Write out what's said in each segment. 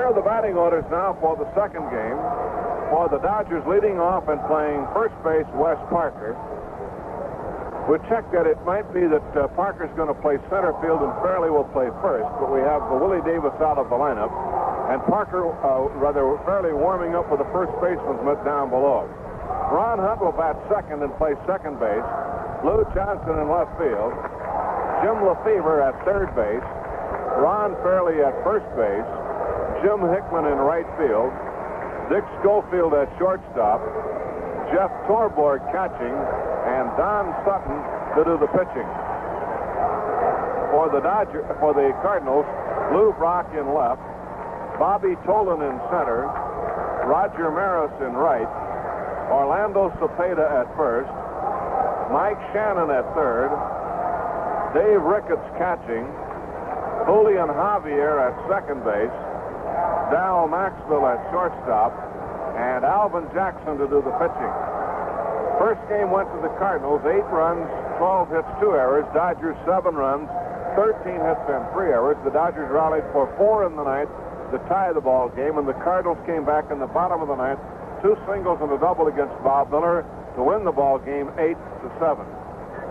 Here are the batting orders now for the second game. For the Dodgers, leading off and playing first base, Wes Parker. We checked that it might be that Parker's going to play center field and Fairley will play first, but we have Willie Davis out of the lineup, and Parker, Fairley warming up with the first baseman's mitt down below. Ron Hunt will bat second and play second base. Lou Johnson in left field. Jim Lefevre at third base. Ron Fairley at first base. Jim Hickman in right field. Dick Schofield at shortstop. Jeff Torborg catching. And Don Sutton to do the pitching. For the Cardinals, Lou Brock in left. Bobby Tolan in center. Roger Maris in right. Orlando Cepeda at first. Mike Shannon at third. Dave Ricketts catching. Julian Javier at second base. Dal Maxwell at shortstop. And Alvin Jackson to do the pitching. First game went to the Cardinals. 8 runs, 12 hits, 2 errors. Dodgers 7 runs, 13 hits and 3 errors. The Dodgers rallied for 4 in the ninth to tie the ball game, and the Cardinals came back in the bottom of the ninth, 2 singles and a double against Bob Miller to win the ball game 8-7.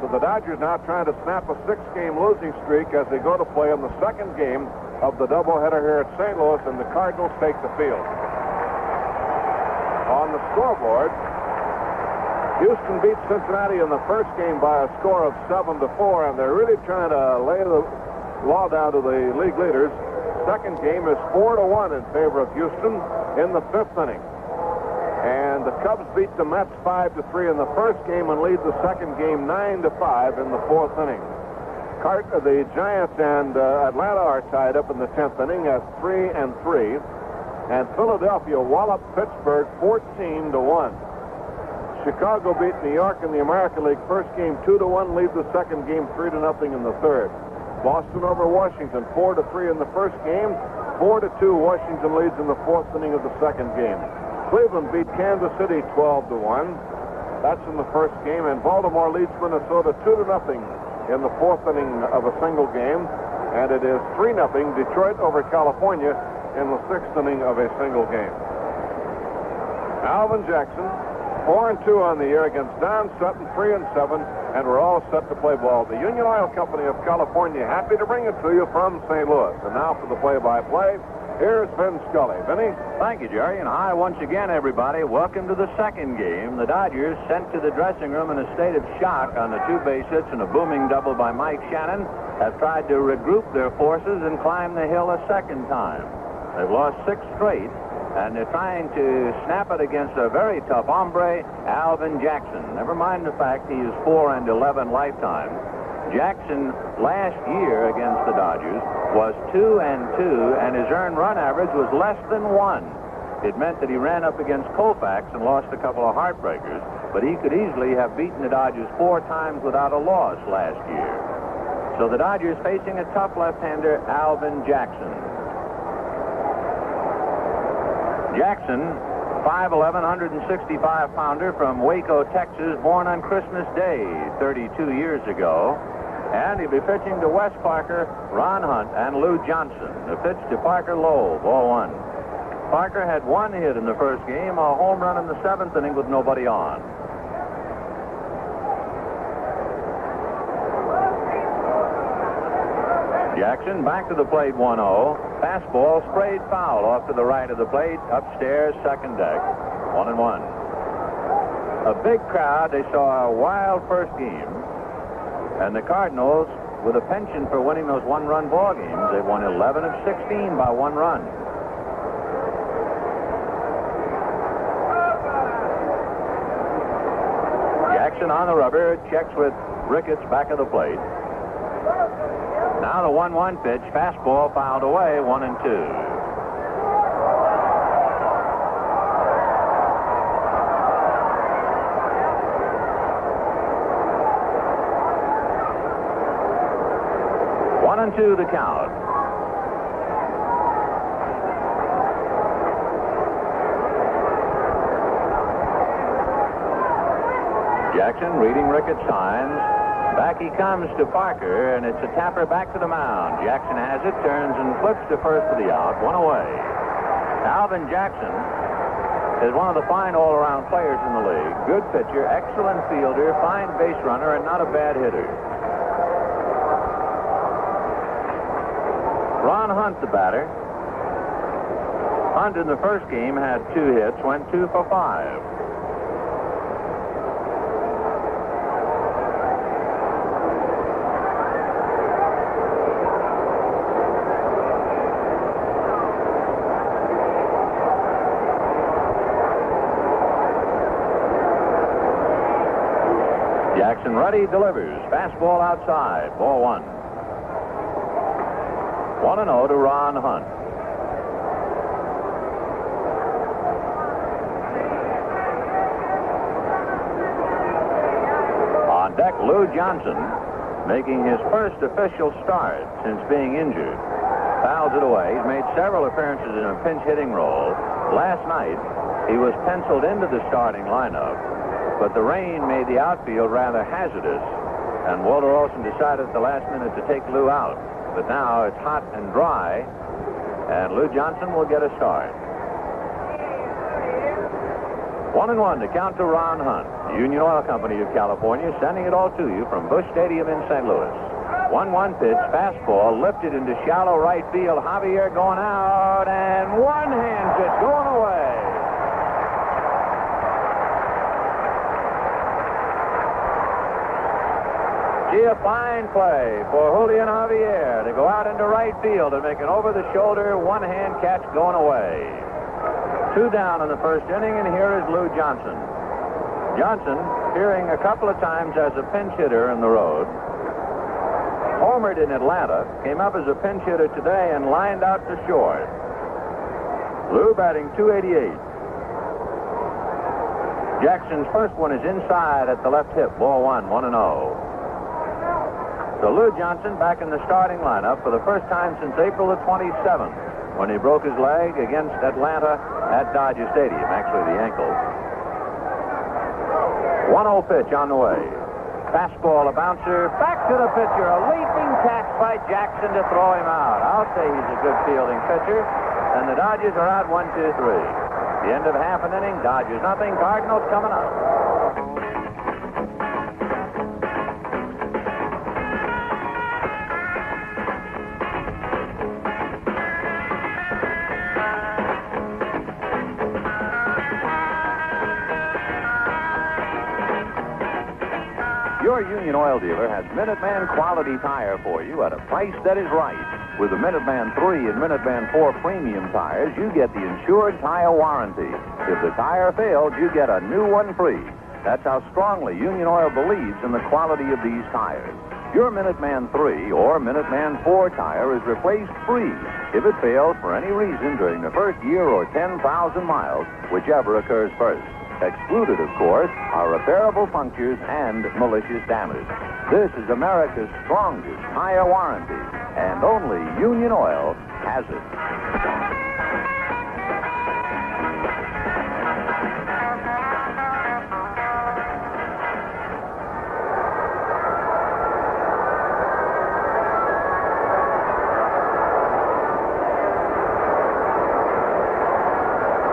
So the Dodgers now trying to snap a 6-game losing streak as they go to play in the second game of the doubleheader here at St. Louis, and the Cardinals take the field. On the scoreboard, Houston beat Cincinnati in the first game by a score of 7-4, and they're really trying to lay the law down to the league leaders. Second game is 4-1 in favor of Houston in the 5th inning. And the Cubs beat the Mets 5-3 in the first game and lead the second game 9-5 in the 4th inning. The Giants and Atlanta are tied up in the 10th inning at 3-3. And Philadelphia walloped Pittsburgh 14-1. Chicago beat New York in the American League first game 2-1, lead the second game 3-0 in the third. Boston over Washington 4-3 in the first game, 4-2 Washington leads in the 4th inning of the second game. Cleveland beat Kansas City 12-1. That's in the first game, and Baltimore leads Minnesota 2-0 in the 4th inning of a single game, and it is 3-0 Detroit over California in the 6th inning of a single game. Alvin Jackson 4-2 on the year against Don Sutton, 3-7, and we're all set to play ball. The Union Oil Company of California, happy to bring it to you from St. Louis. And now for the play-by-play, here's Vin Scully. Vinny? Thank you, Jerry, and hi once again, everybody. Welcome to the second game. The Dodgers, sent to the dressing room in a state of shock on the 2 base hits and a booming double by Mike Shannon, have tried to regroup their forces and climb the hill a second time. They've lost 6 straight, and they're trying to snap it against a very tough hombre, Alvin Jackson. Never mind the fact he is 4-11 lifetime. Jackson last year against the Dodgers was 2-2, and his earned run average was less than 1. It meant that he ran up against Koufax and lost a couple of heartbreakers, but he could easily have beaten the Dodgers 4 times without a loss last year. So the Dodgers facing a tough left-hander, Alvin Jackson. Jackson, 5'11", 165-pounder from Waco, Texas, born on Christmas Day 32 years ago. And he'll be pitching to Wes Parker, Ron Hunt, and Lou Johnson. The pitch to Parker Lowe, ball 1. Parker had 1 hit in the first game, a home run in the 7th inning with nobody on. Jackson back to the plate, 1-0. Fastball sprayed foul off to the right of the plate, upstairs, second deck. 1-1. A big crowd. They saw a wild first game. And the Cardinals, with a penchant for winning those 1-run ball games, they won 11 of 16 by 1 run. Jackson on the rubber, checks with Ricketts back of the plate. Now the 1-1 pitch, fastball fouled away, 1-2. The count. Jackson reading Ricketts' signs. Back he comes to Parker, and it's a tapper back to the mound. Jackson has it, turns and flips to first for the out. 1 away. Alvin Jackson is one of the fine all-around players in the league. Good pitcher, excellent fielder, fine base runner, and not a bad hitter. Ron Hunt, the batter. Hunt in the first game had 2 hits, went 2 for 5. Jackson ready, delivers. Fastball outside. Ball 1. 1-0 to Ron Hunt. On deck, Lou Johnson, making his first official start since being injured. Fouls it away. He's made several appearances in a pinch hitting role. Last night, he was penciled into the starting lineup, but the rain made the outfield rather hazardous, and Walter Olson decided at the last minute to take Lou out. But now it's hot and dry, and Lou Johnson will get a start. 1-1 to count to Ron Hunt. The Union Oil Company of California sending it all to you from Busch Stadium in St. Louis. 1-1 pitch, fastball, lifted into shallow right field. Javier going out, and one-hand pitch going away. Gee, a fine play for Julian Javier to go out into right field and make an over-the-shoulder one-hand catch going away. 2 down in the first inning, and here is Lou Johnson. Johnson, appearing a couple of times as a pinch hitter in the road, homered in Atlanta, came up as a pinch hitter today and lined out to short. Lou batting .288. Jackson's first one is inside at the left hip. Ball 1, 1-0. So Lou Johnson back in the starting lineup for the first time since April the 27th, when he broke his leg against Atlanta at Dodger Stadium, actually the ankle. 1-0 pitch on the way. Fastball, a bouncer, back to the pitcher, a leaping catch by Jackson to throw him out. I'll say he's a good fielding pitcher, and the Dodgers are out 1-2-3. The end of half an inning, Dodgers nothing, Cardinals coming up. Your Union Oil dealer has Minuteman quality tire for you at a price that is right. With the Minuteman 3 and Minuteman 4 premium tires, you get the insured tire warranty. If the tire fails, you get a new one free. That's how strongly Union Oil believes in the quality of these tires. Your Minuteman 3 or Minuteman 4 tire is replaced free if it fails for any reason during the first year or 10,000 miles, whichever occurs first. Excluded, of course, are repairable punctures and malicious damage. This is America's strongest tire warranty, and only Union Oil has it.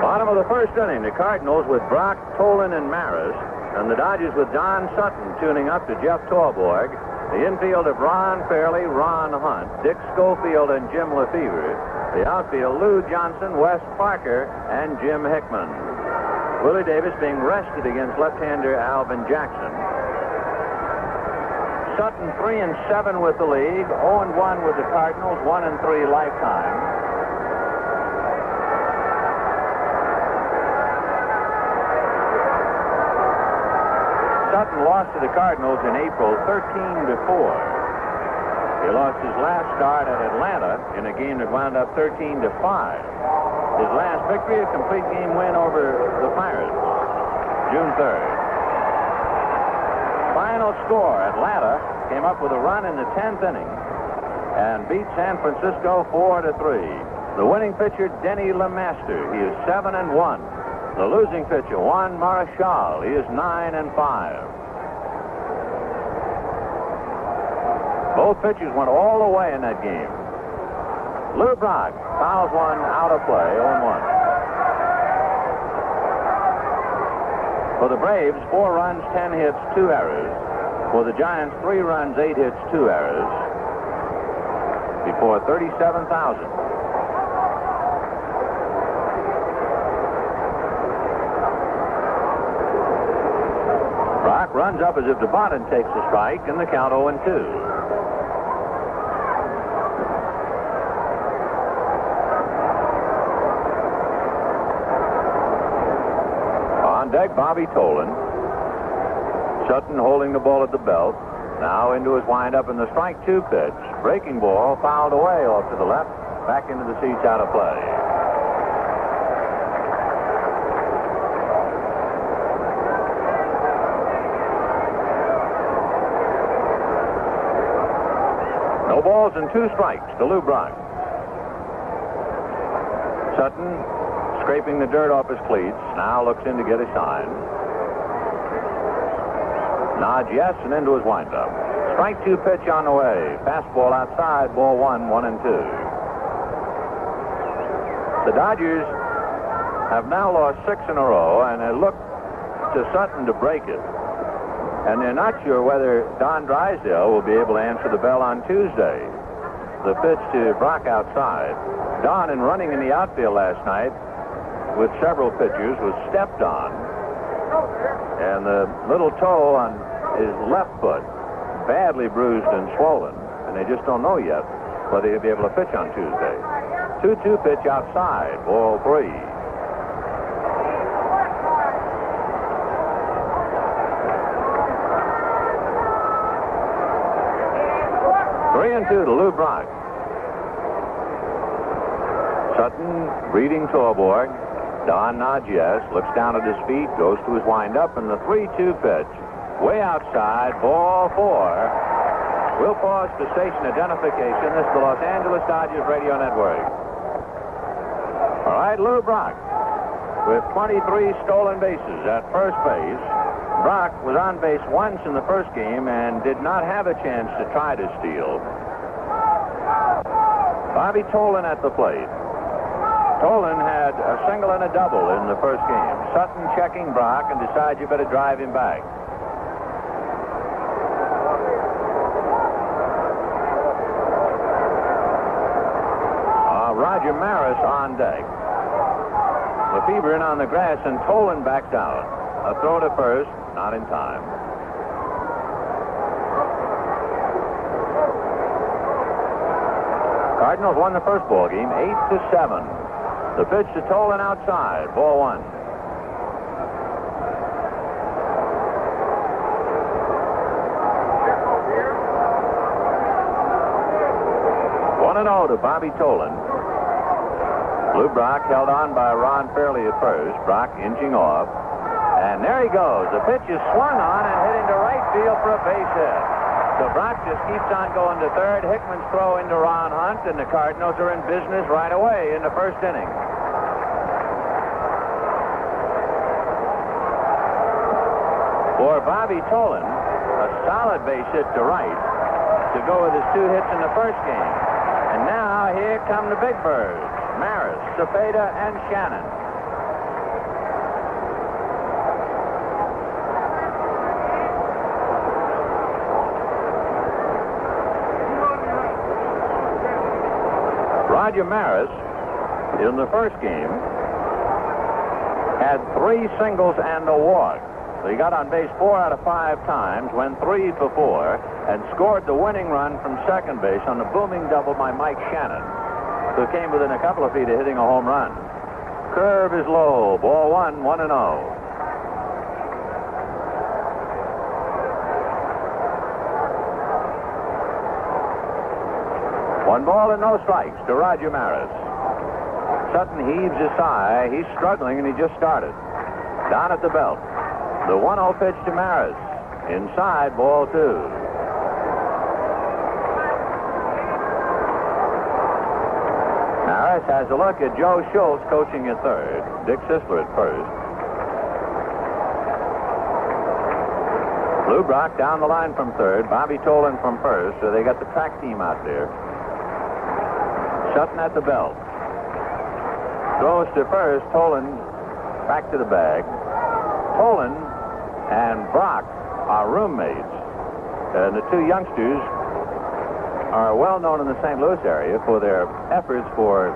Bottom of the first inning, the Cardinals with Brock, Tolan, and Maris, and the Dodgers with Don Sutton tuning up to Jeff Torborg. The infield of Ron Fairley, Ron Hunt, Dick Schofield, and Jim Lefevre. The outfield, Lou Johnson, Wes Parker, and Jim Hickman. Willie Davis being rested against left-hander Alvin Jackson. Sutton 3-7 with the league, 0-1 with the Cardinals, 1-3 lifetime. Sutton lost to the Cardinals in April 13-4. He lost his last start at Atlanta in a game that wound up 13-5. His last victory, a complete game win over the Pirates, June 3rd. Final score, Atlanta came up with a run in the 10th inning and beat San Francisco 4-3. The winning pitcher, Denny LeMaster, he is 7-1. The losing pitcher, Juan Marichal, he is 9-5. Both pitchers went all the way in that game. Lou Brock fouls one out of play, 0-1. For the Braves, 4 runs, 10 hits, 2 errors. For the Giants, 3 runs, 8 hits, 2 errors. Before 37,000. Brock runs up as if DeBotton takes the strike, and the count 0-2. Deck, Bobby Tolan. Sutton holding the ball at the belt. Now into his windup in the strike 2 pitch. Breaking ball fouled away off to the left. Back into the seats, out of play. No balls and 2 strikes to Lou Brock. Sutton scraping the dirt off his cleats. Now looks in to get a sign. Nods yes, and into his windup. Strike 2 pitch on the way. Fastball outside, ball 1, 1-2. The Dodgers have now lost 6 in a row, and they look to Sutton to break it. And they're not sure whether Don Drysdale will be able to answer the bell on Tuesday. The pitch to Brock outside. Don, in running in the outfield last night with several pitchers, was stepped on, and the little toe on his left foot badly bruised and swollen, and they just don't know yet whether he'll be able to pitch on Tuesday. 2-2 pitch outside, ball 3. Three and 2 to Lou Brock. Sutton reading Torborg. Don nods yes, looks down at his feet, goes to his windup, and the 3-2 pitch. Way outside, ball 4. We'll pause for station identification. This is the Los Angeles Dodgers Radio Network. All right, Lou Brock with 23 stolen bases at first base. Brock was on base once in the first game and did not have a chance to try to steal. Bobby Tolan at the plate. Tolan had a single and a double in the first game. Sutton checking Brock and decides you better drive him back. Roger Maris on deck. Lefebvre in on the grass, and Tolan backs out. A throw to first, not in time. Cardinals won the first ball game 8-7. The pitch to Tolan outside, ball 1. 1-0 to Bobby Tolan. Lou Brock held on by Ron Fairley at first. Brock inching off. And there he goes. The pitch is swung on and hit into right field for a base hit. So Brock just keeps on going to third. Hickman's throw into Ron Hunt, and the Cardinals are in business right away in the first inning. For Bobby Tolan, a solid base hit to right to go with his 2 hits in the first game. And now here come the big birds, Maris, Cepeda, and Shannon. Roger Maris, in the first game, had 3 singles and a walk. So he got on base 4 out of 5 times, went 3 for 4, and scored the winning run from second base on the booming double by Mike Shannon, who came within a couple of feet of hitting a home run. Curve is low, ball 1, 1-0. One ball and no strikes to Roger Maris. Sutton heaves a sigh. He's struggling, and he just started. Down at the belt. The 1-0 pitch to Maris. Inside, ball 2. Maris has a look at Joe Schultz coaching at third. Dick Sisler at first. Lou Brock down the line from third. Bobby Tolan from first. So they got the track team out there. Sutton at the belt. Throws to first. Tolan back to the bag. Tolan and Brock are roommates. And the two youngsters are well known in the St. Louis area for their efforts for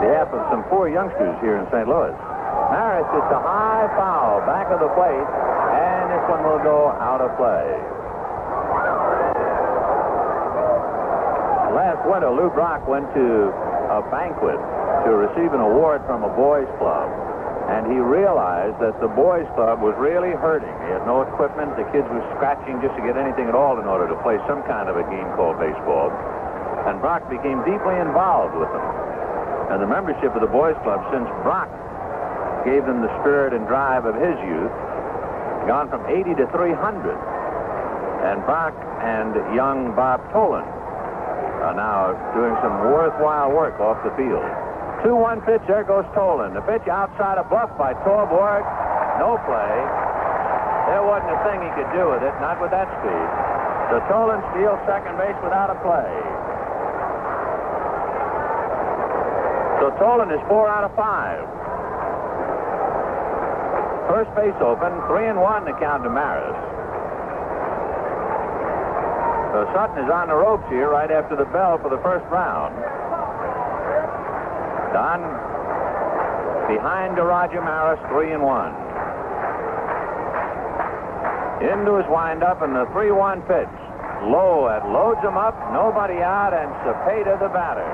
behalf of some poor youngsters here in St. Louis. Maris hits a high foul back of the plate, and this one will go out of play. Last winter, Lou Brock went to a banquet to receive an award from a boys' club, and he realized that the boys' club was really hurting. He had no equipment. The kids were scratching just to get anything at all in order to play some kind of a game called baseball. And Brock became deeply involved with them. And the membership of the boys' club, since Brock gave them the spirit and drive of his youth, gone from 80 to 300. And Brock and young Bob Tolan are now doing some worthwhile work off the field. 2-1 pitch. There goes Tolan. The pitch outside a bluff by Torborg. No play. There wasn't a thing he could do with it, not with that speed. So Tolan steals second base without a play. So Tolan is 4 out of 5. First base open. 3-1 the count to Maris. So Sutton is on the ropes here right after the bell for the first round. Don behind to Roger Maris, 3-1. Into his windup and the 3-1 pitch. Low, it loads him up, nobody out, and Cepeda the batter.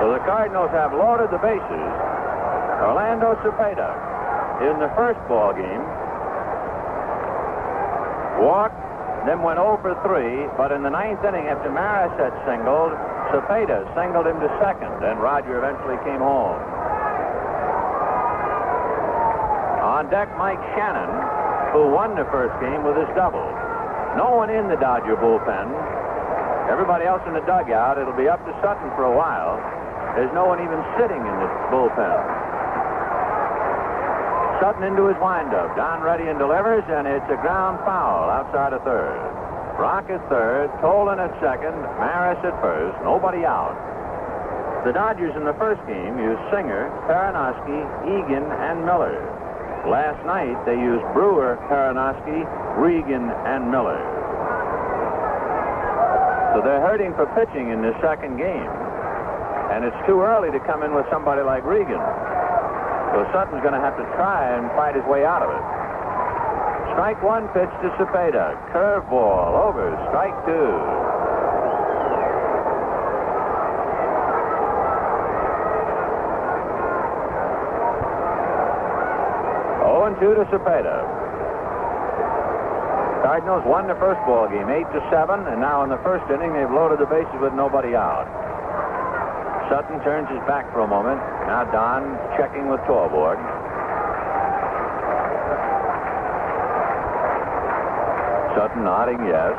So the Cardinals have loaded the bases. Orlando Cepeda in the first ball game walked, then went 0 for 3, but in the ninth inning after Maris had singled, Cepeda singled him to second, and Roger eventually came home. On deck, Mike Shannon, who won the first game with his double. No one in the Dodger bullpen. Everybody else in the dugout. It'll be up to Sutton for a while. There's no one even sitting in the bullpen. Sutton into his windup. Don ready and delivers, and it's a ground foul outside of third. Brock at third, Tolan at second, Maris at first, nobody out. The Dodgers in the first game used Singer, Karanowski, Egan, and Miller. Last night they used Brewer, Karanowski, Regan, and Miller. So they're hurting for pitching in this second game. And it's too early to come in with somebody like Regan. So Sutton's going to have to try and fight his way out of it. Strike one pitch to Cepeda. Curveball over. Strike two. 0-2 to Cepeda. Cardinals won the first ball game 8-7, and now in the first inning they've loaded the bases with nobody out. Sutton turns his back for a moment. Now Don checking with Torborg. Sutton nodding yes.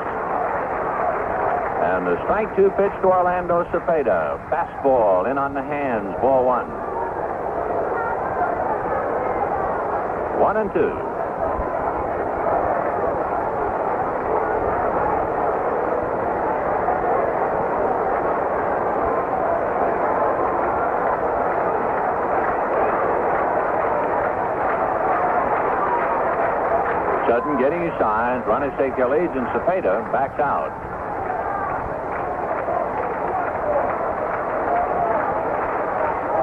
And the strike two pitch to Orlando Cepeda. Fastball in on the hands. Ball one. 1-2. Sutton getting his signs. Runners take their leads, and Cepeda backs out.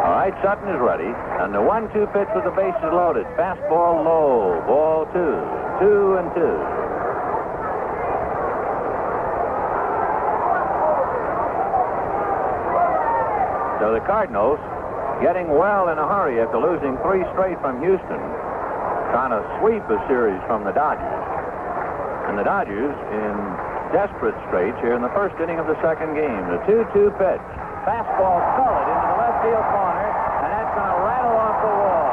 All right, Sutton is ready. And the 1-2 pitch with the bases loaded. Fastball low. Ball two. 2-2. So the Cardinals getting well in a hurry after losing 3 straight from Houston, trying to sweep a series from the Dodgers. And the Dodgers in desperate straits here in the first inning of the second game. The 2-2 pitch. Fastball solid into the left field corner, and that's going to rattle off the wall.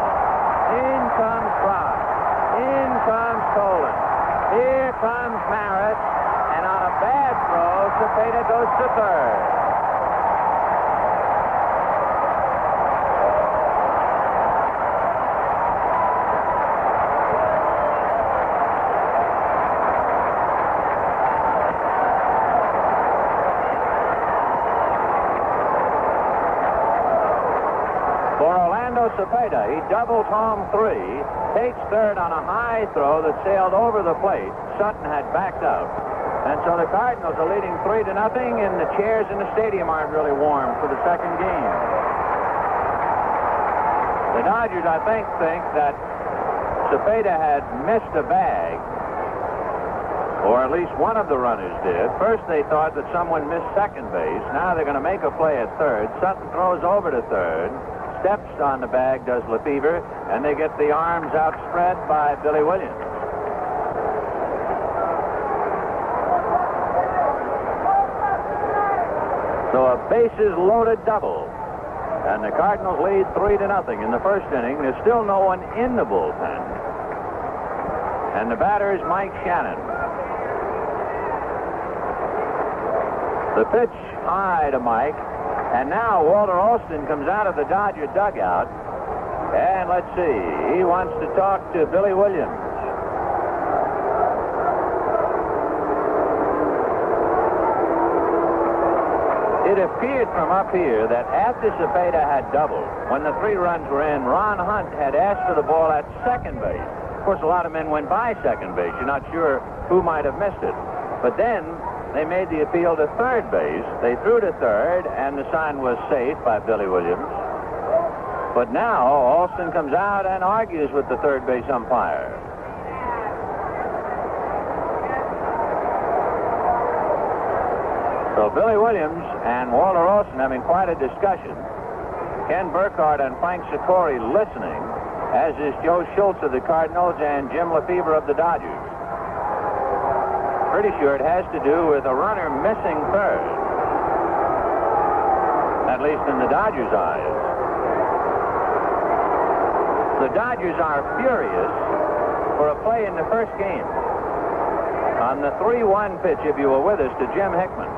In comes Brock. In comes Tolan. Here comes Maris, and on a bad throw, Cepeda goes to third. Cepeda. He doubles home 3, takes third on a high throw that sailed over the plate. Sutton had backed out. And so the Cardinals are leading 3-0, and the chairs in the stadium aren't really warm for the second game. The Dodgers, I think that Cepeda had missed a bag, or at least one of the runners did. First they thought that someone missed second base. Now they're going to make a play at third. Sutton throws over to third, steps on the bag, does Lefevre, and they get the arms outspread by Billy Williams. So a bases loaded double. And the Cardinals lead 3-0 in the first inning. There's still no one in the bullpen. And the batter is Mike Shannon. The pitch high to Mike. And now Walter Alston comes out of the Dodger dugout. And let's see. He wants to talk to Billy Williams. It appeared from up here that after Cepeda had doubled, when the 3 runs were in, Ron Hunt had asked for the ball at second base. Of course, a lot of men went by second base. You're not sure who might have missed it. But then they made the appeal to third base. They threw to third, and the sign was safe by Billy Williams. But now Alston comes out and argues with the third base umpire. So Billy Williams and Walter Alston having quite a discussion. Ken Burkhardt and Frank Sikori listening, as is Joe Schultz of the Cardinals and Jim Lefevre of the Dodgers. Pretty sure it has to do with a runner missing third, at least in the Dodgers' eyes. The Dodgers are furious for a play in the first game. On the 3-1 pitch, if you were with us, to Jim Hickman,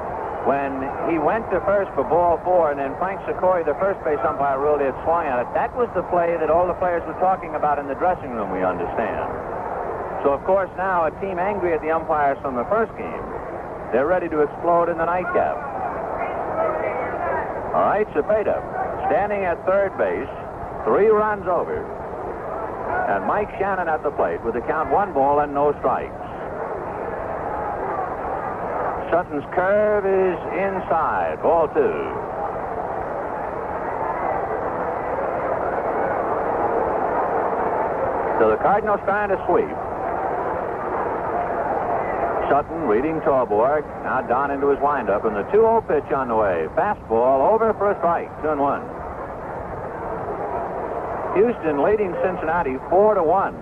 when he went to first for ball 4, and then Frank Sikori, the first base umpire, ruled he had swung at it. That was the play that all the players were talking about in the dressing room, we understand. So, of course, now a team angry at the umpires from the first game, they're ready to explode in the nightcap. All right, Cepeda standing at third base, 3 runs over, and Mike Shannon at the plate with the count 1 ball and no strikes. Sutton's curve is inside. Ball 2. So the Cardinals trying to sweep. Sutton reading Torborg. Now down into his windup, and the 2-0 pitch on the way. Fastball over for a strike. 2-1. Houston leading Cincinnati 4-1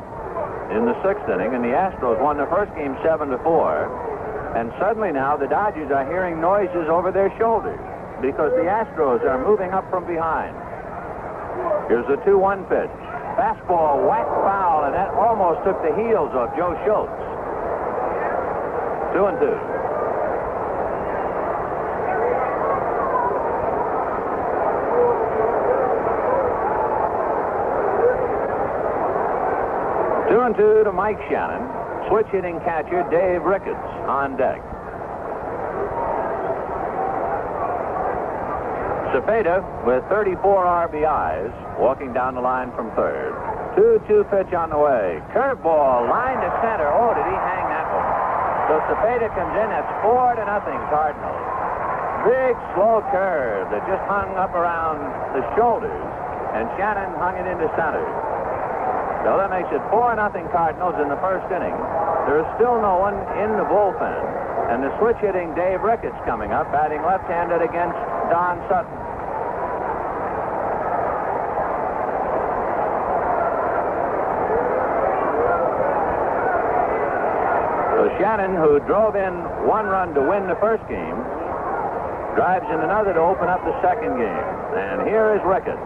in the 6th inning, and the Astros won the first game 7-4. And suddenly now the Dodgers are hearing noises over their shoulders because the Astros are moving up from behind. Here's a 2-1 pitch. Fastball whacked foul, and that almost took the heels off Joe Schultz. 2-2. Two to Mike Shannon. Switch hitting catcher Dave Ricketts on deck. Cepeda with 34 RBIs walking down the line from third. 2-2 pitch on the way. Curveball line to center. Oh, did he hang that one? So Cepeda comes in. That's 4-0 Cardinals. Big slow curve that just hung up around the shoulders, and Shannon hung it into center. So that makes it 4-0 Cardinals in the first inning. There is still no one in the bullpen. And the switch hitting Dave Ricketts coming up, batting left-handed against Don Sutton. So Shannon, who drove in 1 run to win the first game, drives in another to open up the second game. And here is Ricketts.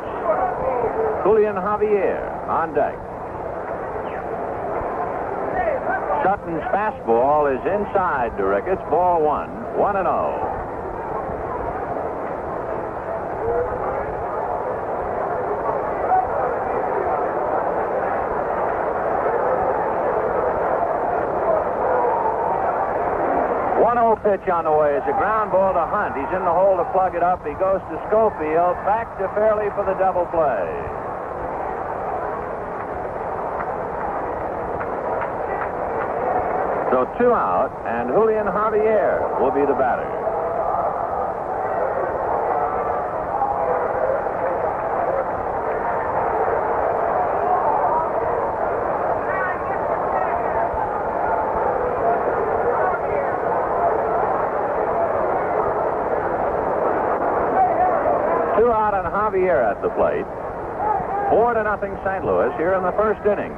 Julian Javier on deck. Sutton's fastball is inside to Ricketts. Ball 1. 1-0. Pitch on the way. It's a ground ball to Hunt. He's in the hole to plug it up. He goes to Schofield. Back to Fairley for the double play. So 2 out, and Julian Javier will be the batter. Javier at the plate. 4-0 St. Louis here in the first inning.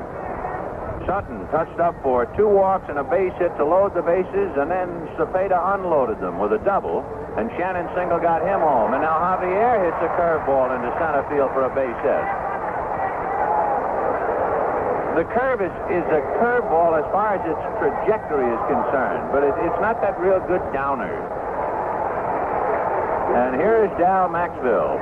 Sutton touched up for 2 walks and a base hit to load the bases, and then Cepeda unloaded them with a double, and Shannon single got him home. And now Javier hits a curveball into center field for a base hit. The curve is a curveball as far as its trajectory is concerned, but it's not that real good downer. And here is Dal Maxville.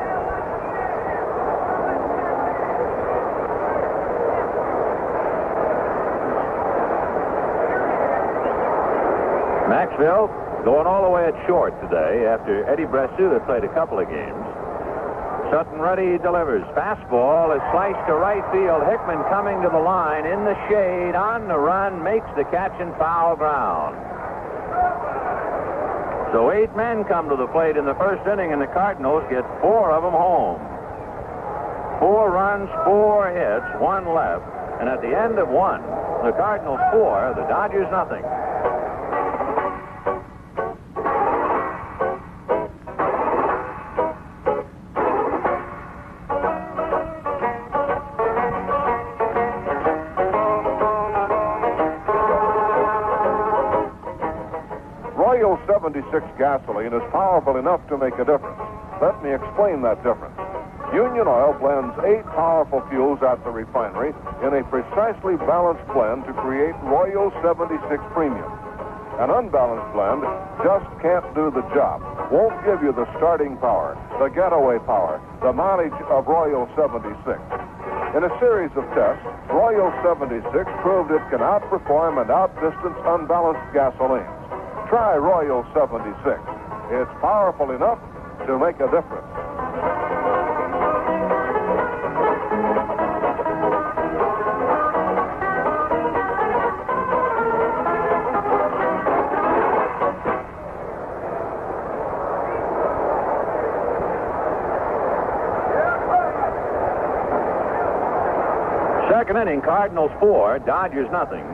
Maxville going all the way at short today after Eddie Bressu had played a couple of games. Sutton ready, delivers. Fastball is sliced to right field. Hickman coming to the line in the shade, on the run, makes the catch in foul ground. So 8 men come to the plate in the first inning, and the Cardinals get 4 of them home. 4 runs, 4 hits, 1 left, and at the end of 1, the Cardinals 4, the Dodgers nothing. Royal 76 gasoline is powerful enough to make a difference. Let me explain that difference. Union Oil blends 8 powerful fuels at the refinery in a precisely balanced blend to create Royal 76 Premium. An unbalanced blend just can't do the job, won't give you the starting power, the getaway power, the mileage of Royal 76. In a series of tests, Royal 76 proved it can outperform and outdistance unbalanced gasolines. Try Royal 76. It's powerful enough to make a difference. Second inning, Cardinals 4, Dodgers nothing.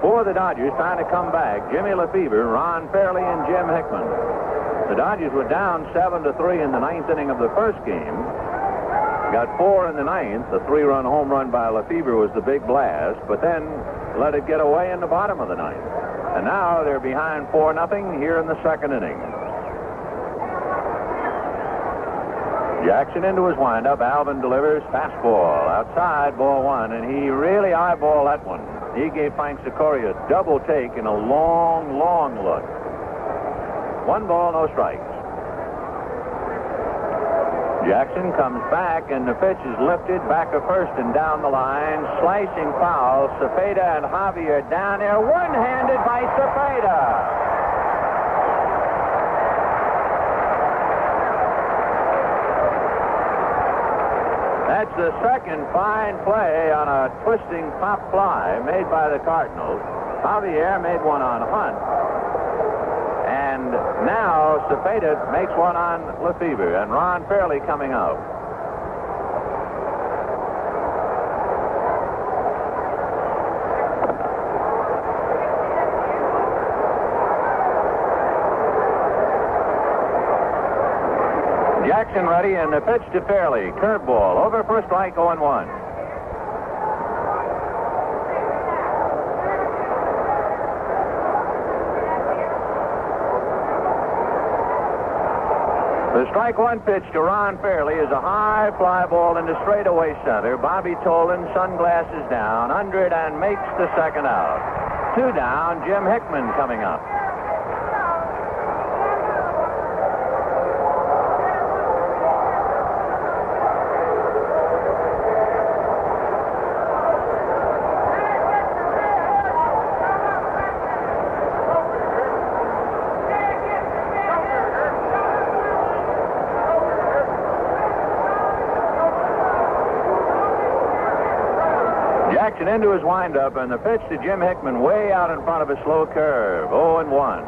For the Dodgers trying to come back, Jimmy Lefebvre, Ron Fairley, and Jim Hickman. The Dodgers were down 7-3 in the 9th inning of the first game. Got 4 in the 9th. The 3-run home run by Lefebvre was the big blast, but then let it get away in the bottom of the 9th. And now they're behind 4-0 here in the second inning. Jackson into his windup. Alvin delivers fastball outside, ball 1, and he really eyeballed that one. He gave Frank Cicoria a double take and a long, long look. 1 ball, no strikes. Jackson comes back, and the pitch is lifted back to first and down the line. Slicing foul. Cepeda and Javier down there. One-handed by Cepeda. That's the second fine play on a twisting pop fly made by the Cardinals. Javier made one on Hunt. And now Cepeda makes one on Lefebvre, and Ron Fairley coming out. Jackson ready, and the pitch to Fairley. Curveball over for a strike, 0-1. The strike 1 pitch to Ron Fairley is a high fly ball into straightaway center. Bobby Tolan, sunglasses down, under it, and makes the second out. 2 down, Jim Hickman coming up. Jackson into his windup, and the pitch to Jim Hickman way out in front of a slow curve. 0-1.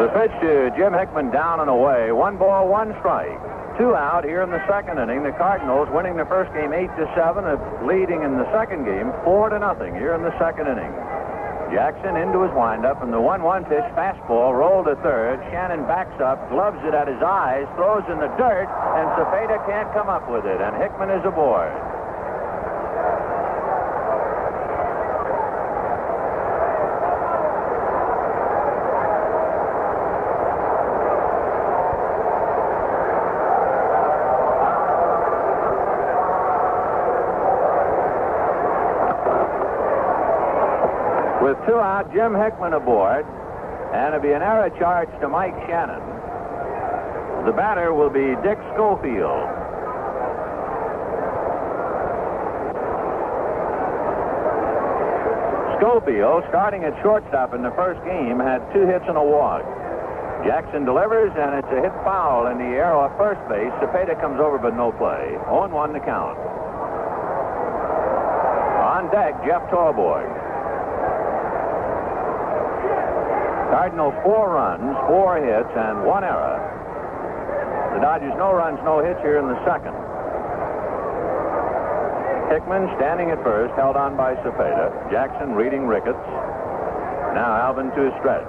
The pitch to Jim Hickman down and away. 1 ball, 1 strike. 2 out here in the second inning. The Cardinals winning the first game 8-7, leading in the second game 4-0 here in the second inning. Jackson into his windup, and the 1-1 pitch fastball rolled to third. Shannon backs up, gloves it at his eyes, throws in the dirt, and Cepeda can't come up with it, and Hickman is aboard. With 2 out, Jim Hickman aboard, and it'll be an error charge to Mike Shannon. The batter will be Dick Schofield. Schofield, starting at shortstop in the first game, had 2 hits and a walk. Jackson delivers, and it's a hit foul in the air off first base. Cepeda comes over, but no play. 0-1 the count. On deck, Jeff Torborg. Cardinals 4 runs, 4 hits, and 1 error. The Dodgers no runs, no hits here in the second. Hickman standing at first, held on by Cepeda. Jackson reading Ricketts. Now Alvin to a stretch.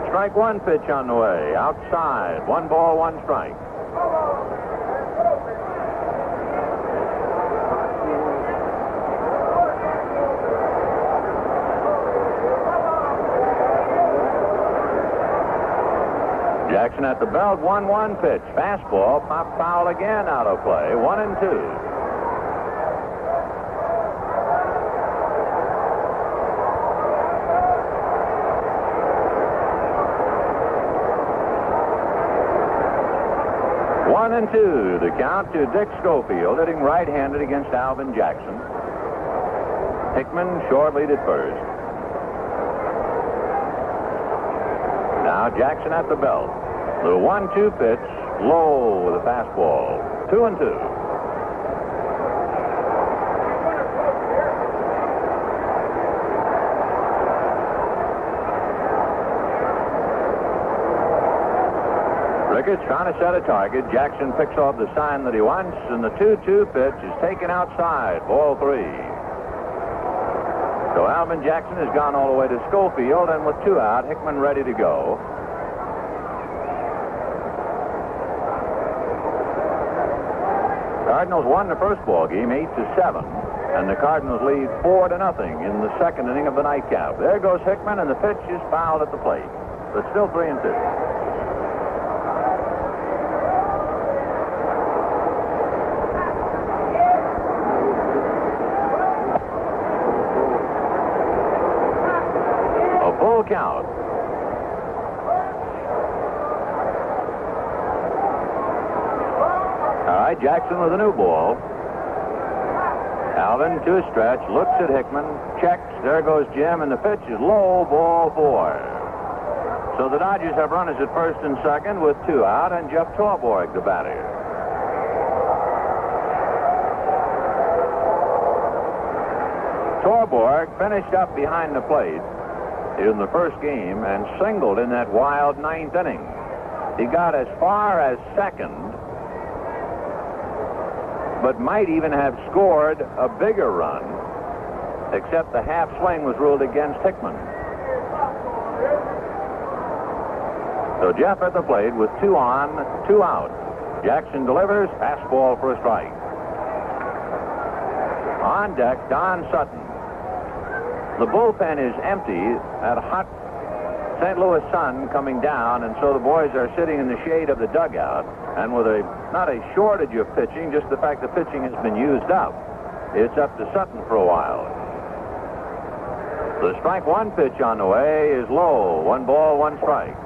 Strike 1 pitch on the way. Outside. 1 ball, 1 strike. Jackson at the belt, 1-1 pitch. Fastball, pop foul again, out of play. 1-2. One and two, the count to Dick Schofield, hitting right-handed against Alvin Jackson. Hickman short lead at first. Now Jackson at the belt. The 1-2 pitch, low with a fastball. 2-2. Ricketts trying to set a target. Jackson picks off the sign that he wants, and the 2-2 pitch is taken outside. Ball 3. So Alvin Jackson has gone all the way to Schofield, and with 2 out, Hickman ready to go. Cardinals won the first ball game 8-7, and the Cardinals lead 4-0 in the second inning of the nightcap. There goes Hickman, and the pitch is fouled at the plate, but still 3-2. Full count. All right, Jackson with a new ball. Alvin to a stretch, looks at Hickman, checks. There goes Jim, and the pitch is low, ball 4. So the Dodgers have runners at first and second with 2 out, and Jeff Torborg, the batter. Torborg finished up behind the plate in the first game and singled in that wild 9th inning. He got as far as second, but might even have scored a bigger run, except the half swing was ruled against Hickman. So Jeff at the plate with 2 on, 2 out. Jackson delivers, fastball for a strike. On deck, Don Sutton. The bullpen is empty at a hot St. Louis sun coming down, and so the boys are sitting in the shade of the dugout. And with not a shortage of pitching, just the fact the pitching has been used up, it's up to Sutton for a while. The strike 1 pitch on the way is low. 1 ball, 1 strike.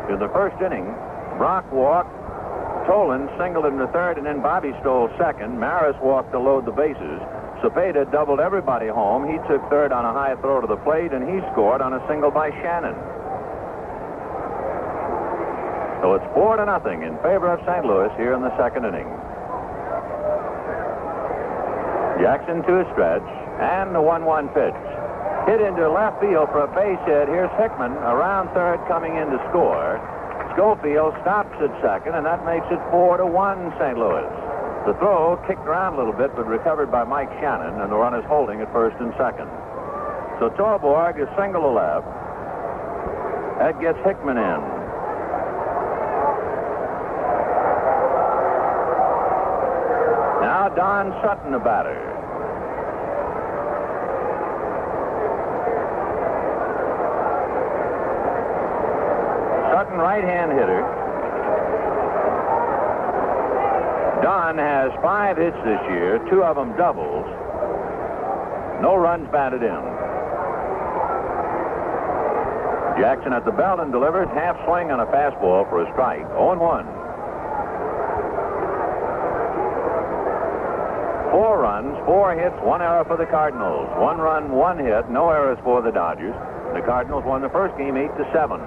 In the first inning, Brock walked, Tolan singled him to third, and then Bobby stole second. Maris walked to load the bases. Cepeda doubled everybody home. He took third on a high throw to the plate, and he scored on a single by Shannon. So it's 4-0 in favor of St. Louis here in the second inning. Jackson to a stretch, and the 1-1 pitch. Hit into left field for a base hit. Here's Hickman around third coming in to score. Schofield stops at second, and that makes it 4-1 St. Louis. The throw kicked around a little bit, but recovered by Mike Shannon, and the runners holding at first and second. So Torborg is single to left. That gets Hickman in. Now Don Sutton, the batter. Sutton, right-hand hitter. Don has 5 hits this year, 2 of them doubles. No runs batted in. Jackson at the belt and delivered half swing on a fastball for a strike. 0-1. 4 runs, 4 hits, 1 error for the Cardinals. 1 run, 1 hit, no errors for the Dodgers. The Cardinals won the first game 8-7.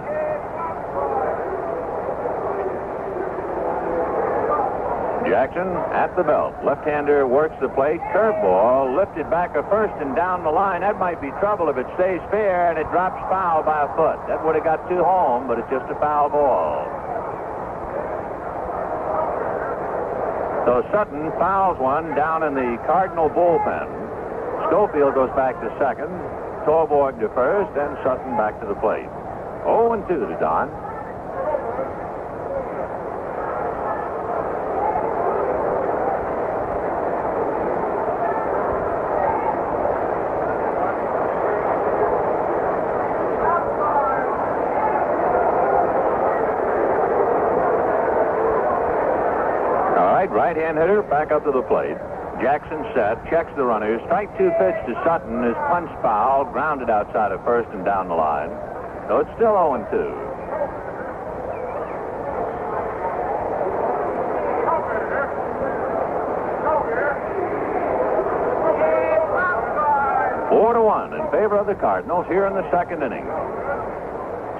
Jackson at the belt. Left-hander works the plate. Curveball lifted back to first and down the line. That might be trouble if it stays fair, and it drops foul by a foot. That would have got 2 home, but it's just a foul ball. So Sutton fouls one down in the Cardinal bullpen. Schofield goes back to second. Torborg to first, and Sutton back to the plate. 0-2 to Don. Right-hand hitter back up to the plate. Jackson set, checks the runners. Strike 2 pitch to Sutton is punch foul, grounded outside of first and down the line. So it's still 0-2. Four to 1 in favor of the Cardinals here in the second inning.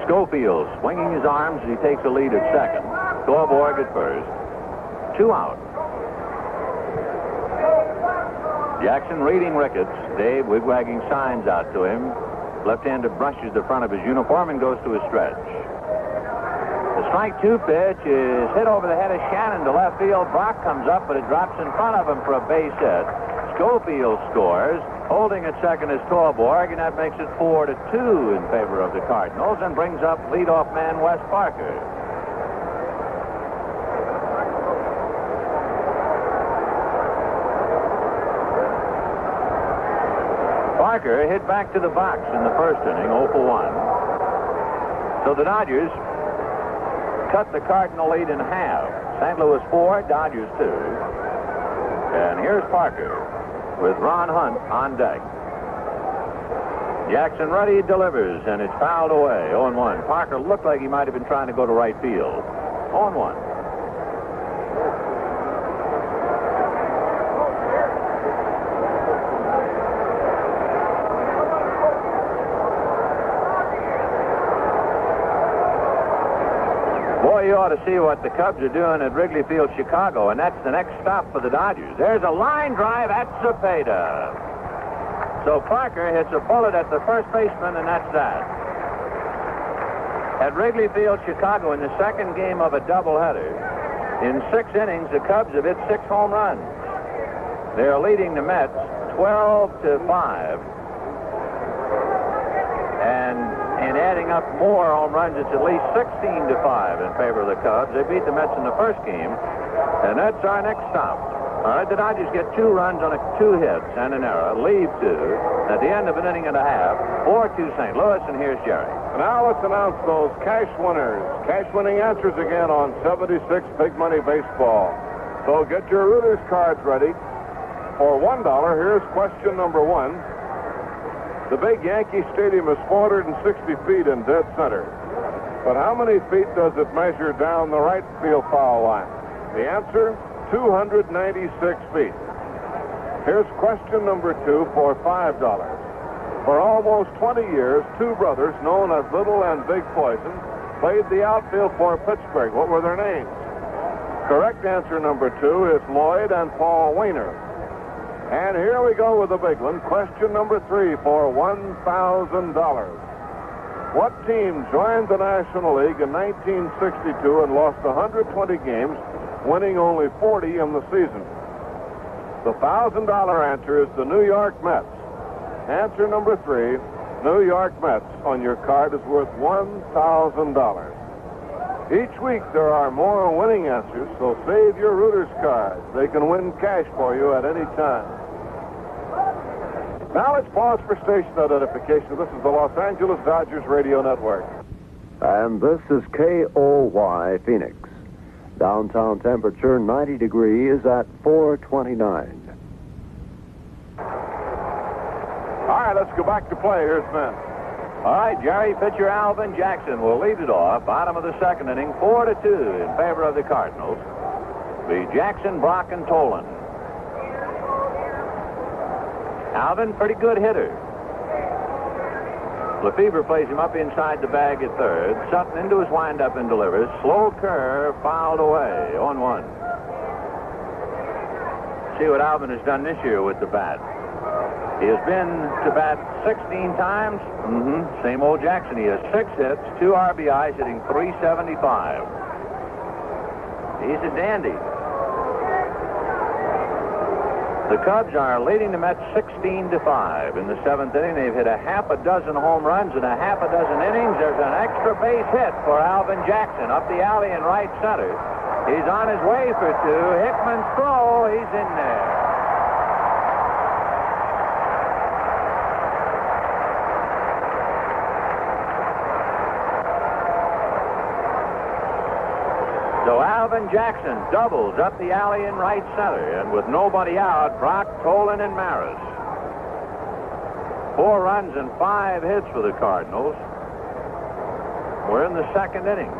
Schofield swinging his arms as he takes a lead at second. Torborg at first. 2 out. Jackson reading Ricketts. Dave wigwagging signs out to him. Left-hander brushes the front of his uniform and goes to a stretch. The strike 2 pitch is hit over the head of Shannon to left field. Brock comes up, but it drops in front of him for a base hit. Schofield scores. Holding at second is Torborg, and that makes it 4-2 in favor of the Cardinals and brings up leadoff man Wes Parker. Parker hit back to the box in the first inning, 0 for 1. So the Dodgers cut the Cardinal lead in half. St. Louis 4, Dodgers 2. And here's Parker with Ron Hunt on deck. Jackson ready, delivers, and it's fouled away, 0-1. Parker looked like he might have been trying to go to right field. 0-1. You ought to see what the Cubs are doing at Wrigley Field, Chicago, and that's the next stop for the Dodgers. There's a line drive at Cepeda. So Parker hits a bullet at the first baseman, and that's that. At Wrigley Field, Chicago, in the second game of a doubleheader, in 6 innings, the Cubs have hit 6 home runs. They're leading the Mets 12-5. And adding up more home runs, it's at least 16-5 in favor of the Cubs. They beat the Mets in the first game, and that's our next stop. All right, the Dodgers get 2 runs on 2 hits and an error, leave 2 at the end of an inning and a half, 4-2 St. Louis, and here's Jerry. Now let's announce those cash winners. Cash winning answers again on 76 Big Money Baseball. So get your Reuters cards ready. For $1, here's question number 1. The big Yankee Stadium is 460 feet in dead center. But how many feet does it measure down the right field foul line? The answer, 296 feet. Here's question number 2 for $5. For almost 20 years, two brothers known as Little and Big Poison played the outfield for Pittsburgh. What were their names? Correct answer number 2 is Lloyd and Paul Wainer. And here we go with the big one. Question number 3 for $1,000. What team joined the National League in 1962 and lost 120 games, winning only 40 in the season? The $1,000 answer is the New York Mets. Answer number 3, New York Mets on your card is worth $1,000. Each week there are more winning answers, so save your Rooters cards. They can win cash for you at any time. Now let's pause for station identification. This is the Los Angeles Dodgers Radio Network. And this is KOY Phoenix. Downtown temperature 90 degrees at 429. All right, let's go back to play. Here's Ben. All right, Jerry, pitcher Alvin Jackson will lead it off. Bottom of the second inning, 4-2 in favor of the Cardinals. Be Jackson, Brock, and Tolan. Alvin, pretty good hitter. Lefebvre plays him up inside the bag at third. Sutton into his windup and delivers. Slow curve, fouled away, 0-1. See what Alvin has done this year with the bat. He has been to bat 16 times. Same old Jackson. He has 6 hits, 2 RBIs, hitting .375. He's a dandy. The Cubs are leading the Mets 16-5 in the 7th inning. They've hit a half a dozen home runs in a half a dozen innings. There's an extra base hit for Alvin Jackson up the alley in right center. He's on his way for 2. Hickman's throw. He's in there. So Alvin Jackson doubles up the alley in right center, and with nobody out, Brock, Tolan, and Maris. 4 runs and 5 hits for the Cardinals. We're in the 2nd inning.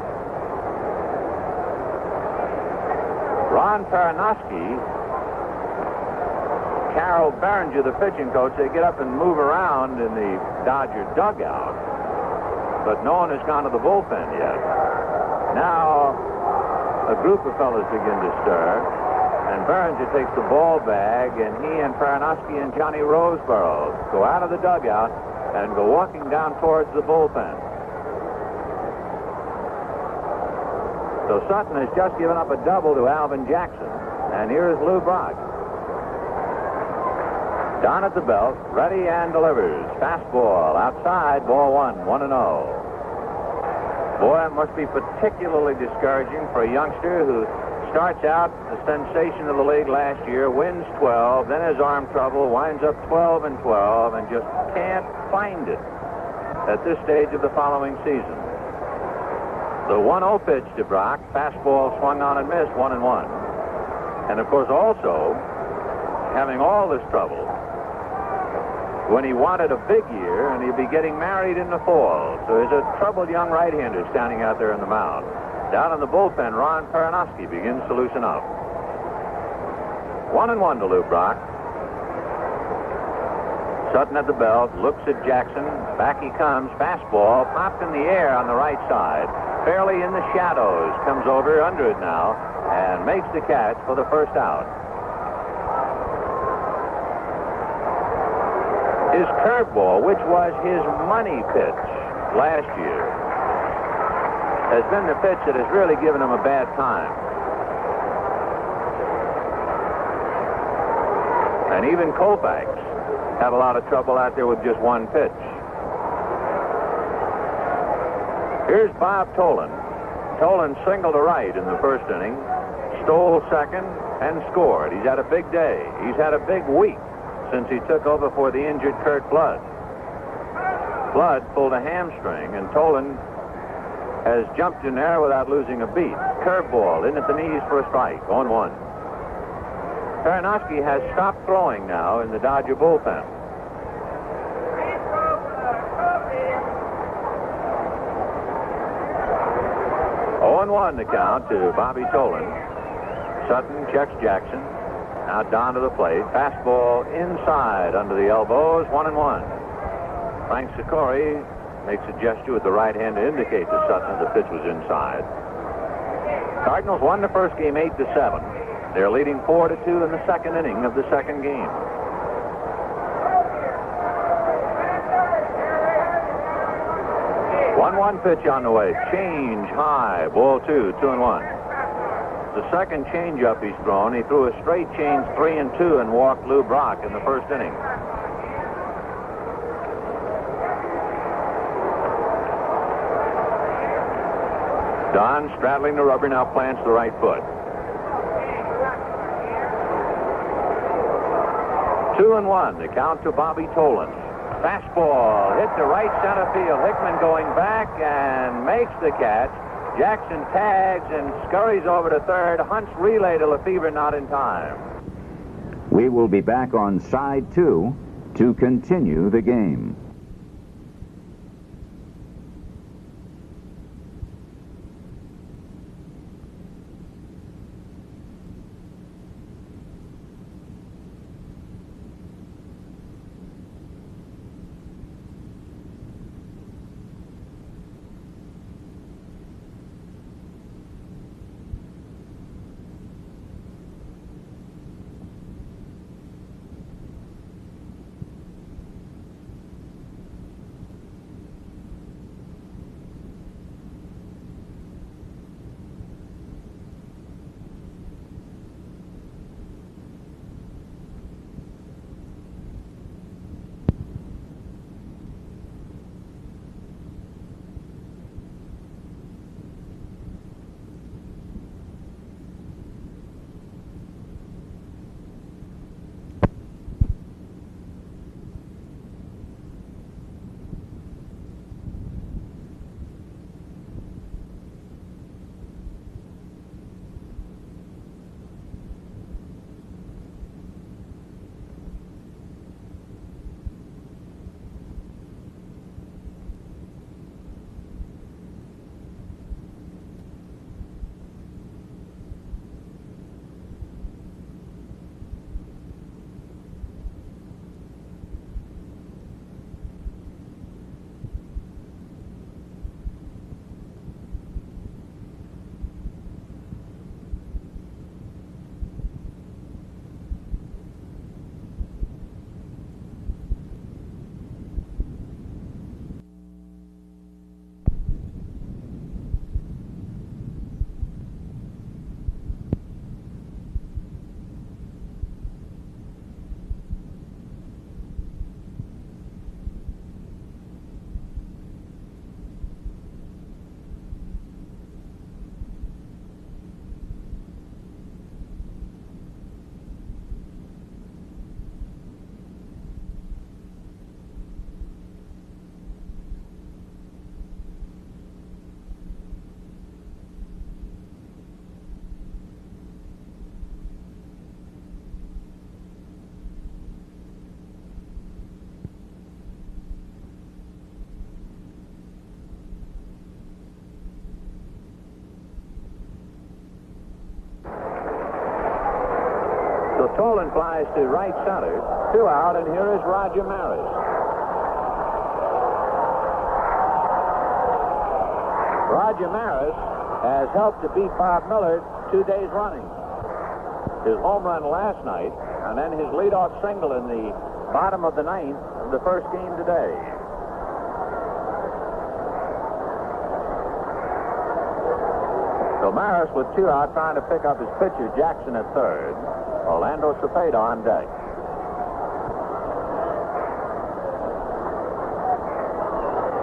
Ron Paranowski, Carol Berenger, the pitching coach, they get up and move around in the Dodger dugout, but no one has gone to the bullpen yet. Now, a group of fellows begin to stir, and Berenger takes the ball bag, and he and Paranowski and Johnny Roseborough go out of the dugout and go walking down towards the bullpen. So Sutton has just given up a double to Alvin Jackson, and here is Lou Brock. Down at the belt, ready and delivers. Fastball outside, ball 1, 1-0. Boy, it must be particularly discouraging for a youngster who starts out the sensation of the league last year, wins 12, then has arm trouble, winds up 12-12, and just can't find it at this stage of the following season. The 1-0 pitch to Brock, fastball swung on and missed, 1-1. And of course, also having all this trouble when he wanted a big year and he'd be getting married in the fall. So he's a troubled young right-hander standing out there in the mound. Down in the bullpen, Ron Paranowski begins to loosen up. 1-1 to Lou Brock. Sutton at the belt, looks at Jackson. Back he comes, fastball, popped in the air on the right side. Fairly in the shadows, comes over under it now, and makes the catch for the first out. His curveball, which was his money pitch last year, has been the pitch that has really given him a bad time. And even Koufax had a lot of trouble out there with just one pitch. Here's Bob Tolan. Tolan singled to right in the first inning, stole second, and scored. He's had a big day. He's had a big week since he took over for the injured Kurt Flood. Flood pulled a hamstring, and Tolan has jumped in there without losing a beat. Curveball in at the knees for a strike, 0-1. Paranowski has stopped throwing now in the Dodger bullpen. Oh, 1 the count to Bobby Tolan. Sutton checks Jackson. Now down to the plate. Fastball inside under the elbows. 1-1. Frank Sikori makes a gesture with the right hand to indicate to Sutton the pitch was inside. Cardinals won the first game 8-7. They're leading 4-2 in the second inning of the second game. 1-1 pitch on the way. Change high. Ball 2, 2-1. The second changeup he's thrown. He threw a straight change 3-2 and walked Lou Brock in the first inning. Don, straddling the rubber, now plants the right foot. 2-1. The count to Bobby Tolan. Fastball hit to right center field. Hickman going back and makes the catch. Jackson tags and scurries over to third. Hunt's relay to Lefevre, not in time. We will be back on side 2 to continue the game. So Tolan flies to right center. 2 out, and here is Roger Maris. Roger Maris has helped to beat Bob Miller 2 days running. His home run last night, and then his leadoff single in the bottom of the 9th of the first game today. So Maris with 2 out trying to pick up his pitcher, Jackson at third. Orlando Cepeda on deck.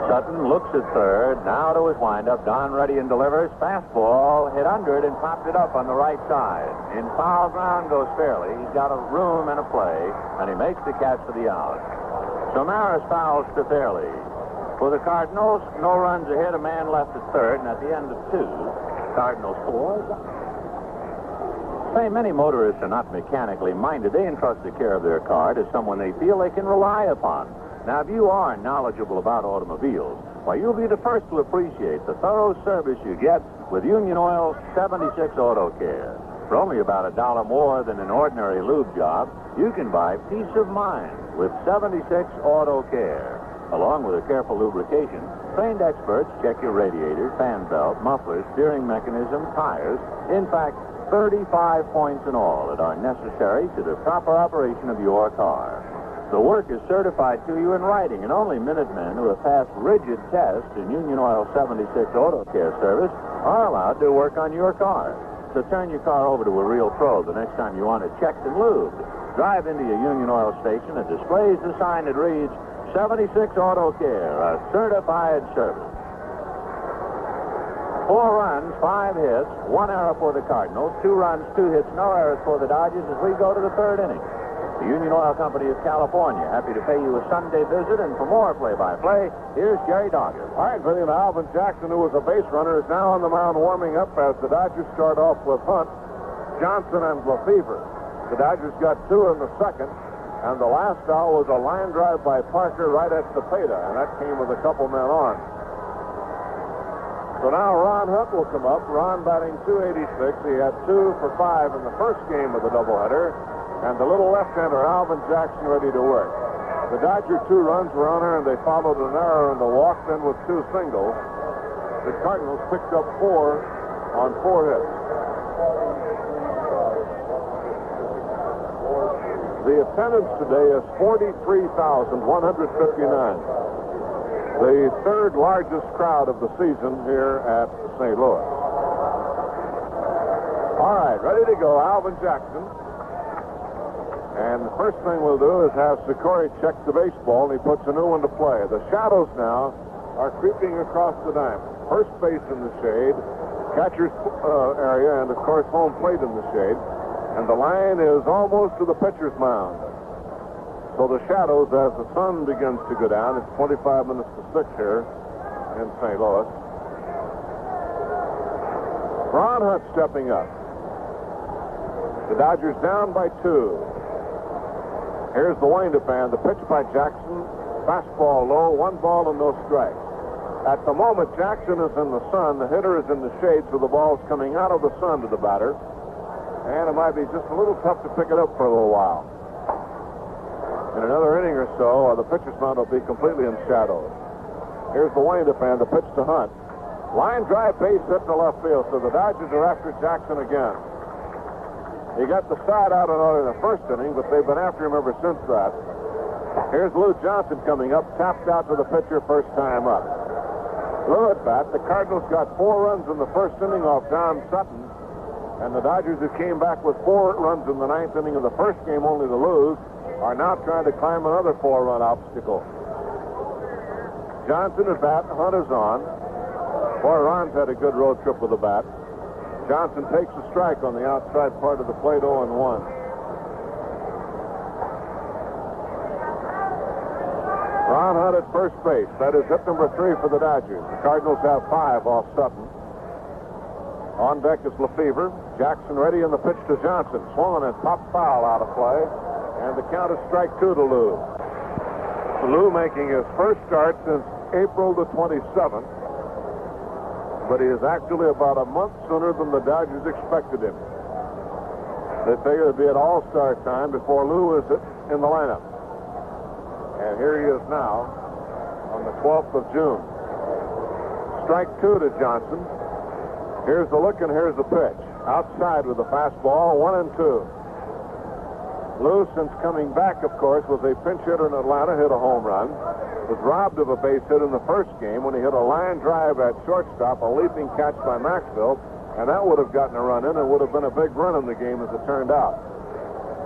Sutton looks at third, now to his windup. Don ready and delivers. Fastball hit under it and popped it up on the right side. In foul ground goes fairly. He's got a room and a play, and he makes the catch for the out. So Maris fouls to Fairley. For the Cardinals, no runs ahead, a man left at third, and at the end of 2, Cardinals 4. Say, many motorists are not mechanically minded. They entrust the care of their car to someone they feel they can rely upon. Now, if you are knowledgeable about automobiles, why, you'll be the first to appreciate the thorough service you get with Union Oil's 76 Auto Care. For only about $1 more than an ordinary lube job, you can buy peace of mind with 76 Auto Care. Along with a careful lubrication, trained experts check your radiator, fan belt, muffler, steering mechanism, tires. In fact, 35 points in all that are necessary to the proper operation of your car. The work is certified to you in writing, and only Minutemen who have passed rigid tests in Union Oil 76 Auto Care service are allowed to work on your car. So turn your car over to a real pro the next time you want it checked and lubed. Drive into your Union Oil station that displays the sign that reads 76 Auto Care, a certified service. 4 runs, 5 hits, 1 error for the Cardinals, 2 runs, 2 hits, no errors for the Dodgers as we go to the 3rd inning. The Union Oil Company of California, happy to pay you a Sunday visit, and for more play-by-play, here's Jerry Dogger. All right, Billy, and Alvin Jackson, who was a base runner, is now on the mound warming up as the Dodgers start off with Hunt, Johnson, and Lefevre. The Dodgers got 2 in the 2nd, and the last out was a line drive by Parker right at Cepeda, and that came with a couple men on. So now Ron Hunt will come up. Ron batting .286. He had 2 for 5 in the first game of the doubleheader. And the little left-hander, Alvin Jackson, ready to work. The Dodger 2 runs were on her, and they followed an error in the walk, then with 2 singles. The Cardinals picked up 4 on 4 hits. The attendance today is 43,159. The 3rd largest crowd of the season here at St. Louis. All right, ready to go, Alvin Jackson. And the first thing we'll do is have Sikori check the baseball, and he puts a new one to play. The shadows now are creeping across the diamond. First base in the shade, catcher's area, and, of course, home plate in the shade. And the line is almost to the pitcher's mound. So the shadows, as the sun begins to go down, it's 25 minutes to 6 here in St. Louis. Ron Hunt stepping up. The Dodgers down by 2. Here's the wind-up and the pitch by Jackson. Fastball low, 1 ball and no strikes. At the moment, Jackson is in the sun. The hitter is in the shade, so the ball's coming out of the sun to the batter. And it might be just a little tough to pick it up for a little while. In another inning or so, the pitcher's mound will be completely in shadow. Here's the wind-up and the pitch to Hunt. Line drive, base hit to left field, so the Dodgers are after Jackson again. He got the side out in the first inning, but they've been after him ever since that. Here's Lou Johnson coming up, tapped out to the pitcher first time up. Lou at bat. The Cardinals got 4 runs in the first inning off Don Sutton, and the Dodgers, who came back with 4 runs in the 9th inning of the first game only to lose, are now trying to climb another 4-run obstacle. Johnson at bat. Hunt is on. Boy, Ron's had a good road trip with the bat. Johnson takes a strike on the outside part of the plate, 0-1. Ron Hunt at first base. That is hit number 3 for the Dodgers. The Cardinals have 5 off Sutton. On deck is Lefevre. Jackson ready, and the pitch to Johnson. Swung and popped foul out of play. And the count is strike 2 to Lou. Lou making his first start since April the 27th. But he is actually about a month sooner than the Dodgers expected him. They figured it'd be at All-Star time before Lou is in the lineup. And here he is now on the 12th of June. Strike 2 to Johnson. Here's the look and here's the pitch. Outside with a fastball, 1-2. Lou, since coming back, of course, was a pinch hitter in Atlanta, hit a home run. Was robbed of a base hit in the first game when he hit a line drive at shortstop, a leaping catch by Maxfield, and that would have gotten a run in and would have been a big run in the game as it turned out.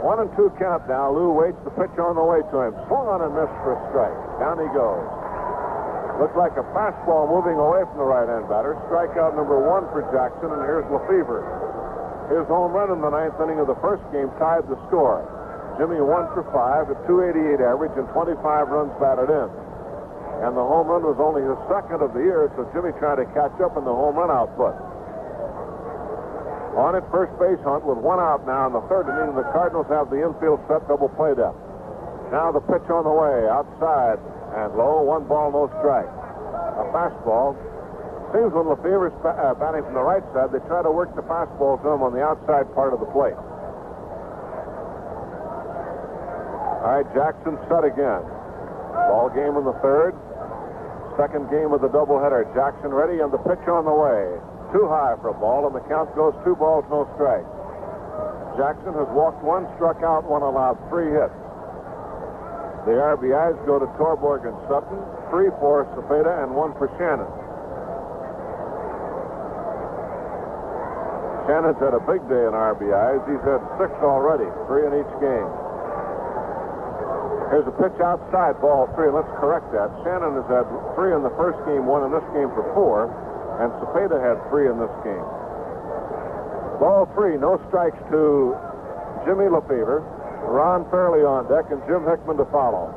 1-2 count now. Lou waits, the pitch on the way to him. Swung on and missed for a strike. Down he goes. Looks like a fastball moving away from the right-hand batter. Strikeout number 1 for Jackson, and here's Lefevre. His home run in the 9th inning of the first game tied the score. Jimmy 1 for 5, a .288 average, and 25 runs batted in. And the home run was only his 2nd of the year, so Jimmy trying to catch up in the home run output. On at first base, Hunt with 1 out now in the 3rd inning. The Cardinals have the infield set, double play depth. Now the pitch on the way, outside and low, 1 ball, no strike. A fastball seems when Lefebvre's batting from the right side, they try to work the fastball to him on the outside part of the plate. All right, Jackson set again. Ball game in the third. Second game of the doubleheader. Jackson ready and the pitch on the way. Too high for a ball, and the count goes 2 balls, no strikes. Jackson has walked 1, struck out 1, allowed 3 hits. The RBIs go to Torborg and Sutton, 3 for Cepeda, and 1 for Shannon. Shannon's had a big day in RBIs. He's had 6 already, 3 in each game. Here's a pitch outside, ball 3. Let's correct that. Shannon has had 3 in the first game, 1 in this game for 4, and Cepeda had 3 in this game. Ball 3, no strikes to Jimmy Lefebvre, Ron Fairley on deck, and Jim Hickman to follow.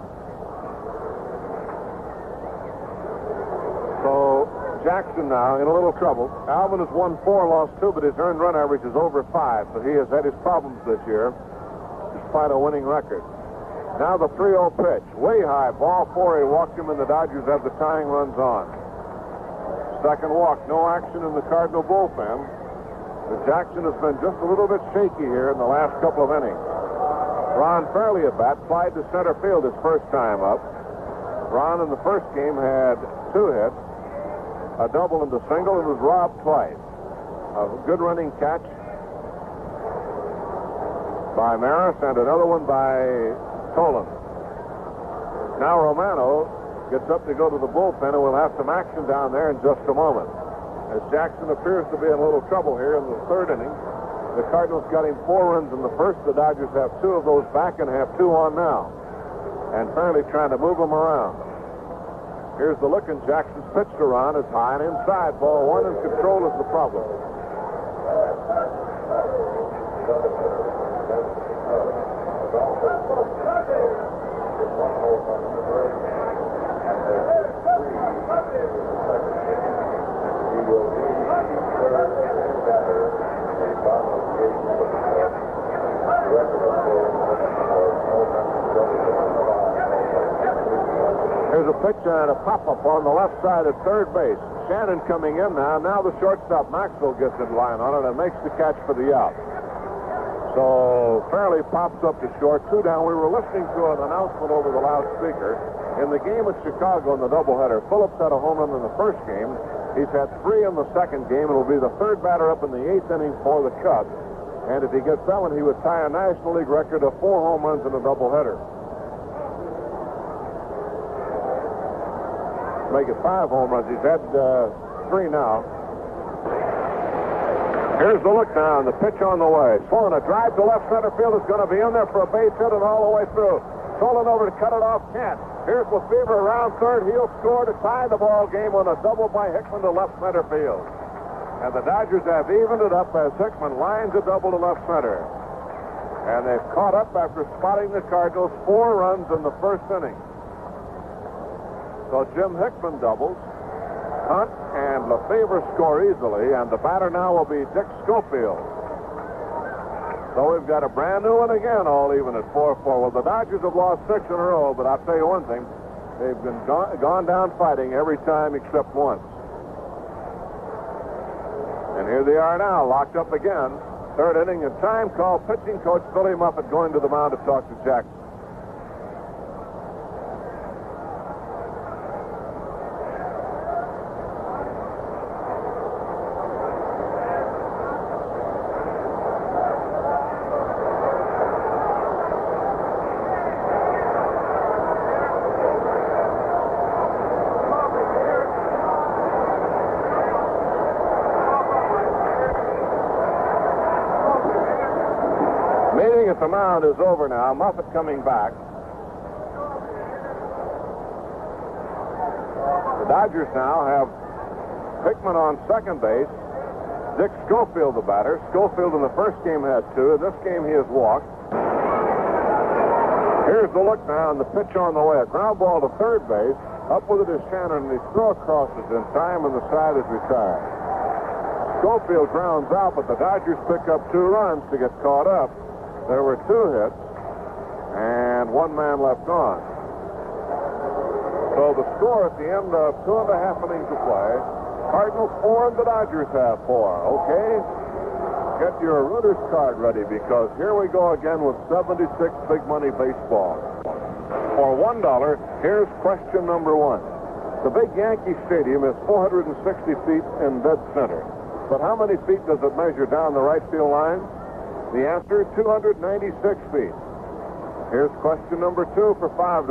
So Jackson now in a little trouble. Alvin has won 4, lost 2, but his earned run average is over 5, so he has had his problems this year, despite a winning record. Now the 3-0 pitch, way high, ball 4. He walked him, and the Dodgers have the tying runs on. Second walk, no action in the Cardinal bullpen. But Jackson has been just a little bit shaky here in the last couple of innings. Ron Fairley at bat, flied to center field his first time up. Ron in the first game had 2 hits, a double and a single, and was robbed twice. A good running catch by Maris and another one by Tolan. Now Romano gets up to go to the bullpen, and we'll have some action down there in just a moment. As Jackson appears to be in a little trouble here in the third inning. The Cardinals got him 4 runs in the first. The Dodgers have 2 of those back and have 2 on now. And Fairley trying to move him around. Here's the look, and Jackson's pitch to Ron is high and inside. Ball 1, and control is the problem. Here's a pitch and a pop-up on the left side at third base. Shannon coming in now. Now the shortstop Maxwell gets in line on it and makes the catch for the out. So Fairley pops up to short, 2 down. We were listening to an announcement over the loudspeaker. In the game at Chicago in the doubleheader, Phillips had a home run in the first game. He's had 3 in the second game. It'll be the 3rd batter up in the 8th inning for the Cubs. And if he gets that one, he would tie a National League record of 4 home runs in a doubleheader. Make it 5 home runs. He's had 3 now. Here's the look now, and the pitch on the way. Sloan, a drive to left center field is going to be in there for a base hit and all the way through. Tolan over to cut it off, can't. Here's Lefebvre around third. He'll score to tie the ball game on a double by Hickman to left center field. And the Dodgers have evened it up as Hickman lines a double to left center. And they've caught up after spotting the Cardinals 4 runs in the first inning. So Jim Hickman doubles. Hunt and Lefebvre score easily, and the batter now will be Dick Schofield. So we've got a brand new one again, all even at 4-4. Well, the Dodgers have lost 6 in a row, but I'll tell you one thing. They've been gone down fighting every time except once. And here they are now, locked up again. Third inning, and time call. Pitching coach Billy Muffett going to the mound to talk to Jackson. Meeting at the mound is over now. Muffett coming back. The Dodgers now have Hickman on second base. Dick Schofield the batter. Schofield in the first game had 2. In this game he has walked. Here's the look now, and the pitch on the way. A ground ball to third base. Up with it is Shannon, and he throw crosses in time, and the side is retired. Schofield grounds out, but the Dodgers pick up 2 runs to get caught up. There were 2 hits and 1 man left on. So the score at the end of 2.5 innings of play, Cardinals 4 and the Dodgers have 4. Okay? Get your Reuters card ready because here we go again with 76 big money baseball. For $1, here's question number 1. The big Yankee Stadium is 460 feet in dead center. But how many feet does it measure down the right field line? The answer, 296 feet. Here's question number 2 for $5.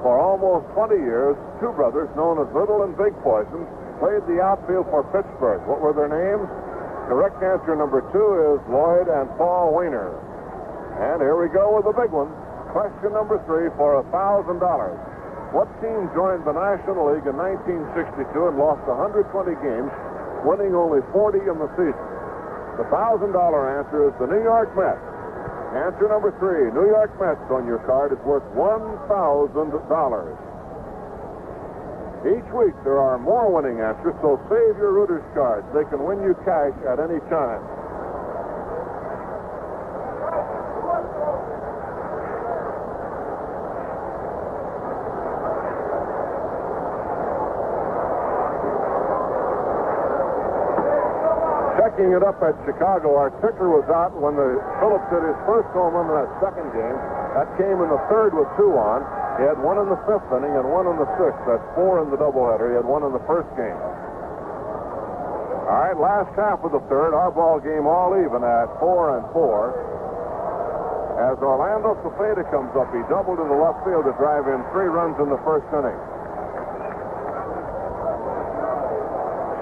For almost 20 years, two brothers known as Little and Big Poison played the outfield for Pittsburgh. What were their names? Correct answer number 2 is Lloyd and Paul Weiner. And here we go with the big one. Question number 3 for $1,000. What team joined the National League in 1962 and lost 120 games, winning only 40 in the season? The $1,000 answer is the New York Mets. Answer number 3, New York Mets on your card is worth $1,000. Each week there are more winning answers, so save your Reuters cards. They can win you cash at any time. Checking it up at Chicago, our ticker was out when Phillips hit his first home run in that second game. That came in the third with 2 on. He had 1 in the 5th inning and 1 in the 6th. That's 4 in the doubleheader. He had 1 in the first game. All right, last half of the third, our ball game all even at 4-4. As Orlando Cepeda comes up, he doubled to the left field to drive in 3 runs in the first inning.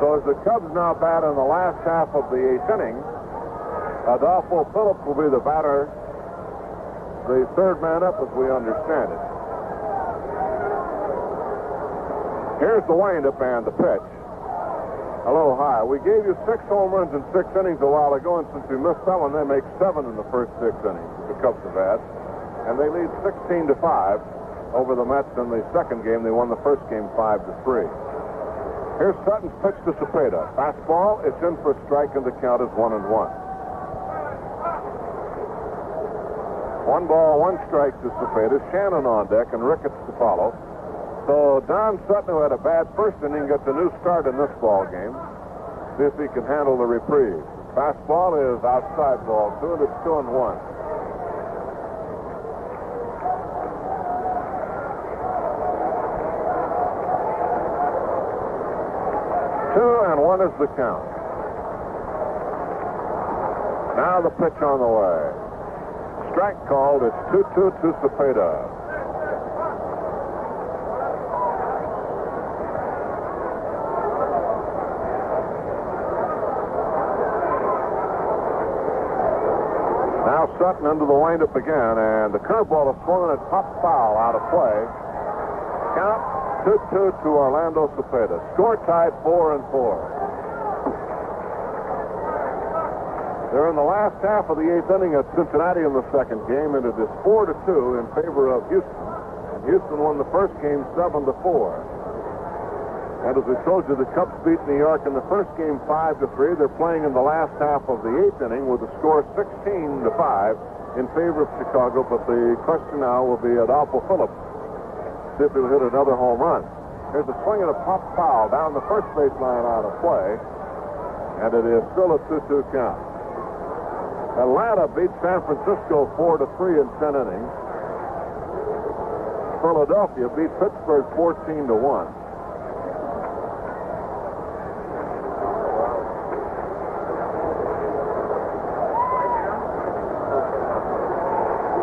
So as the Cubs now bat in the last half of the 8th inning, Adolfo Phillips will be the batter, the third man up as we understand it. Here's the windup and the pitch. A little high. We gave you 6 home runs in 6 innings a while ago, and since we missed that one, they make 7 in the first 6 innings. The Cubs have had, and they lead 16-5 over the Mets in the second game. They won the first game 5-3. Here's Sutton's pitch to Cepeda. Fastball. It's in for a strike, and the count is 1-1. 1 ball, 1 strike to Cepeda. Shannon on deck, and Ricketts to follow. So Don Sutton, who had a bad first inning, gets a new start in this ball game. See if he can handle the reprieve. Fastball is outside ball 2, and it's 2-1. 2-1 is the count. Now the pitch on the way. Strike called. It's 2-2 to Cepeda. Now Sutton into the windup again, and the curveball is swung and it popped foul out of play. Count 2-2 to Orlando Cepeda. Score tied 4-4. They're in the last half of the 8th inning at Cincinnati in the second game, and it is 4-2 in favor of Houston. And Houston won the first game 7-4. And as we told you, the Cubs beat New York in the first game 5-3. They're playing in the last half of the 8th inning with a score 16-5 in favor of Chicago. But the question now will be Adolfo Phillips. See if he'll hit another home run. Here's a swing and a pop foul down the first baseline out of play. And it is still a 2-2 count. Atlanta beat San Francisco 4-3 in 10 innings. Philadelphia beat Pittsburgh 14-1.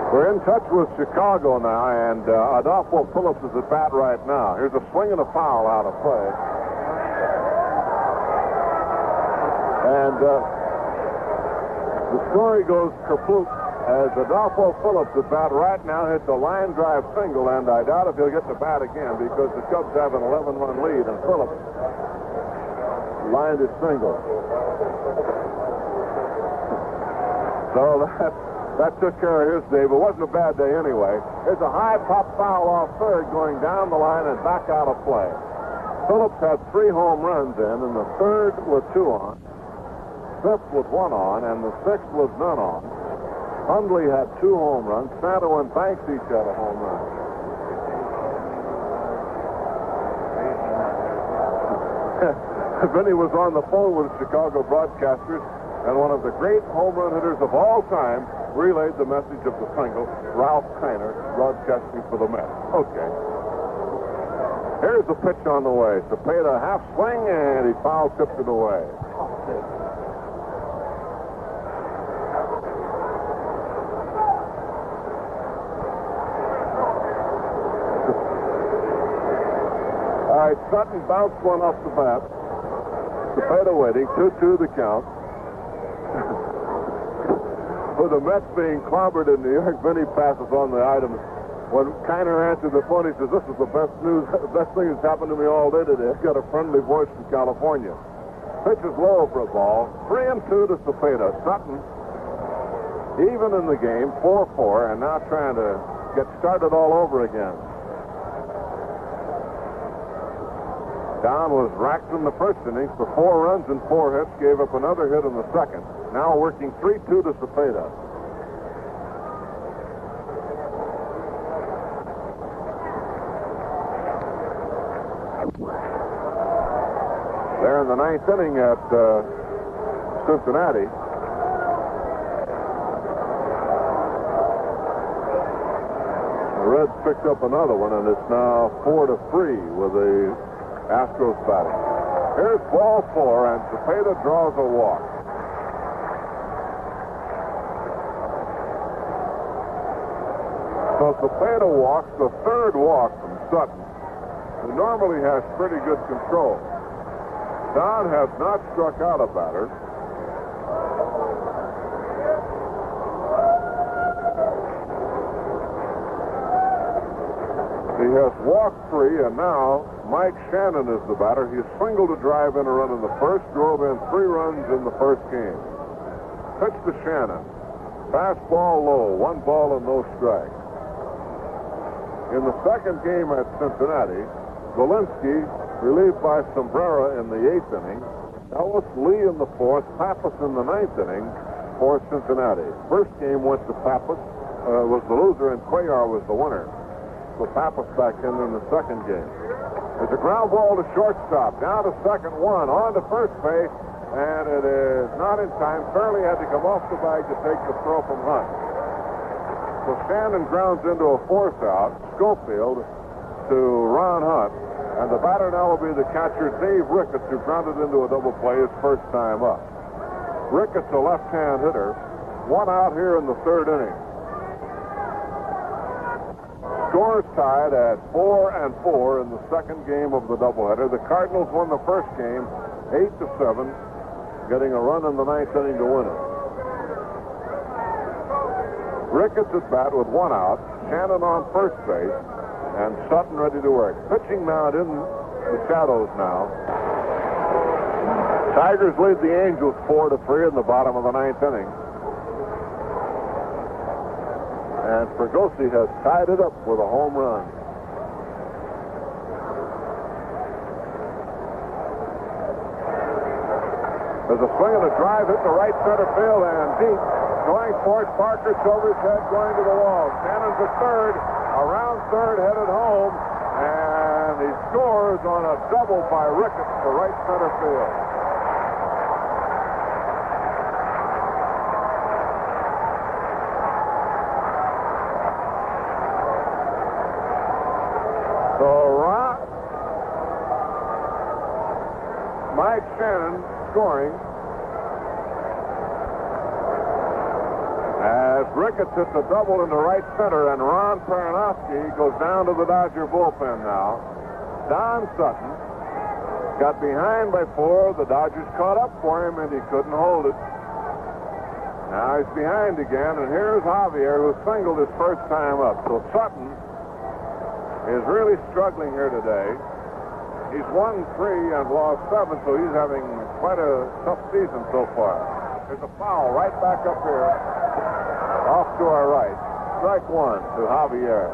We're in touch with Chicago now, and Adolfo Phillips is at bat right now. Here's a swing and a foul out of play. And the story goes kaput as Adolfo Phillips at bat right now hits a line drive single, and I doubt if he'll get to bat again because the Cubs have an 11-run lead, and Phillips lined his single. So that took care of his day, but it wasn't a bad day anyway. There's a high pop foul off third going down the line and back out of play. Phillips had 3 home runs in, and the third with 2 on, 5th with 1 on, and the 6th with none on. Hundley had 2 home runs. Santo and Banks each had a home run. Vinny was on the phone with Chicago broadcasters, and one of the great home run hitters of all time relayed the message of the single, Ralph Kiner, broadcasting for the Mets. Okay. Here's the pitch on the way. Cepeda half swing, and he foul tipped it away. All right, Sutton bounced one off the bat. Cepeda waiting, 2-2 the count. With the Mets being clobbered in New York, Vinny passes on the items. When Kiner answered the phone, he says, "This is the best news, best thing that's happened to me all day today. I've got a friendly voice from California." Pitch is low for a ball. 3-2 to Cepeda. Sutton, even in the game, 4-4, and now trying to get started all over again. Don was racked in the first innings for 4 runs and 4 hits, gave up another hit in the second. Now working 3-2 to Cepeda. They're in the 9th inning at Cincinnati. The Reds picked up another one, and it's now 4-3 with the Astros batting. Here's ball 4, and Cepeda draws a walk. So Cepeda walks the 3rd walk from Sutton, who normally has pretty good control. Don has not struck out a batter. He has walked 3, and now Mike Shannon is the batter. He singled a drive in a run in the first, drove in 3 runs in the first game. Pitch to Shannon. Fastball low, 1 ball and no strike. In the second game at Cincinnati, Zielinski relieved by Sombrera in the 8th inning. Ellis, Lee in the 4th, Pappas in the 9th inning for Cincinnati. First game went to Pappas, was the loser, and Cuellar was the winner. So Pappas back in the second game. There's a ground ball to shortstop. Down to second, 1 on to first base, and it is not in time. Fairley had to come off the bag to take the throw from Hunt. So Shannon grounds into a 4th out. Schofield to Ron Hunt. And the batter now will be the catcher, Dave Ricketts, who grounded into a double play his first time up. Ricketts, a left-hand hitter, 1 out here in the 3rd inning. Scores tied at 4-4 in the second game of the doubleheader. The Cardinals won the first game 8-7, getting a run in the 9th inning to win it. Ricketts at bat with 1 out, Shannon on first base, and Sutton ready to work. Pitching mound in the shadows now. Tigers lead the Angels 4-3 in the bottom of the 9th inning. And Fregosi has tied it up with a home run. There's a swing and a drive hit to right center field and deep. Going for it, Parker, over his head, going to the wall. Shannon's at third, around third, headed home, and he scores on a double by Ricketts to right center field. So Mike Shannon scoring. As Ricketts hits a double into right center, and Ron Paranowski goes down to the Dodger bullpen now. Don Sutton got behind by 4. The Dodgers caught up for him, and he couldn't hold it. Now he's behind again, and here's Javier, who singled his first time up. So Sutton is really struggling here today. He's won 3 and lost 7, so he's having quite a tough season so far. There's a foul right back up here. Off to our right. Strike 1 to Javier.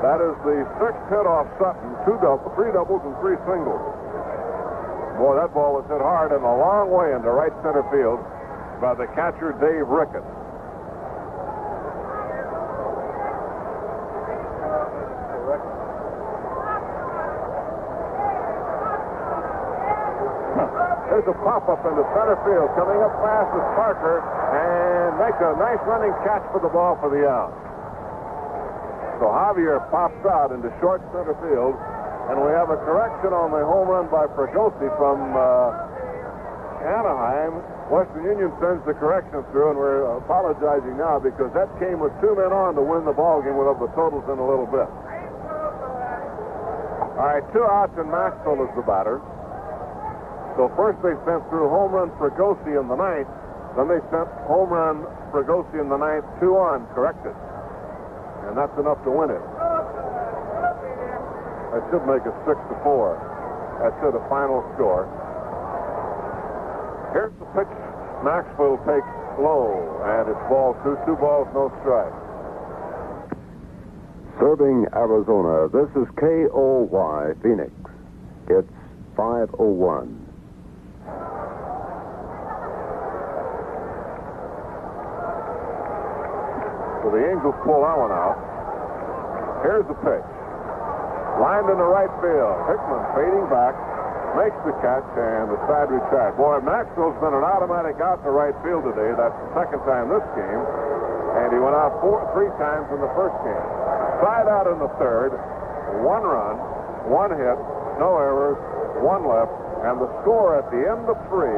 That is the 6th hit off Sutton. 3 doubles and 3 singles. Boy, that ball was hit hard and a long way into right center field by the catcher, Dave Ricketts. There's a pop-up into center field. Coming up fast is Parker, and makes a nice running catch for the ball for the out. So Javier pops out into short center field, and we have a correction on the home run by Fregosi from Anaheim. Western Union sends the correction through, and we're apologizing now because that came with 2 men on to win the ball game. We'll have the totals in a little bit. All right, 2 outs, and Maxwell is the batter. So first they sent through home run Fregosi in the 9th. Then they sent home run Fregosi in the 9th, 2 on, corrected. And that's enough to win it. That should make it 6-4. That's the final score. Here's the pitch. Maxwell takes low, and it's ball 2. 2 balls, no strike. Serving Arizona, this is KOY Phoenix. It's 5:01. So the Angels pull that one out. Here's the pitch. Lined in the right field. Hickman fading back, makes the catch, and the side retire. Boy, Maxwell's been an automatic out to right field today. That's the second time this game. And he went out 3 times in the first game. Side out in the 3rd. 1 run, 1 hit, no errors, 1 left. And the score at the end of 3,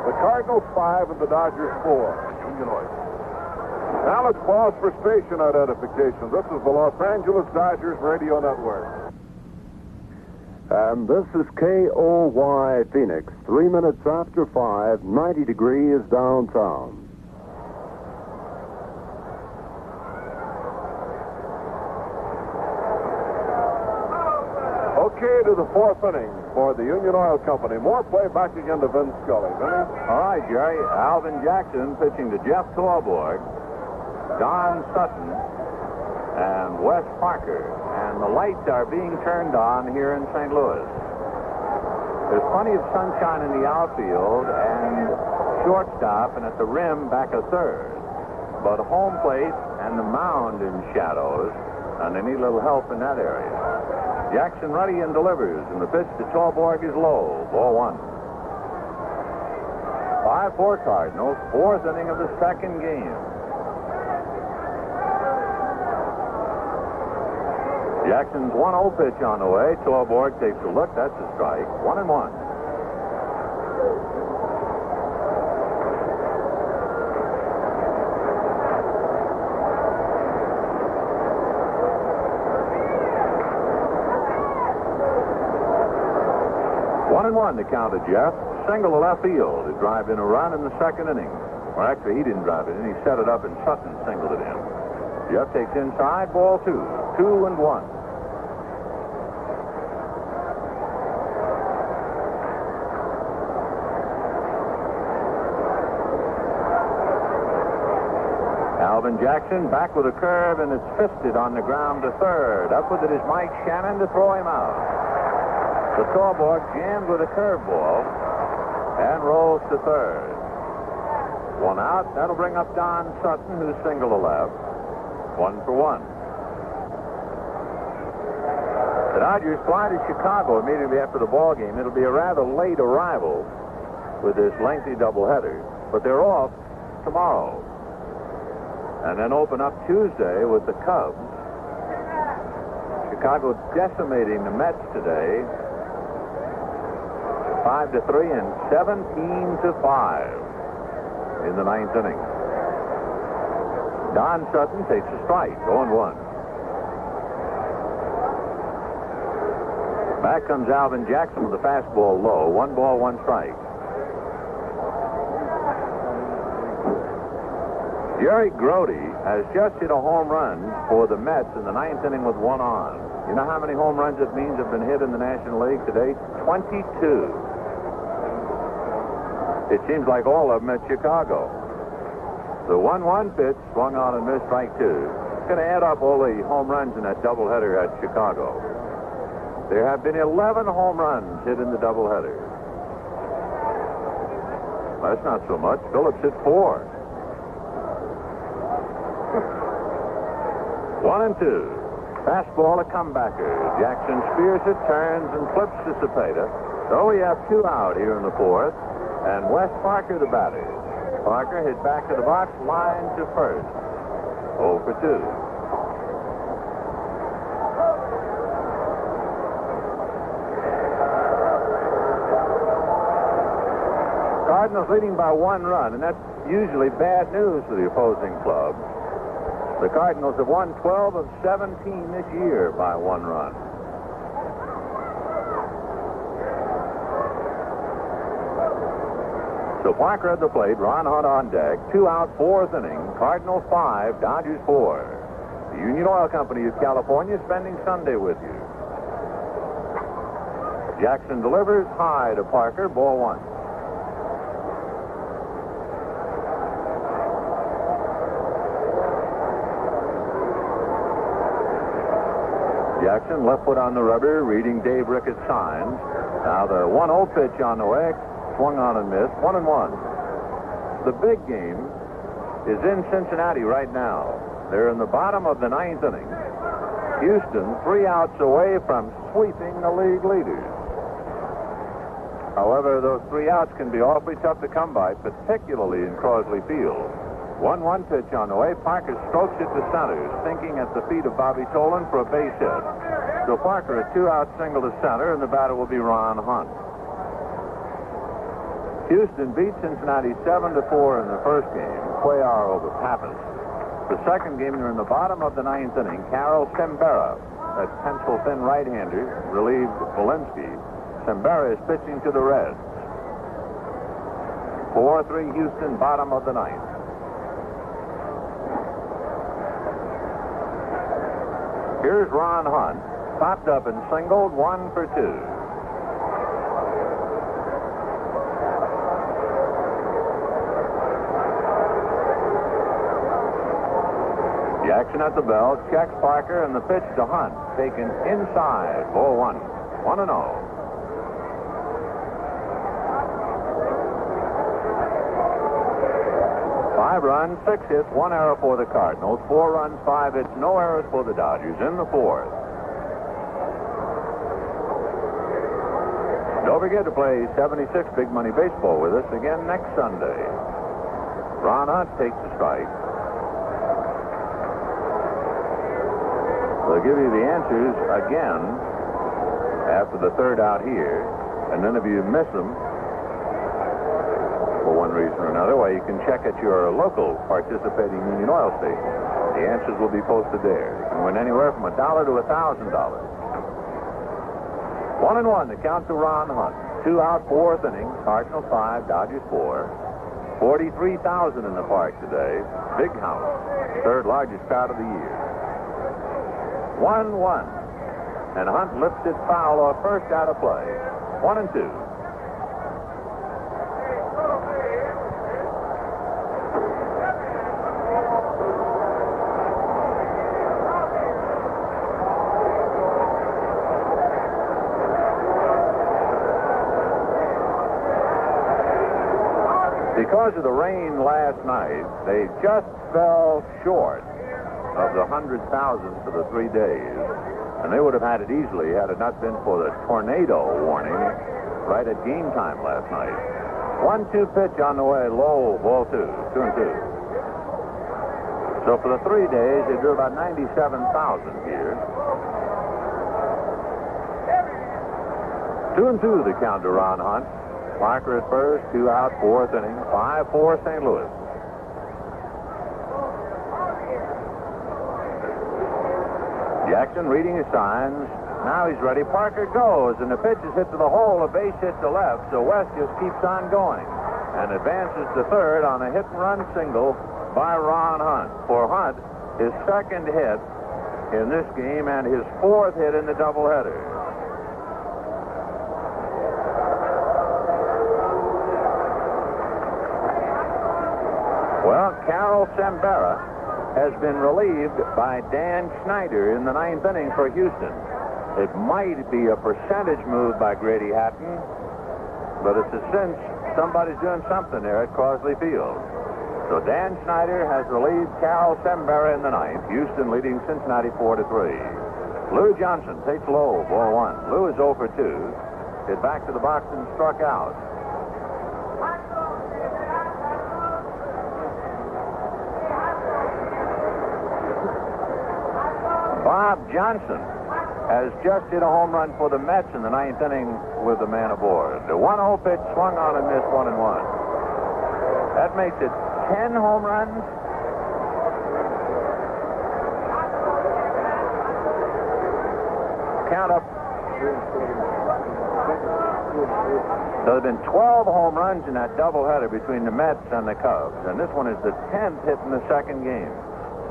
the Cardinals 5 and the Dodgers 4. Now let's pause for station identification. This is the Los Angeles Dodgers Radio Network. And this is KOY Phoenix. 3 minutes after 5, 90 degrees downtown. Okay, to the 4th inning for the Union Oil Company. More play, back again to Vin Scully. Vinny? All right, Jerry. Alvin Jackson pitching to Jeff Torborg, Don Sutton, and Wes Parker. And the lights are being turned on here in St. Louis. There's plenty of sunshine in the outfield and shortstop and at the rim back a 3rd. But home plate and the mound in shadows, and they need a little help in that area. Jackson ready and delivers, and the pitch to Torborg is low. Ball 1. 5-4 Cardinals, 4th inning of the 2nd game. Jackson's 1-0 pitch on the way. Torborg takes a look. That's a strike. 1-1. The count of Jeff. Single to left field. He drive in a run in the 2nd inning. Or actually, he didn't drive it in. He set it up, and Sutton singled it in. Jeff takes inside. Ball 2. 2-1. Alvin Jackson back with a curve, and it's fisted on the ground to 3rd. Up with it is Mike Shannon to throw him out. The Torborg jammed with a curveball and rolls to 3rd. 1 out. That'll bring up Don Sutton, who's single to left. 1-1. The Dodgers fly to Chicago immediately after the ball game. It'll be a rather late arrival with this lengthy doubleheader, but they're off tomorrow. And then open up Tuesday with the Cubs. Chicago decimating the Mets today. 5-3 and 17-5 in the 9th inning. Don Sutton takes a strike, 0-1. Back comes Alvin Jackson with the fastball low. 1 ball, 1 strike. Jerry Grody has just hit a home run for the Mets in the 9th inning with 1 on. You know how many home runs it means have been hit in the National League today? 22. It seems like all of them at Chicago. The 1-1 pitch swung on and missed, strike 2. It's going to add up all the home runs in that doubleheader at Chicago. There have been 11 home runs hit in the doubleheader. That's not so much. Phillips hit 4. 1-2. Fastball, a comebacker. Jackson spears it, turns, and flips to Cepeda. So we have 2 out here in the 4th, and Wes Parker the batter. Parker hit back to the box, line to first. 0 for 2. Cardinals leading by 1 run, and that's usually bad news for the opposing club. The Cardinals have won 12 of 17 this year by 1 run. So Parker at the plate, Ron Hunt on deck, 2 out, 4th inning. Cardinals 5, Dodgers 4. The Union Oil Company of California spending Sunday with you. Jackson delivers high to Parker, ball 1. Jackson, left foot on the rubber, reading Dave Ricketts' signs. Now the 1-0 pitch on the way, swung on and missed, 1-1. The big game is in Cincinnati right now. They're in the bottom of the 9th inning. Houston 3 outs away from sweeping the league leaders. However, those 3 outs can be awfully tough to come by, particularly in Crosley Field. 1-1 pitch on the way. Parker strokes it to center, sinking at the feet of Bobby Tolan for a base hit. So Parker a 2-out single to center, and the batter will be Ron Hunt. Houston beat Cincinnati 7-4 in the first game. Cuellar over Pappas. The second game, they're in the bottom of the 9th inning. Carol Sembera, that pencil-thin right-hander, relieved Volinsky. Sembera is pitching to the Reds. 4-3 Houston, bottom of the 9th. Here's Ron Hunt, popped up and singled, 1 for 2. Jackson at the bell, checks Parker, and the pitch to Hunt, taken inside, ball 1. 1-0. Five runs, 6 hits, 1 error for the Cardinals. 4 runs, 5 hits, no errors for the Dodgers in the 4th. Don't forget to play 76 Big Money Baseball with us again next Sunday. Ron Hunt takes the strike. They'll give you the answers again after the 3rd out here. And then if you miss them, for one reason or another, well, you can check at your local participating Union Oil station. The answers will be posted there. You can win anywhere from $1 to $1,000. 1-1, the count to Ron Hunt. 2 out, 4th inning. Cardinals 5, Dodgers 4. 43,000 in the park today. Big house. 3rd largest crowd of the year. 1-1. And Hunt lifts it foul off first out of play. 1-2. Because of the rain last night, they just fell short of the 100,000 for the 3 days. And they would have had it easily had it not been for the tornado warning right at game time last night. 1-2 pitch on the way, low, ball 2, 2-2. So for the 3 days, they drew about 97,000 here. 2-2 the count to Ron Hunt. Parker at first, 2 out, 4th inning, 5-4 St. Louis. Jackson reading his signs. Now he's ready. Parker goes, and the pitch is hit to the hole. A base hit to left, so West just keeps on going and advances to 3rd on a hit-and-run single by Ron Hunt. For Hunt, his 2nd hit in this game and his 4th hit in the doubleheader. Well, Carol Sembera has been relieved by Dan Snyder in the 9th inning for Houston. It might be a percentage move by Grady Hatton, but it's a cinch somebody's doing something there at Crosley Field. So Dan Snyder has relieved Carol Sembera in the 9th. Houston leading Cincinnati 4-3. Lou Johnson takes low, ball one. Lou is 0 for 2. Hit back to the box and struck out. Bob Johnson has just hit a home run for the Mets in the 9th inning with the man aboard. The 1-0 pitch swung on and missed 1-1. That makes it 10 home runs. Count up. There have been 12 home runs in that doubleheader between the Mets and the Cubs, and this one is the 10th hit in the second game.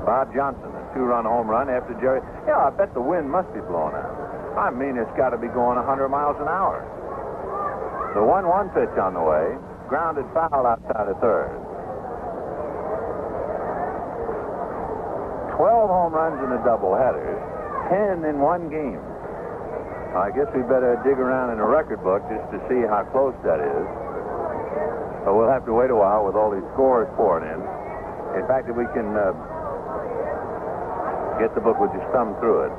Bob Johnson, a 2-run home run after Jerry. Yeah, I bet the wind must be blowing out. I mean, it's got to be going 100 miles an hour. The 1-1 pitch on the way, grounded foul outside of third. 12 home runs in the doubleheader, 10 in one game. I guess we better dig around in the record book just to see how close that is. But we'll have to wait a while with all these scores pouring in. In fact, if we can get the book, we'll just thumb through it.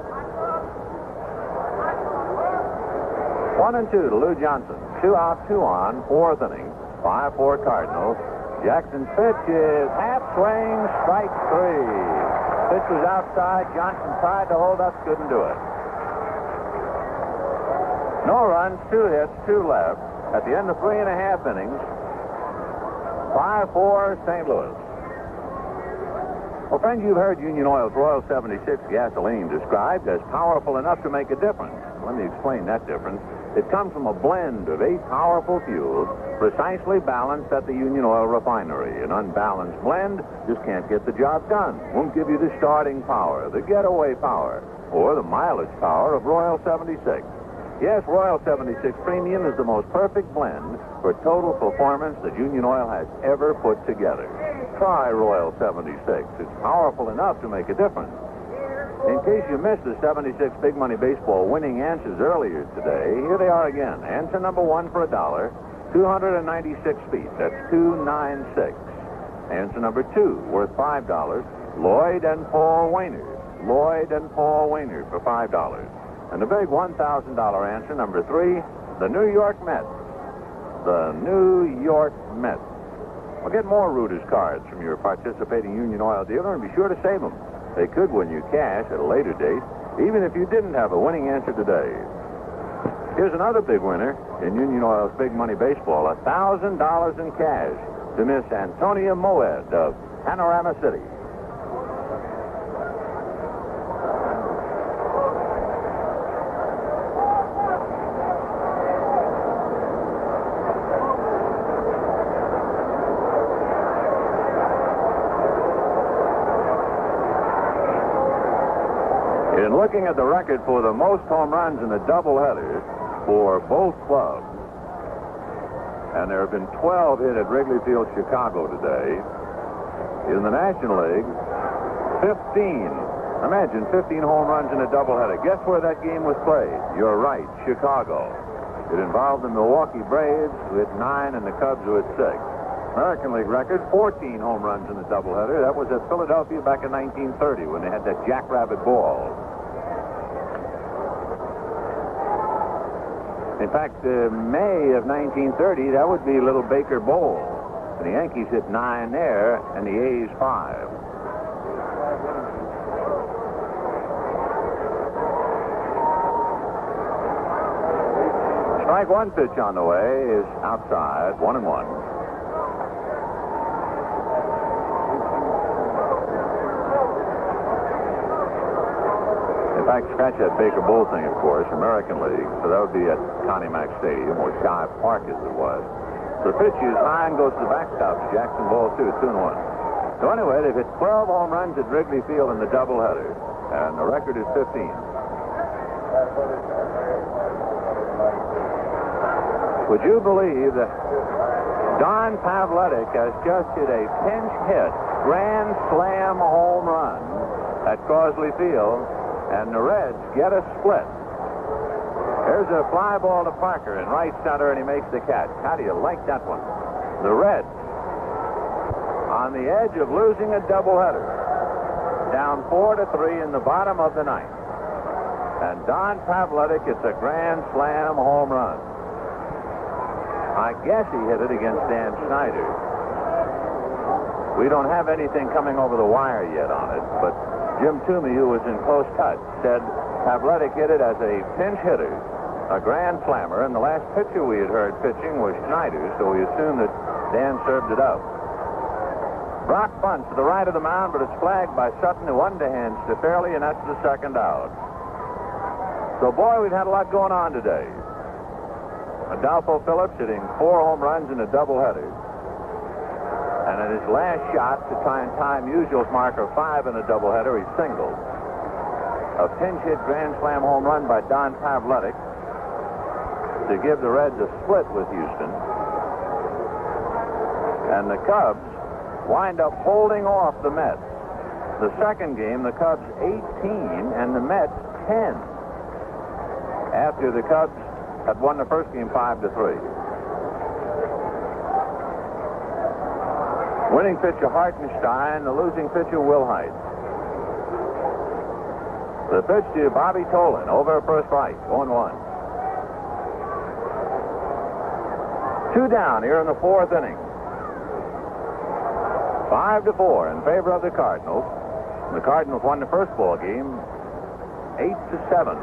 1-2 to Lou Johnson. 2 out, 2 on, 4th inning. 5-4 Cardinals. Jackson's pitch is half swing, strike 3. Pitch was outside. Johnson tried to hold up, couldn't do it. No runs, 2 hits, 2 left. At the end of 3.5 innings, 5-4 St. Louis. Well, friends, you've heard Union Oil's Royal 76 gasoline described as powerful enough to make a difference. Let me explain that difference. It comes from a blend of 8 powerful fuels precisely balanced at the Union Oil refinery. An unbalanced blend just can't get the job done. Won't give you the starting power, the getaway power, or the mileage power of Royal 76. Yes, Royal 76 Premium is the most perfect blend for total performance that Union Oil has ever put together. Try Royal 76. It's powerful enough to make a difference. In case you missed the 76 Big Money Baseball winning answers earlier today, here they are again. Answer number 1 for $1, 296 feet. That's 296. Answer number 2, worth $5, Lloyd and Paul Wainer. Lloyd and Paul Wainer for $5. And the big $1,000 answer, number 3, the New York Mets. The New York Mets. Well, get more Reuters cards from your participating Union Oil dealer and be sure to save them. They could win you cash at a later date, even if you didn't have a winning answer today. Here's another big winner in Union Oil's Big Money Baseball, $1,000 in cash to Miss Antonia Moed of Panorama City. In looking at the record for the most home runs in the doubleheader for both clubs, and there have been 12 hit at Wrigley Field, Chicago today. In the National League, 15. Imagine 15 home runs in a doubleheader. Guess where that game was played? You're right, Chicago. It involved the Milwaukee Braves, who hit 9, and the Cubs, who hit 6. American League record, 14 home runs in the doubleheader. That was at Philadelphia back in 1930 when they had that jackrabbit ball. In fact, May of 1930, that would be Little Baker Bowl. And the Yankees hit 9 there, and the A's 5. Strike 1 pitch on the way is outside, 1-1. In fact, scratch that Baker Bowl thing, of course, American League. So that would be at Connie Mack Stadium, or Sky Park as it was. The pitch is high and goes to the backstop. Jackson ball 2, 2-1. So anyway, they've hit 12 home runs at Wrigley Field in the doubleheader, and the record is 15. Would you believe that Don Pavletic has just hit a pinch hit, grand slam home run at Crosley Field, and the Reds get a split. There's a fly ball to Parker in right center, and he makes the catch. How do you like that one? The Reds on the edge of losing a doubleheader, down 4-3 in the bottom of the 9th. And Don Pavletic hits a grand slam home run. I guess he hit it against Dan Snyder. We don't have anything coming over the wire yet on it, but Jim Toomey, who was in close touch, said Pavletic hit it as a pinch hitter, a grand slammer, and the last pitcher we had heard pitching was Schneider, so we assumed that Dan served it up. Brock bunts to the right of the mound, but it's flagged by Sutton, who underhands to Fairley, and that's the second out. So, boy, we've had a lot going on today. Adolfo Phillips hitting 4 home runs in a doubleheader. And in his last shot to try and tie Musial's mark of 5 in a doubleheader, he singled. A pinch hit grand slam home run by Don Pavletic to give the Reds a split with Houston. And the Cubs wind up holding off the Mets. The second game, the Cubs 18 and the Mets 10. After the Cubs had won the first game 5-3. Winning pitcher Hartenstein, the losing pitcher Wilhite. The pitch to Bobby Tolan over first right, 1-1. 2 down here in the 4th inning. 5-4 in favor of the Cardinals. The Cardinals won the first ball game 8-7.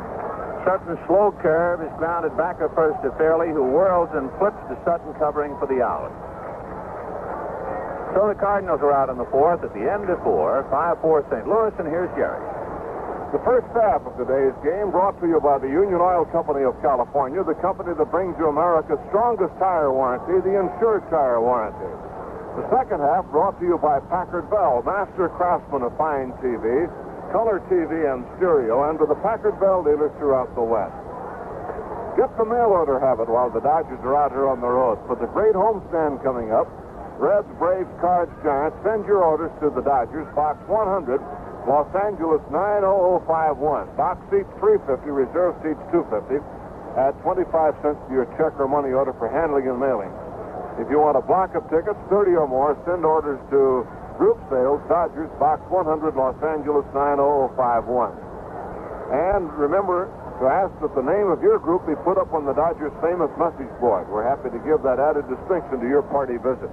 Sutton's slow curve is grounded back at first to Fairley, who whirls and flips to Sutton, covering for the out. So the Cardinals are out in the 4th at the end of 4, 5-4 St. Louis, and here's Jerry. The first half of today's game brought to you by the Union Oil Company of California, the company that brings you America's strongest tire warranty, the Insured Tire Warranty. The second half brought to you by Packard Bell, master craftsman of fine TV, color TV, and stereo, and to the Packard Bell dealers throughout the West. Get the mail order habit while the Dodgers are out here on the road. For the great homestand coming up, Reds, Braves, Cards, Giants, send your orders to the Dodgers, Box 100, Los Angeles 90051. Box seats 350, reserve seats 250. Add 25 cents to your check or money order for handling and mailing. If you want a block of tickets, 30 or more, send orders to Group Sales, Dodgers, Box 100, Los Angeles 90051. And remember to ask that the name of your group be put up on the Dodgers' famous message board. We're happy to give that added distinction to your party visit.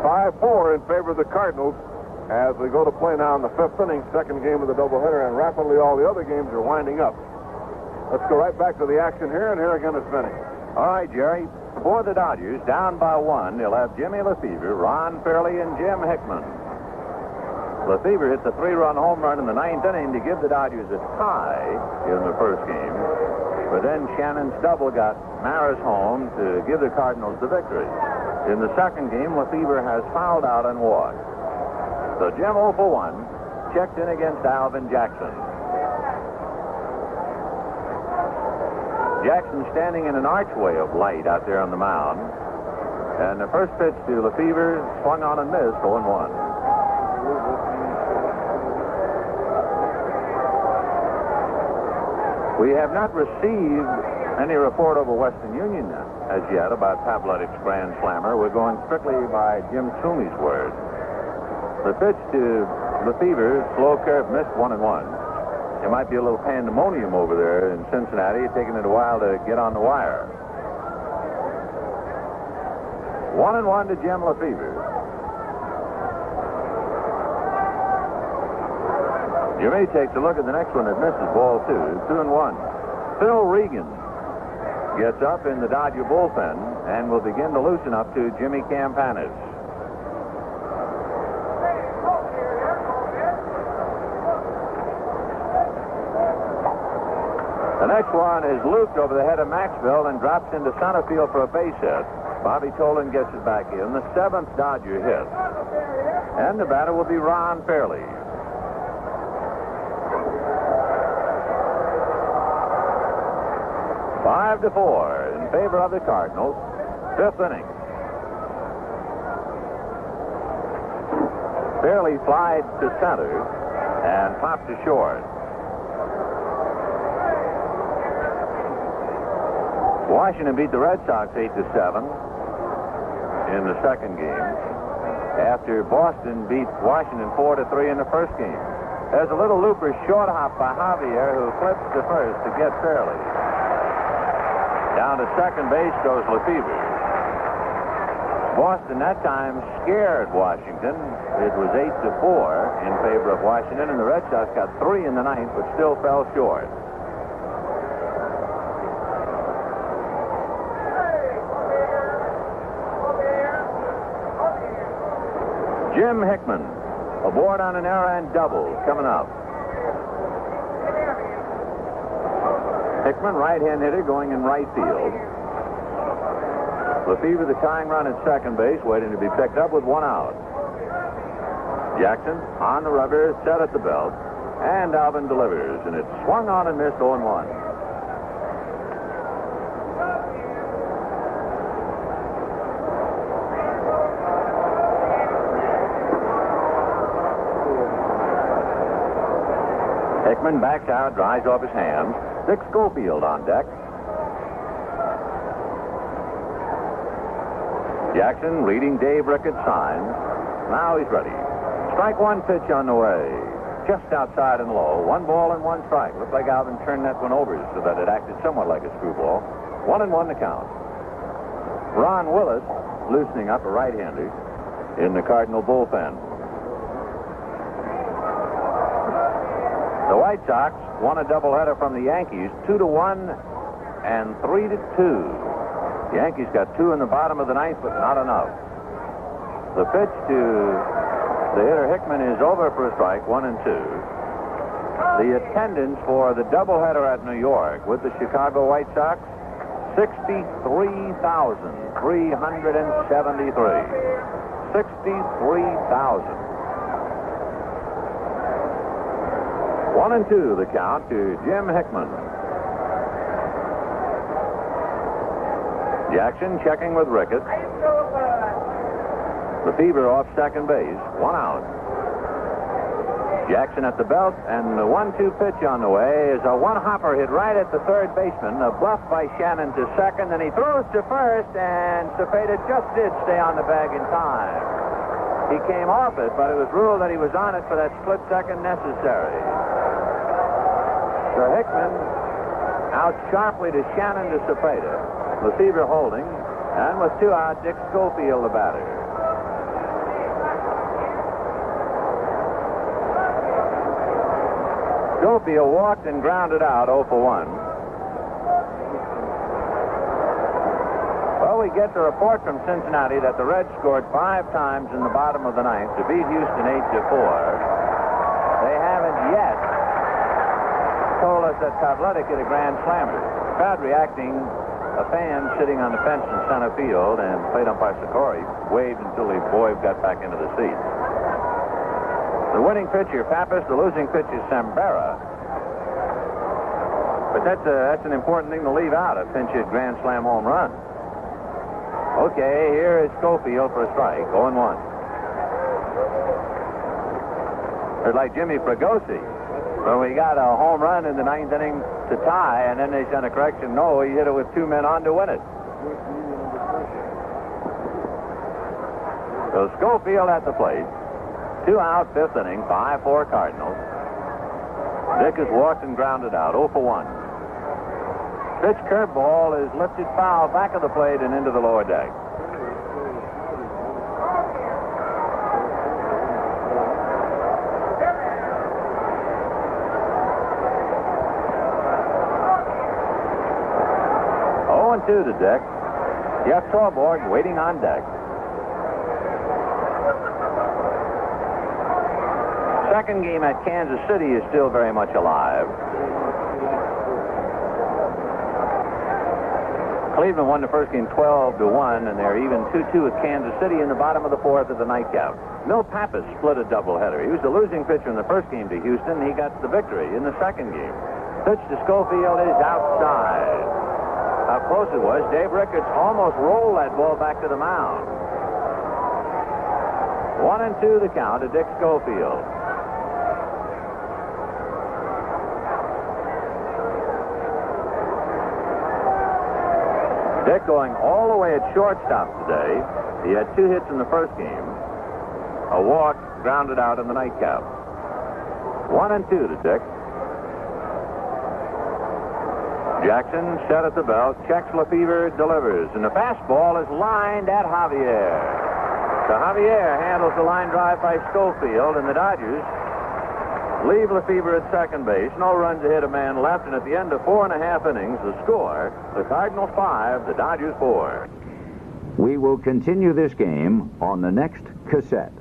5-4 in favor of the Cardinals as we go to play now in the 5th inning, second game of the doubleheader, and rapidly all the other games are winding up. Let's go right back to the action here, and here again is Vinny. All right, Jerry. For the Dodgers, down by 1, they'll have Jimmy Lefevre, Ron Fairley, and Jim Hickman. Lefevre hit the 3-run home run in the 9th inning to give the Dodgers a tie in the first game. But then Shannon's double got Maris home to give the Cardinals the victory. In the second game, Lefevre has fouled out and walked. So Jim 0 for 1, checked in against Alvin Jackson. Jackson standing in an archway of light out there on the mound. And the first pitch to Lefevre swung on and missed, 0-1. We have not received any report over Western Union as yet about Pavletic's grand slammer. We're going strictly by Jim Toomey's word. The pitch to Lefevre, slow curve, missed, 1-1. There might be a little pandemonium over there in Cincinnati. It's taking it a while to get on the wire. 1-1 to Jim Lefevre. Jimmy takes a look at the next one. It misses, ball 2. 2-1. Phil Regan gets up in the Dodger bullpen and will begin to loosen up to Jimmy Campanis. The next one is looped over the head of Maxwell and drops into center field for a base hit. Bobby Tolan gets it back in. The 7th Dodger hit. And the batter will be Ron Fairley. Five to 4 in favor of the Cardinals. 5th inning. Fairley flies to center and pops to short. Washington beat the Red Sox 8-7 in the second game. after Boston beat Washington 4-3 in the first game. There's a little looper short hop by Javier, who flips to first to get Fairley. Down to second base goes Lefebvre. Boston that time scared Washington. It was 8-4 in favor of Washington, and the Red Sox got 3 in the ninth, but still fell short. Jim Hickman aboard on an error-and double coming up. Hickman, right-hand hitter, going in right field. Lefebvre, the tying run at second base, waiting to be picked up with 1 out. Jackson on the rubber, set at the belt, and Alvin delivers, and it's swung on and missed 0-1. Hickman backs out, dries off his hands. Dick Schofield on deck. Jackson reading Dave Ricketts' sign. Now he's ready. Strike one pitch on the way. Just outside and low. 1 ball and 1 strike. Looked like Alvin turned that one over so that it acted somewhat like a screwball. 1-1 to count. Ron Willis loosening up, a right-hander in the Cardinal bullpen. The White Sox won a doubleheader from the Yankees, 2-1 and 3-2. The Yankees got 2 in the bottom of the ninth, but not enough. The pitch to the hitter Hickman is over for a strike, 1-2. The attendance for the doubleheader at New York with the Chicago White Sox, 63,373. 63,000. 1-2 the count to Jim Hickman. Jackson checking with Ricketts. Lefebvre off second base, 1 out. Jackson at the belt, and the 1-2 pitch on the way is a one-hopper hit right at the third baseman. A bluff by Shannon to second, and he throws to first, and Cepeda just did stay on the bag in time. He came off it, but it was ruled that he was on it for that split second necessary. So Hickman out sharply to Shannon to Cepeda. Lefebvre holding, and with 2 out, Dick Schofield the batter. Schofield walked and grounded out 0 for 1. Well, we get the report from Cincinnati that the Reds scored 5 times in the bottom of the ninth to beat Houston 8-4. They haven't yet told us that Pavletic hit a grand slammer. Crowd reacting. A fan sitting on the fence in center field, and plate umpire Sikori waved until the boy got back into the seat. The winning pitcher, Pappas. The losing pitcher, Sambera. But that's an important thing to leave out, a pinch hit grand slam home run. Okay, here is Schofield for a strike, 0-1. It's like Jimmy Fregosi. When we got a home run in the 9th inning to tie, and then they sent a correction. No, he hit it with 2 men on to win it. So Schofield at the plate. 2 out, 5th inning, 5-4 Cardinals. Dick has walked and grounded out, 0 for 1. Pitch curveball is lifted foul back of the plate and into the lower deck. To the deck. Jeff Torborg waiting on deck. Second game at Kansas City is still very much alive. Cleveland won the first game 12-1, and they're even 2-2 with Kansas City in the bottom of the 4th of the nightcap. Milt Pappas split a doubleheader. He was the losing pitcher in the first game to Houston. He got the victory in the second game. Pitch to Schofield is outside. How close it was. Dave Ricketts almost rolled that ball back to the mound. 1-2 the count to Dick Schofield. Dick going all the way at shortstop today. He had 2 hits in the first game. A walk grounded out in the nightcap. 1-2 to Dick. Jackson set at the belt, checks Lefevre, delivers, and the fastball is lined at Javier. So Javier handles the line drive by Schofield, and the Dodgers leave Lefevre at second base. No runs ahead, a man left, and at the end of 4.5 innings, the score, the Cardinals 5, the Dodgers 4. We will continue this game on the next cassette.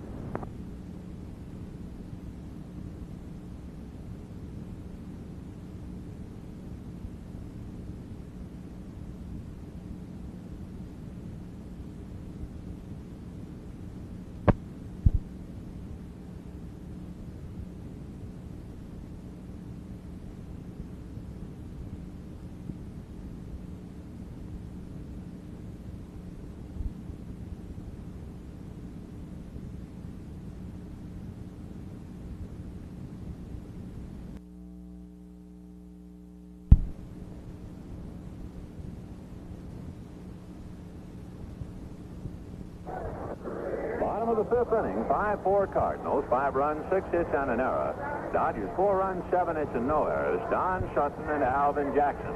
Bottom of the 5th inning, 5-4 Cardinals, 5 runs, 6 hits, and an error. Dodgers 4 runs, 7 hits, and no errors. Don Sutton and Alvin Jackson.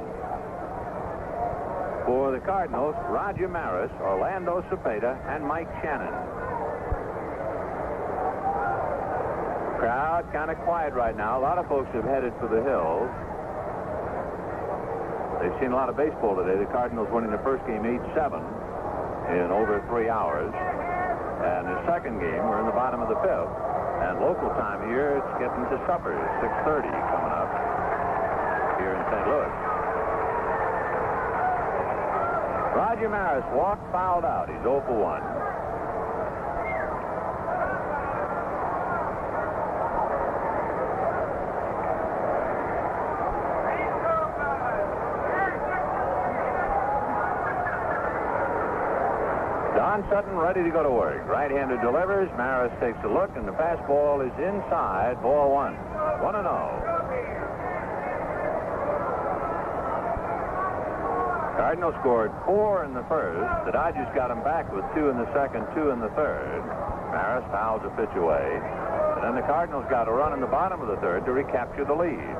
For the Cardinals, Roger Maris, Orlando Cepeda, and Mike Shannon. Crowd kind of quiet right now. A lot of folks have headed for the hills. They've seen a lot of baseball today. The Cardinals winning the first game 8-7 in over 3 hours. And the second game, we're in the bottom of the 5th. And local time here, it's getting to supper. 6:30 coming up here in St. Louis. Roger Maris walked, fouled out. He's 0 for 1. Don Sutton ready to go to work. Right-hander delivers. Maris takes a look, and the fastball is inside. Ball 1. 1-0. Cardinals scored 4 in the first. The Dodgers got him back with 2 in the second, 2 in the third. Maris fouls a pitch away. And then the Cardinals got a run in the bottom of the third to recapture the lead.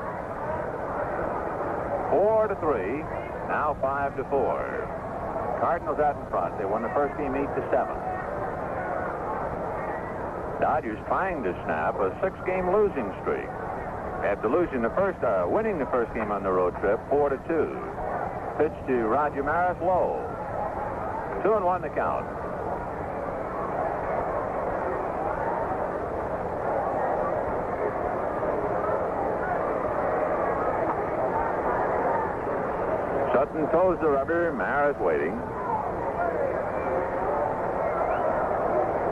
4-3. Now 5-4. Cardinals out in front. They won the first game 8-7. Dodgers trying to snap a 6-game losing streak after winning the first game on the road trip 4-2. Pitch to Roger Maris, low. 2-1 the count. Sutton toes the rubber. Maris waiting.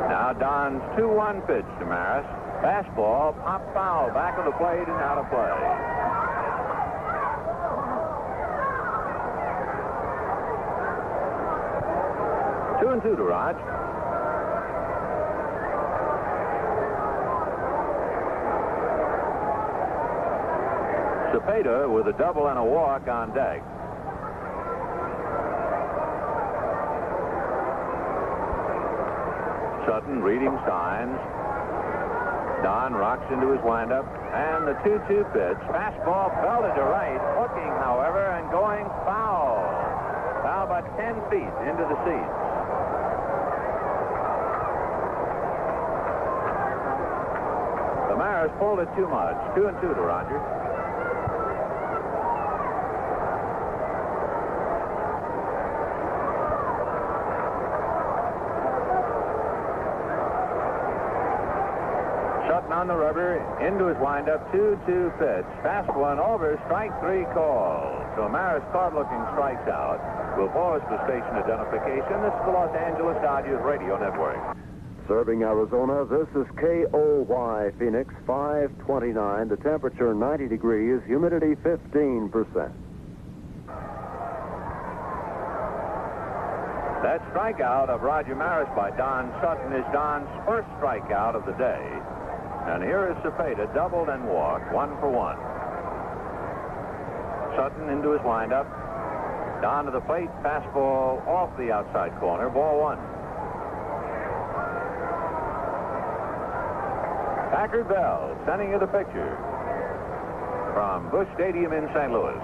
Now Don's 2-1 pitch to Maris. Fastball, pop foul, back of the plate and out of play. Two and 2 to Raj. Cepeda with a double and a walk on deck. Sutton reading signs. Don rocks into his windup, and the 2-2 pitch. Fastball belted to right, hooking, however, and going foul. Foul about 10 feet into the seats. The Maris pulled it too much. 2 and 2 to Roger. On the rubber, into his windup, 2-2 pitch. Fast one over, strike 3 call. So Maris caught looking, strikes out. We'll pause for station identification. This is the Los Angeles Dodgers Radio Network. Serving Arizona, this is KOY Phoenix, 529. The temperature 90 degrees, humidity 15%. That strikeout of Roger Maris by Don Sutton is Don's first strikeout of the day. And here is Cepeda, doubled and walked, 1 for 1. Sutton into his windup. Down to the plate, fastball off the outside corner, ball 1. Packard Bell sending you the picture from Busch Stadium in St. Louis.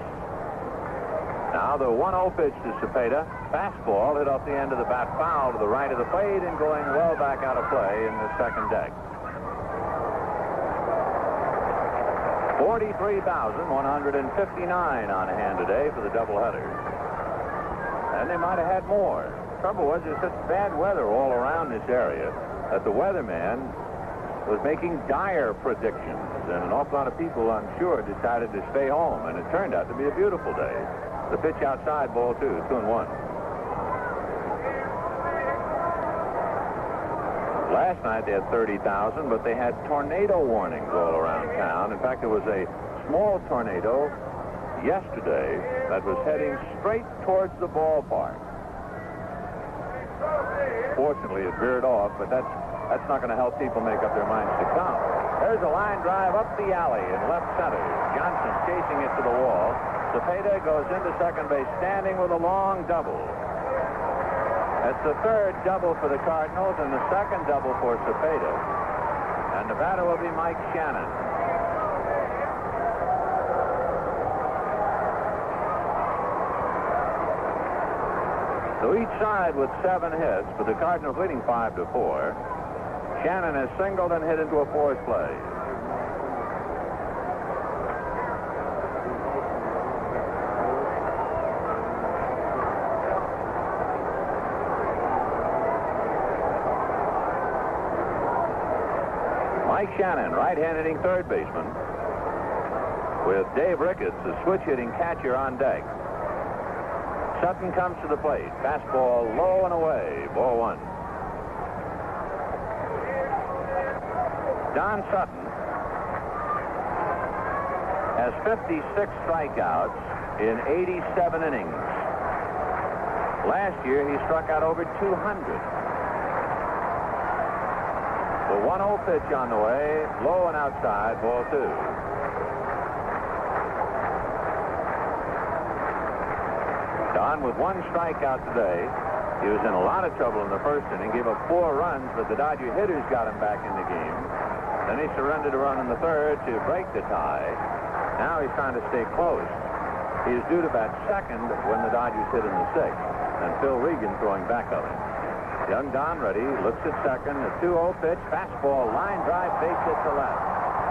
Now the 1-0 pitch to Cepeda. Fastball hit off the end of the bat, foul to the right of the plate and going well back out of play in the second deck. 43,159 on hand today for the doubleheader. And they might have had more. Trouble was there's such bad weather all around this area that the weatherman was making dire predictions, and an awful lot of people, I'm sure, decided to stay home, and it turned out to be a beautiful day. The pitch outside, ball 2, 2-1. Last night they had 30,000, but they had tornado warnings all around town. In fact, there was a small tornado yesterday that was heading straight towards the ballpark. Fortunately, it veered off, but that's not going to help people make up their minds to come. There's a line drive up the alley in left center. Johnson chasing it to the wall. Cepeda goes into second base, standing with a long double. That's the third double for the Cardinals and the second double for Cepeda. And the batter will be Mike Shannon. So each side with 7 hits, but the Cardinals leading 5-4. Shannon has singled and hit into a fourth play. Mike Shannon, right-hand hitting third baseman, with Dave Ricketts, the switch-hitting catcher, on deck. Sutton comes to the plate. Fastball low and away. Ball 1. Don Sutton has 56 strikeouts in 87 innings. Last year, he struck out over 200. The 1-0 pitch on the way, low and outside, ball 2. Don with 1 strikeout today. He was in a lot of trouble in the first inning, gave up 4 runs, but the Dodger hitters got him back in the game. Then he surrendered a run in the third to break the tie. Now he's trying to stay close. He is due to bat second when the Dodgers hit in the 6th, and Phil Regan throwing back of him. Young Don ready, looks at second, a 2-0 pitch, fastball, line drive, base hit to left.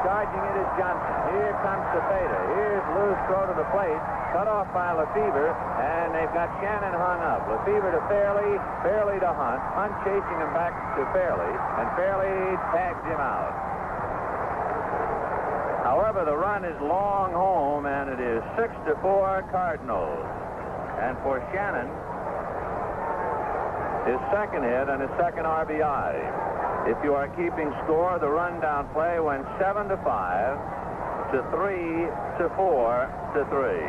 Charging it is Johnson. Here comes Cepeda. Here's Lou's throw to the plate, cut off by Lefebvre, and they've got Shannon hung up. Lefebvre to Fairley, Fairley to Hunt, Hunt chasing him back to Fairley, and Fairley tags him out. However, the run is long home, and it is 6-4 Cardinals. And for Shannon, his second hit and his second RBI. If you are keeping score, the rundown play went 7-5 to 3 to 4 to 3.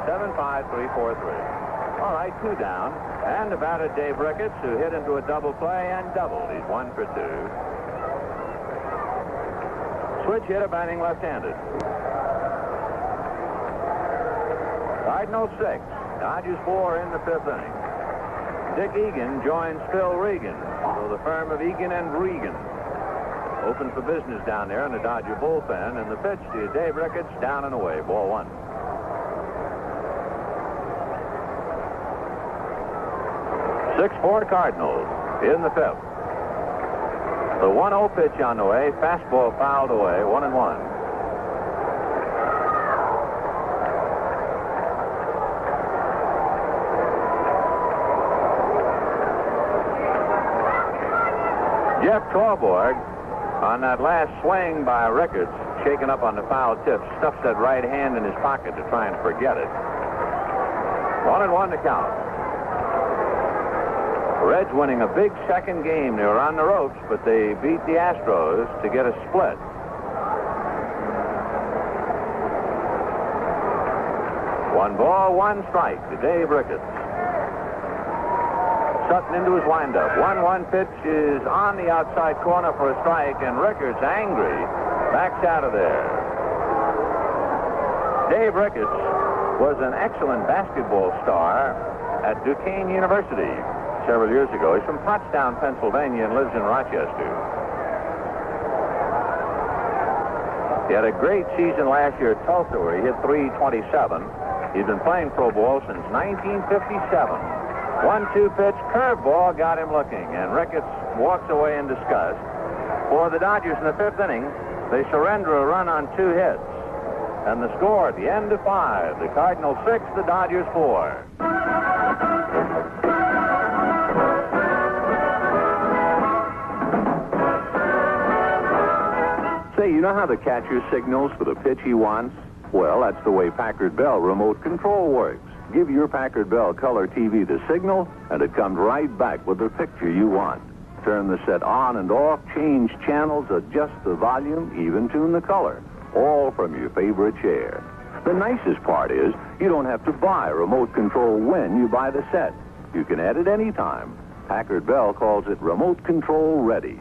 7-5, 3-4-3. All right, 2 down. And the batter, Dave Ricketts, who hit into a double play and doubled. He's 1 for 2. Switch hitter batting left-handed. Cardinals 6, Dodgers 4 in the 5th inning. Dick Egan joins Phil Regan. So the firm of Egan and Regan open for business down there in the Dodger bullpen. And the pitch to Dave Ricketts, down and away. Ball 1. Six 4 Cardinals in the 5th. The 1-0 pitch on the way. Fastball fouled away. 1-1. Jeff Torborg, on that last swing by Ricketts, shaken up on the foul tip, stuffs that right hand in his pocket to try and forget it. 1-1 to count. Reds winning a big second game. They were on the ropes, but they beat the Astros to get a split. One ball, 1 strike to Dave Ricketts. Sutton into his windup. 1-1 pitch is on the outside corner for a strike, and Ricketts, angry, backs out of there. Dave Ricketts was an excellent basketball star at Duquesne University several years ago. He's from Pottstown, Pennsylvania, and lives in Rochester. He had a great season last year at Tulsa where he hit .327. He's been playing pro ball since 1957. 1-2 pitch, curveball got him looking, and Ricketts walks away in disgust. For the Dodgers in the 5th inning, they surrender a run on 2 hits. And the score at the end of 5, the Cardinals 6, the Dodgers 4. Say, you know how the catcher signals for the pitch he wants? Well, that's the way Packard Bell remote control works. Give your Packard Bell color TV the signal, and it comes right back with the picture you want. Turn the set on and off, change channels, adjust the volume, even tune the color. All from your favorite chair. The nicest part is you don't have to buy remote control when you buy the set. You can add it anytime. Packard Bell calls it remote control ready.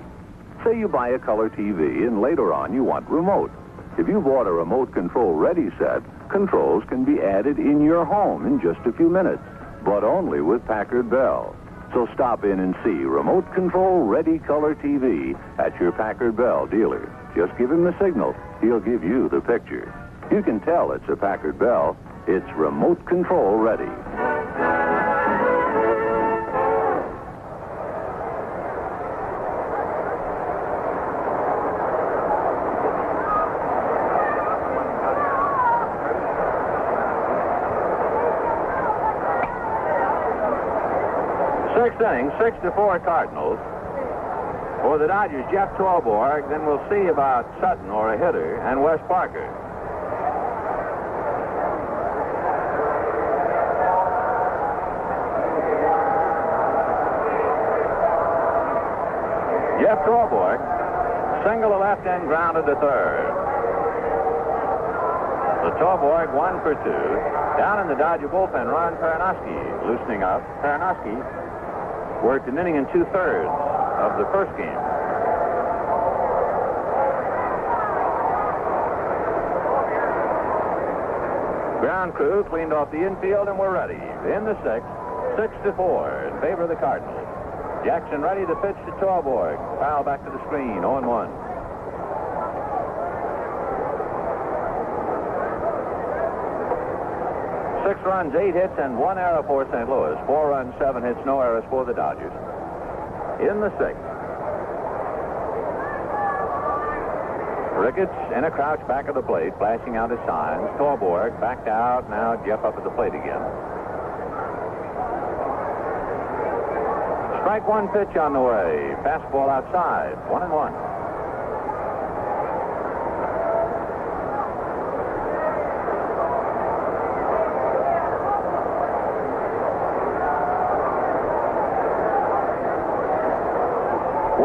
Say you buy a color TV and later on you want remote. If you bought a remote control ready set, controls can be added in your home in just a few minutes, but only with Packard Bell. So stop in and see remote control ready color TV at your Packard Bell dealer. Just give him the signal. He'll give you the picture. You can tell it's a Packard Bell. It's remote control ready. Sixth inning, 6-4 Cardinals. For the Dodgers, Jeff Torborg. Then we'll see about Sutton or a hitter, and Wes Parker. Jeff Torborg, single to left and grounded to third. The Torborg 1 for 2. Down in the Dodger bullpen, Ron Pernoski loosening up. Pernoski worked an inning and 2/3 of the first game. Ground crew cleaned off the infield and we're ready. In the 6th, 6-4 in favor of the Cardinals. Jackson ready to pitch to Torborg. Foul back to the screen, 0-1. Six runs, 8 hits, and 1 error for St. Louis. 4 runs, 7 hits, no errors for the Dodgers. In the 6th. Ricketts in a crouch back of the plate, flashing out his signs. Torborg backed out. Now Jeff up at the plate again. Strike 1 pitch on the way. Fastball outside. 1-1.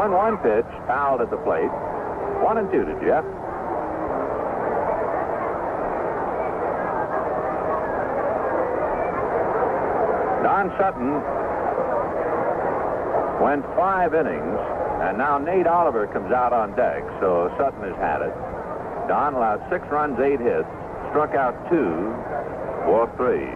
One pitch, fouled at the plate. 1-2 to Jeff. Don Sutton went 5 innings, and now Nate Oliver comes out on deck, so Sutton has had it. Don allowed 6 runs, 8 hits, struck out 2, walked 3.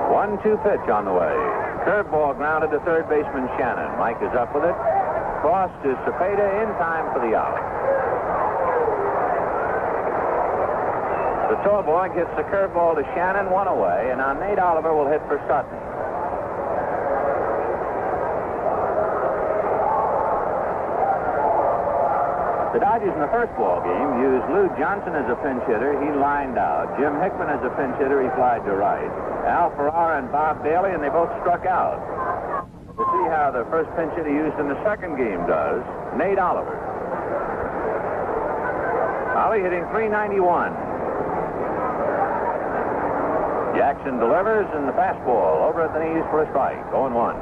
1-2 pitch on the way. Curveball grounded to third baseman Shannon. Mike is up with it. Cross to Cepeda in time for the out. The Torborg hits the curveball to Shannon, 1 away, and now Nate Oliver will hit for Sutton. The Dodgers in the first ball game used Lou Johnson as a pinch hitter. He lined out. Jim Hickman as a pinch hitter. He flied to right. Al Ferrara and Bob Bailey, and they both struck out. We'll see how the first pinch hitter used in the second game does. Nate Oliver. Ollie hitting .391. Jackson delivers, and the fastball over at the knees for a strike. 0-1.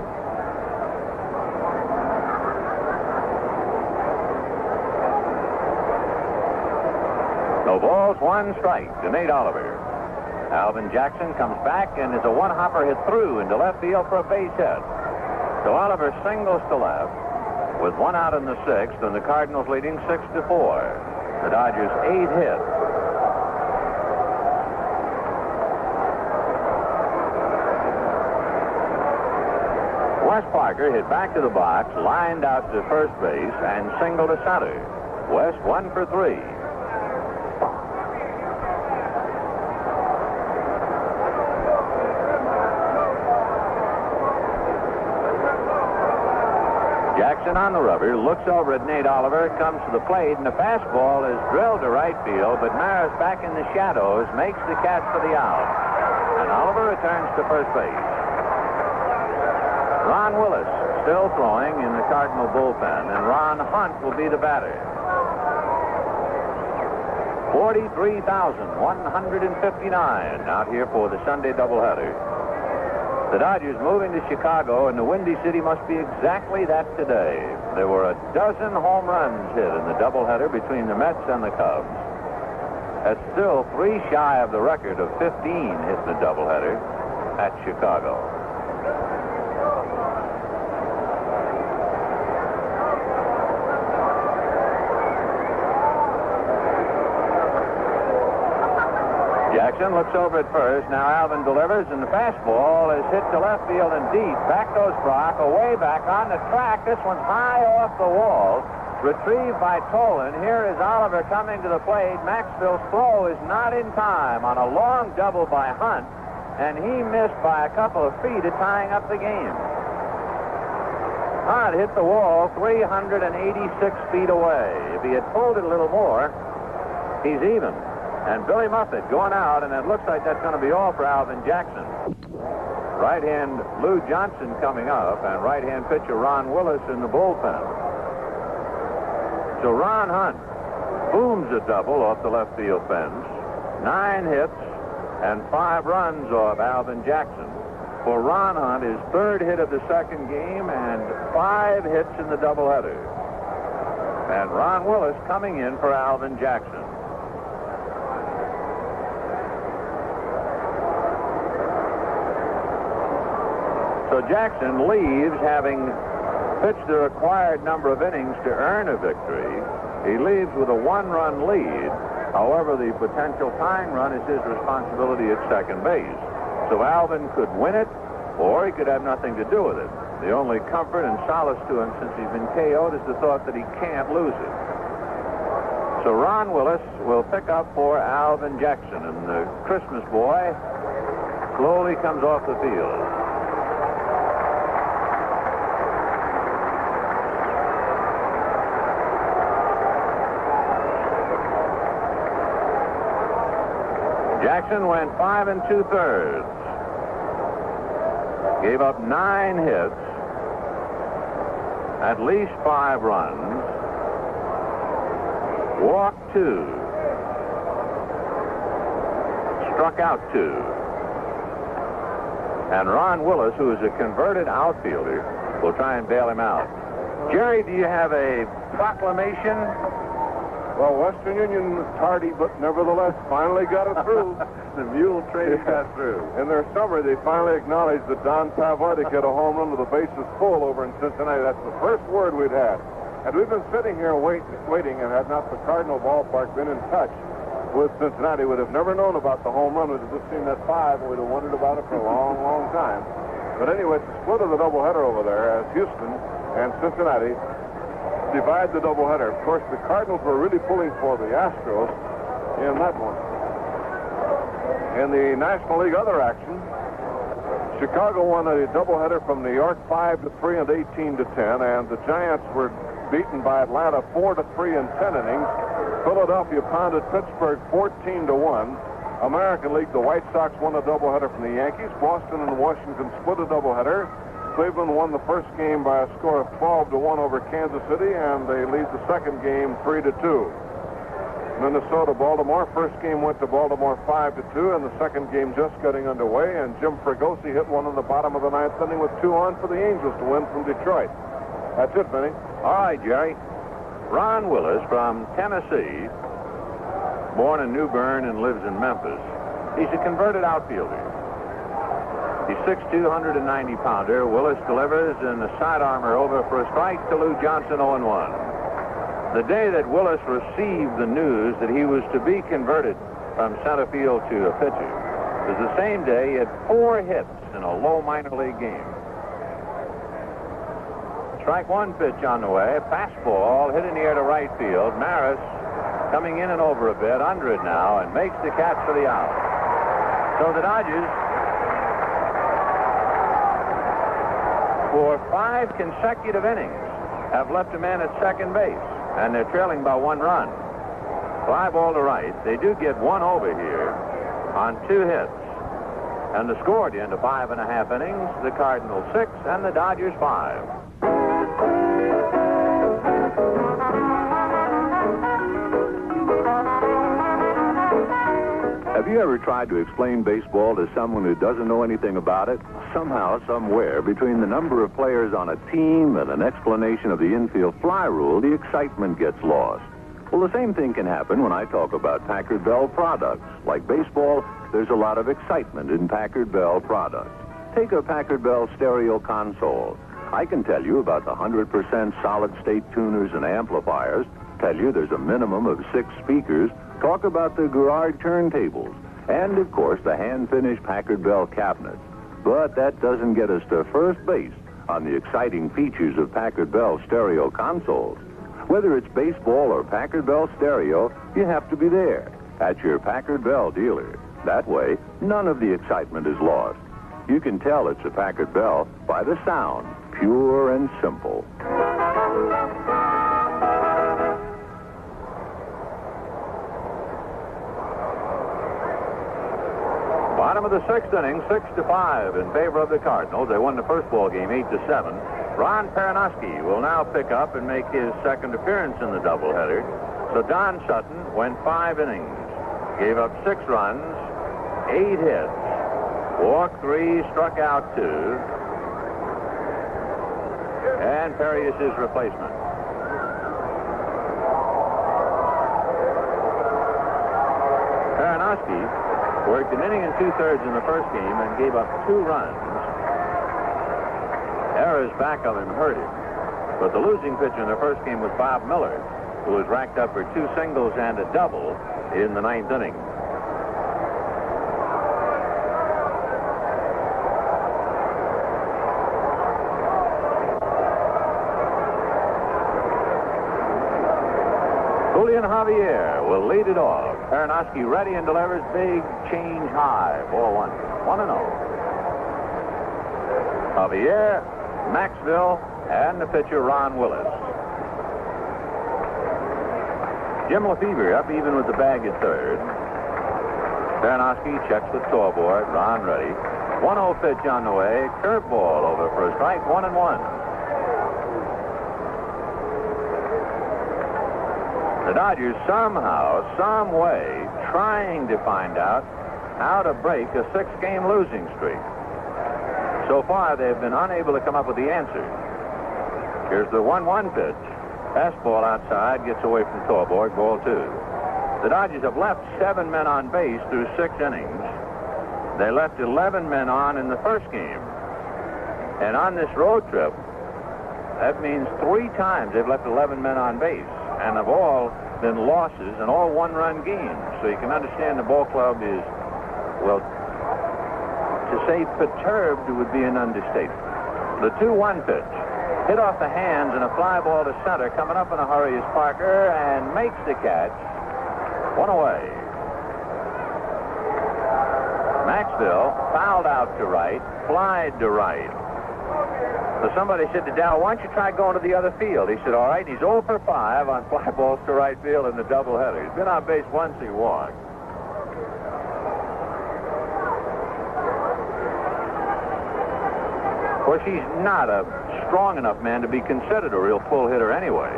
No balls, 1 strike to Nate Oliver. Alvin Jackson comes back and is a one-hopper hit through into left field for a base hit. So Oliver singles to left with 1 out in the 6th, and the Cardinals leading 6-4. The Dodgers 8 hits. Wes Parker Parker hit back to the box, lined out to first base, and singled to center. West 1 for 3. Jackson on the rubber, looks over at Nate Oliver, comes to the plate, and the fastball is drilled to right field, but Maris back in the shadows makes the catch for the out. And Oliver returns to first base. Ron Willis still throwing in the Cardinal bullpen, and Ron Hunt will be the batter. 43,159 out here for the Sunday doubleheader. The Dodgers moving to Chicago, and the Windy City must be exactly that today. There were a dozen home runs hit in the doubleheader between the Mets and the Cubs. That's still 3 shy of the record of 15 hit in the doubleheader at Chicago. Jackson looks over at first. Now Alvin delivers, and the fastball is hit to left field and deep. Back goes Brock, away back on the track. This one's high off the wall. Retrieved by Tolan. Here is Oliver coming to the plate. Maxville's throw is not in time on a long double by Hunt, and he missed by a couple of feet of tying up the game. Hunt hit the wall 386 feet away. If he had pulled it a little more, he's even. And Billy Muffett going out, and it looks like that's going to be all for Alvin Jackson. Right-hand Lou Johnson coming up, and right-hand pitcher Ron Willis in the bullpen. So Ron Hunt booms a double off the left field fence. 9 hits and 5 runs off Alvin Jackson. For Ron Hunt, his 3rd hit of the second game and 5 hits in the doubleheader. And Ron Willis coming in for Alvin Jackson. So Jackson leaves, having pitched the required number of innings to earn a victory. He leaves with a 1-run lead. However, the potential tying run is his responsibility at second base. So Alvin could win it, or he could have nothing to do with it. The only comfort and solace to him since he's been KO'd is the thought that he can't lose it. So Ron Willis will pick up for Alvin Jackson, and the Christmas boy slowly comes off the field. Jackson went 5 2/3. Gave up 9 hits, at least 5 runs, walked 2, struck out 2. And Ron Willis, who is a converted outfielder, will try and bail him out. Jerry, do you have a proclamation? Well, Western Union, tardy, but nevertheless, finally got it through. The mule train got through. In their summary, they finally acknowledged that Don Pavlik hit a home run with the bases full over in Cincinnati. That's the first word we'd had. Had we been sitting here waiting, and had not the Cardinal ballpark been in touch with Cincinnati, we'd have never known about the home run. We'd have just seen that 5, and we'd have wondered about it for a long, long time. But anyway, it's the split of the doubleheader over there as Houston and Cincinnati divide the doubleheader. Of course, the Cardinals were really pulling for the Astros in that one. In the National League other action, Chicago won a doubleheader from New York 5-3 and 18-10, and the Giants were beaten by Atlanta 4-3 in 10 innings. Philadelphia pounded Pittsburgh 14-1. American League, the White Sox won a doubleheader from the Yankees. Boston and Washington split a doubleheader. Cleveland won the first game by a score of 12-1 over Kansas City, and they lead the second game 3-2. Minnesota, Baltimore. First game went to Baltimore 5-2, and the second game just getting underway, and Jim Fregosi hit one in the bottom of the 9th inning with 2 on for the Angels to win from Detroit. That's it, Vinny. All right, Jerry. Ron Willis from Tennessee, born in New Bern and lives in Memphis. He's a converted outfielder. He's 6'2", 190-pounder. Willis delivers in the side armor over for a strike to Lou Johnson, 0-1. The day that Willis received the news that he was to be converted from center field to a pitcher was the same day he had 4 hits in a low minor league game. strike one pitch on the way. Fastball hit in the air to right field. Maris coming in and over a bit, under it now, and makes the catch for the out. So the Dodgers, for 5 consecutive innings, have left a man at second base, and they're trailing by 1 run. Fly ball to right. They do get 1 over here on 2 hits. And the score at the end of 5.5 innings, the Cardinals 6 and the Dodgers 5. Have you ever tried to explain baseball to someone who doesn't know anything about it? Somehow, somewhere, between the number of players on a team and an explanation of the infield fly rule, the excitement gets lost. Well, the same thing can happen when I talk about Packard Bell products. Like baseball, there's a lot of excitement in Packard Bell products. Take a Packard Bell stereo console. I can tell you about the 100% solid-state tuners and amplifiers, tell you there's a minimum of 6 speakers, talk about the Gerard turntables, and, of course, the hand-finished Packard Bell cabinets. But that doesn't get us to first base on the exciting features of Packard Bell stereo consoles. Whether it's baseball or Packard Bell stereo, you have to be there at your Packard Bell dealer. That way, none of the excitement is lost. You can tell it's a Packard Bell by the sound, pure and simple. Bottom of the 6th inning, 6-5 in favor of the Cardinals. They won the first ball game 8-7. Ron Pernoski will now pick up and make his second appearance in the doubleheader. So Don Sutton went 5 innings, gave up 6 runs, 8 hits, walked 3, struck out 2, and Perry is his replacement. Pernoski worked an inning and 2/3 in the first game and gave up 2 runs. Errors back of him hurt him. But the losing pitcher in the first game was Bob Miller, who was racked up for 2 singles and a double in the 9th inning. Julian Javier will lead it off. Pernoski ready and delivers big change high. Ball 1. 1-0. Javier, Maxville, and the pitcher Ron Willis. Jim Lefevre up even with the bag at third. Pernoski checks the scoreboard. Ron ready. 1-0 pitch on the way. Curveball over for a strike. 1-1. The Dodgers somehow, some way, trying to find out how to break a 6-game losing streak. So far, they've been unable to come up with the answer. Here's the 1-1 pitch. Fastball outside, gets away from scoreboard, ball 2. The Dodgers have left 7 men on base through 6 innings. They left 11 men on in the first game. And on this road trip, that means 3 times they've left 11 men on base. And have all been losses and all 1-run games. So you can understand the ball club is, well, to say perturbed would be an understatement. The 2-1 pitch. Hit off the hands and a fly ball to center. Coming up in a hurry is Parker and makes the catch. 1 away. Maxville fouled out to right, flied to right. So somebody said to Dow, why don't you try going to the other field? He said, all right. And he's 0 for 5 on fly balls to right field in the doubleheader. He's been on base once, he walked. Of course, he's not a strong enough man to be considered a real pull hitter anyway.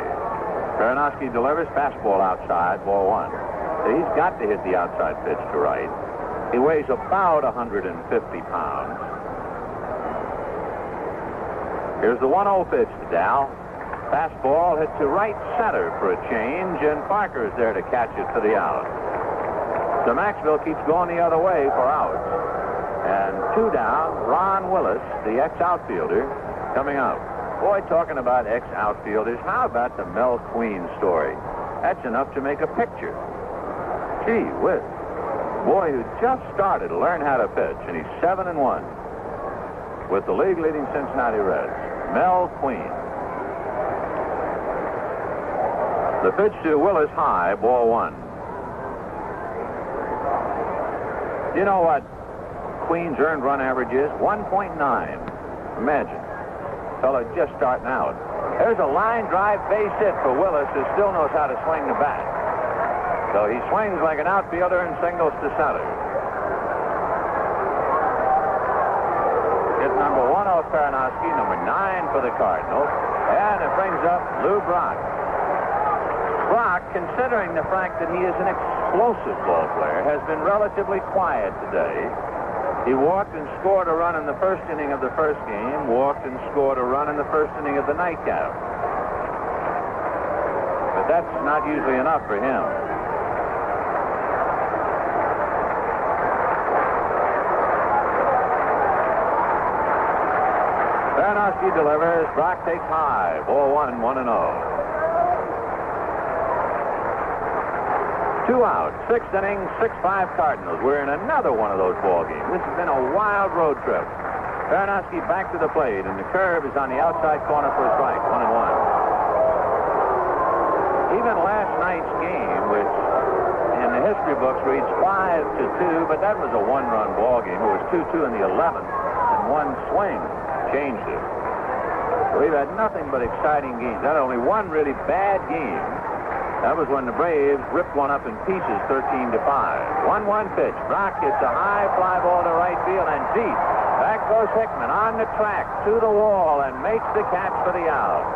Pernoski delivers, fastball outside, ball 1. So he's got to hit the outside pitch to right. He weighs about 150 pounds. Here's the 1-0 pitch to Dow. Fastball hit to right center for a change, and Parker's there to catch it for the out. So Maxville keeps going the other way for outs. And 2 down, Ron Willis, the ex-outfielder, coming up. Boy, talking about ex-outfielders, how about the Mel Queen story? That's enough to make a picture. Gee whiz. Boy who just started to learn how to pitch, and he's 7-1 with the league-leading Cincinnati Reds. Mel Queen. The pitch to Willis high, ball one. You know what Queen's earned run average is? 1.9. Imagine. Fella just starting out. There's a line drive base hit for Willis, who still knows how to swing the bat. So he swings like an outfielder and singles to center. Hit number 1 off Karanowski, number 9 for the Cardinals. And it brings up Lou Brock. Brock, considering the fact that he is an explosive ball player, has been relatively quiet today. He walked and scored a run in the first inning of the first game, walked and scored a run in the first inning of the nightcap. But that's not usually enough for him. Karanowski delivers. Brock takes high. Ball one, 1-0. 2 out, 6th inning, 6-5 Cardinals. We're in another one of those ball games. This has been a wild road trip. Karanowski back to the plate, and the curve is on the outside corner for a strike. 1-1. Even last night's game, which in the history books reads 5-2, but that was a one-run ball game. It was 2-2 in the 11th, and one swing changed it. We've had nothing but exciting games. Not only one really bad game. That was when the Braves ripped one up in pieces, 13-5. 1-1 pitch. Brock hits a high fly ball to right field, and deep. Back goes Hickman on the track to the wall and makes the catch for the out.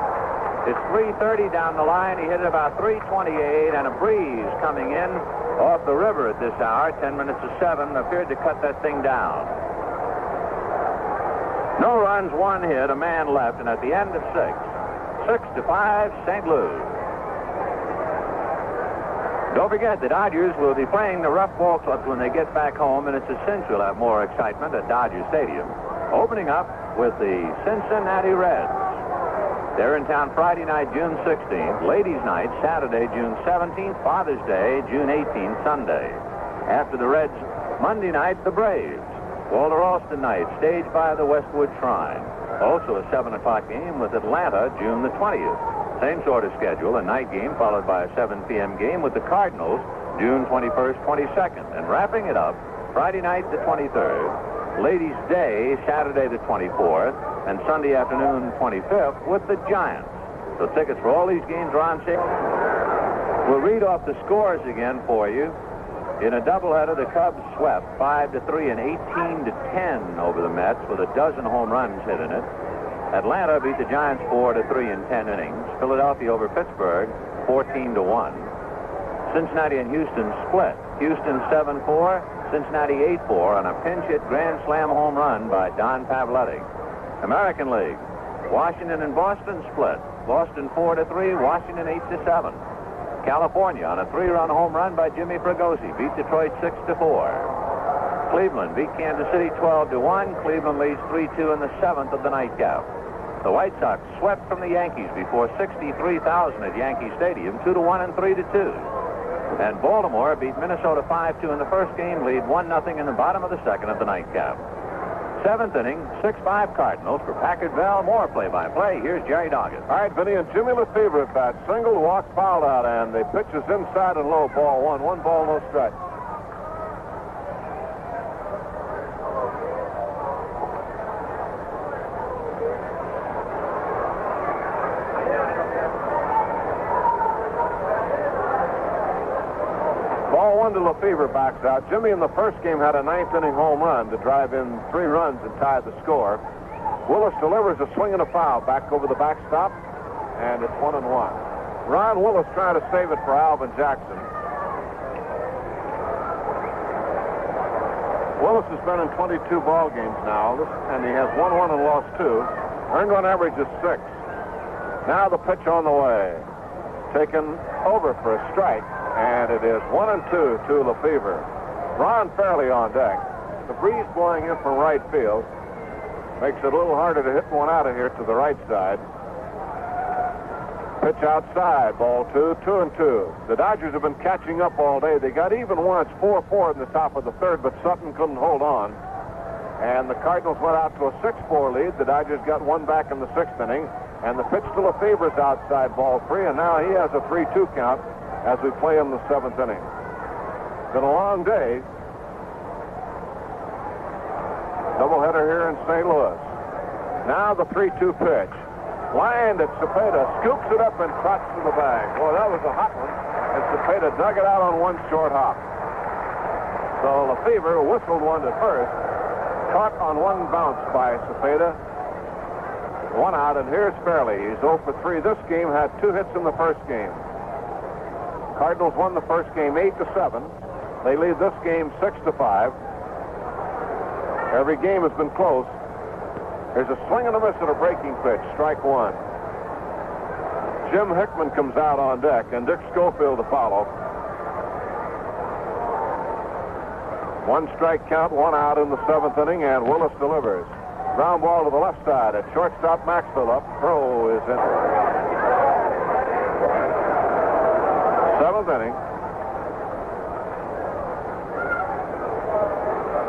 It's 3:30 down the line. He hit it about 3:28, and a breeze coming in off the river at this hour, 10 minutes to 7, appeared to cut that thing down. No runs, 1 hit, a man left, and at the end of 6. 6-5, St. Louis. Don't forget, the Dodgers will be playing the rough ball clubs when they get back home, and it's essential to have more excitement at Dodger Stadium. Opening up with the Cincinnati Reds. They're in town Friday night, June 16th. Ladies' night, Saturday, June 17th. Father's Day, June 18th, Sunday. After the Reds, Monday night, the Braves. Walter Alston night, staged by the Westwood Shrine. Also a 7 o'clock game with Atlanta, June the 20th. Same sort of schedule, a night game followed by a 7 p.m. game with the Cardinals, June 21st, 22nd. And wrapping it up, Friday night the 23rd, Ladies' Day, Saturday the 24th, and Sunday afternoon 25th with the Giants. So tickets for all these games are on sale. We'll read off the scores again for you. In a doubleheader, the Cubs swept 5-3 and 18-10 over the Mets with a dozen home runs hit in it. Atlanta beat the Giants 4-3 in 10 innings. Philadelphia over Pittsburgh 14-1. Cincinnati and Houston split. Houston 7-4, Cincinnati 8-4 on a pinch hit grand slam home run by Don Pavletti. American League, Washington and Boston split. Boston 4-3, Washington 8-7. California on a 3-run home run by Jimmy Fregosi beat Detroit 6-4. Cleveland beat Kansas City 12-1. Cleveland leads 3-2 in the 7th of the nightcap. The White Sox swept from the Yankees before 63,000 at Yankee Stadium, 2-1 and 3-2. And Baltimore beat Minnesota 5-2 in the first game, lead 1-0 in the bottom of the 2nd of the nightcap. 7th inning, 6-5 Cardinals. For Packard Bell, more play-by-play. Here's Jerry Doggett. All right, Vinny, and Jimmy Lefebvre at bat. Single, walk, fouled out, and the pitch is inside and low, ball 1. 1 ball, no strike. Ball 1 to Lefebvre, backs out. Jimmy in the first game had a 9th inning home run to drive in 3 runs and tie the score. Willis delivers a swing and a foul back over the backstop, and it's 1-1. Ron Willis trying to save it for Alvin Jackson. Willis has been in 22 ball games now, and he has won 1 and lost 2. Earned run average is 6. Now the pitch on the way. Taken over for a strike. And it is 1-2 to Lefebvre. Ron Fairley on deck. The breeze blowing in from right field makes it a little harder to hit one out of here to the right side. Pitch outside, ball 2, 2-2. The Dodgers have been catching up all day. They got even once, 4-4 in the top of the 3rd, but Sutton couldn't hold on. And the Cardinals went out to a 6-4 lead. The Dodgers got one back in the 6th inning. And the pitch to Lefebvre's outside, ball 3, and now he has a 3-2 count as we play in the 7th inning. It's been a long day. Doubleheader here in St. Louis. Now the 3-2 pitch. Lined at Cepeda, scoops it up and trots to the bag. Boy, that was a hot one. And Cepeda dug it out on one short hop. So Lefebvre whistled one to first. Caught on one bounce by Cepeda. 1 out, and here's Fairley. He's 0 for 3. This game had 2 hits in the first game. Cardinals won the first game 8-7. They lead this game 6-5. Every game has been close. There's a swing and a miss at a breaking pitch. Strike 1. Jim Hickman comes out on deck, and Dick Schofield to follow. 1 strike count, 1 out in the 7th inning, and Willis delivers. Ground ball to the left side at shortstop. Maxwell up. Throw is in. 7th inning.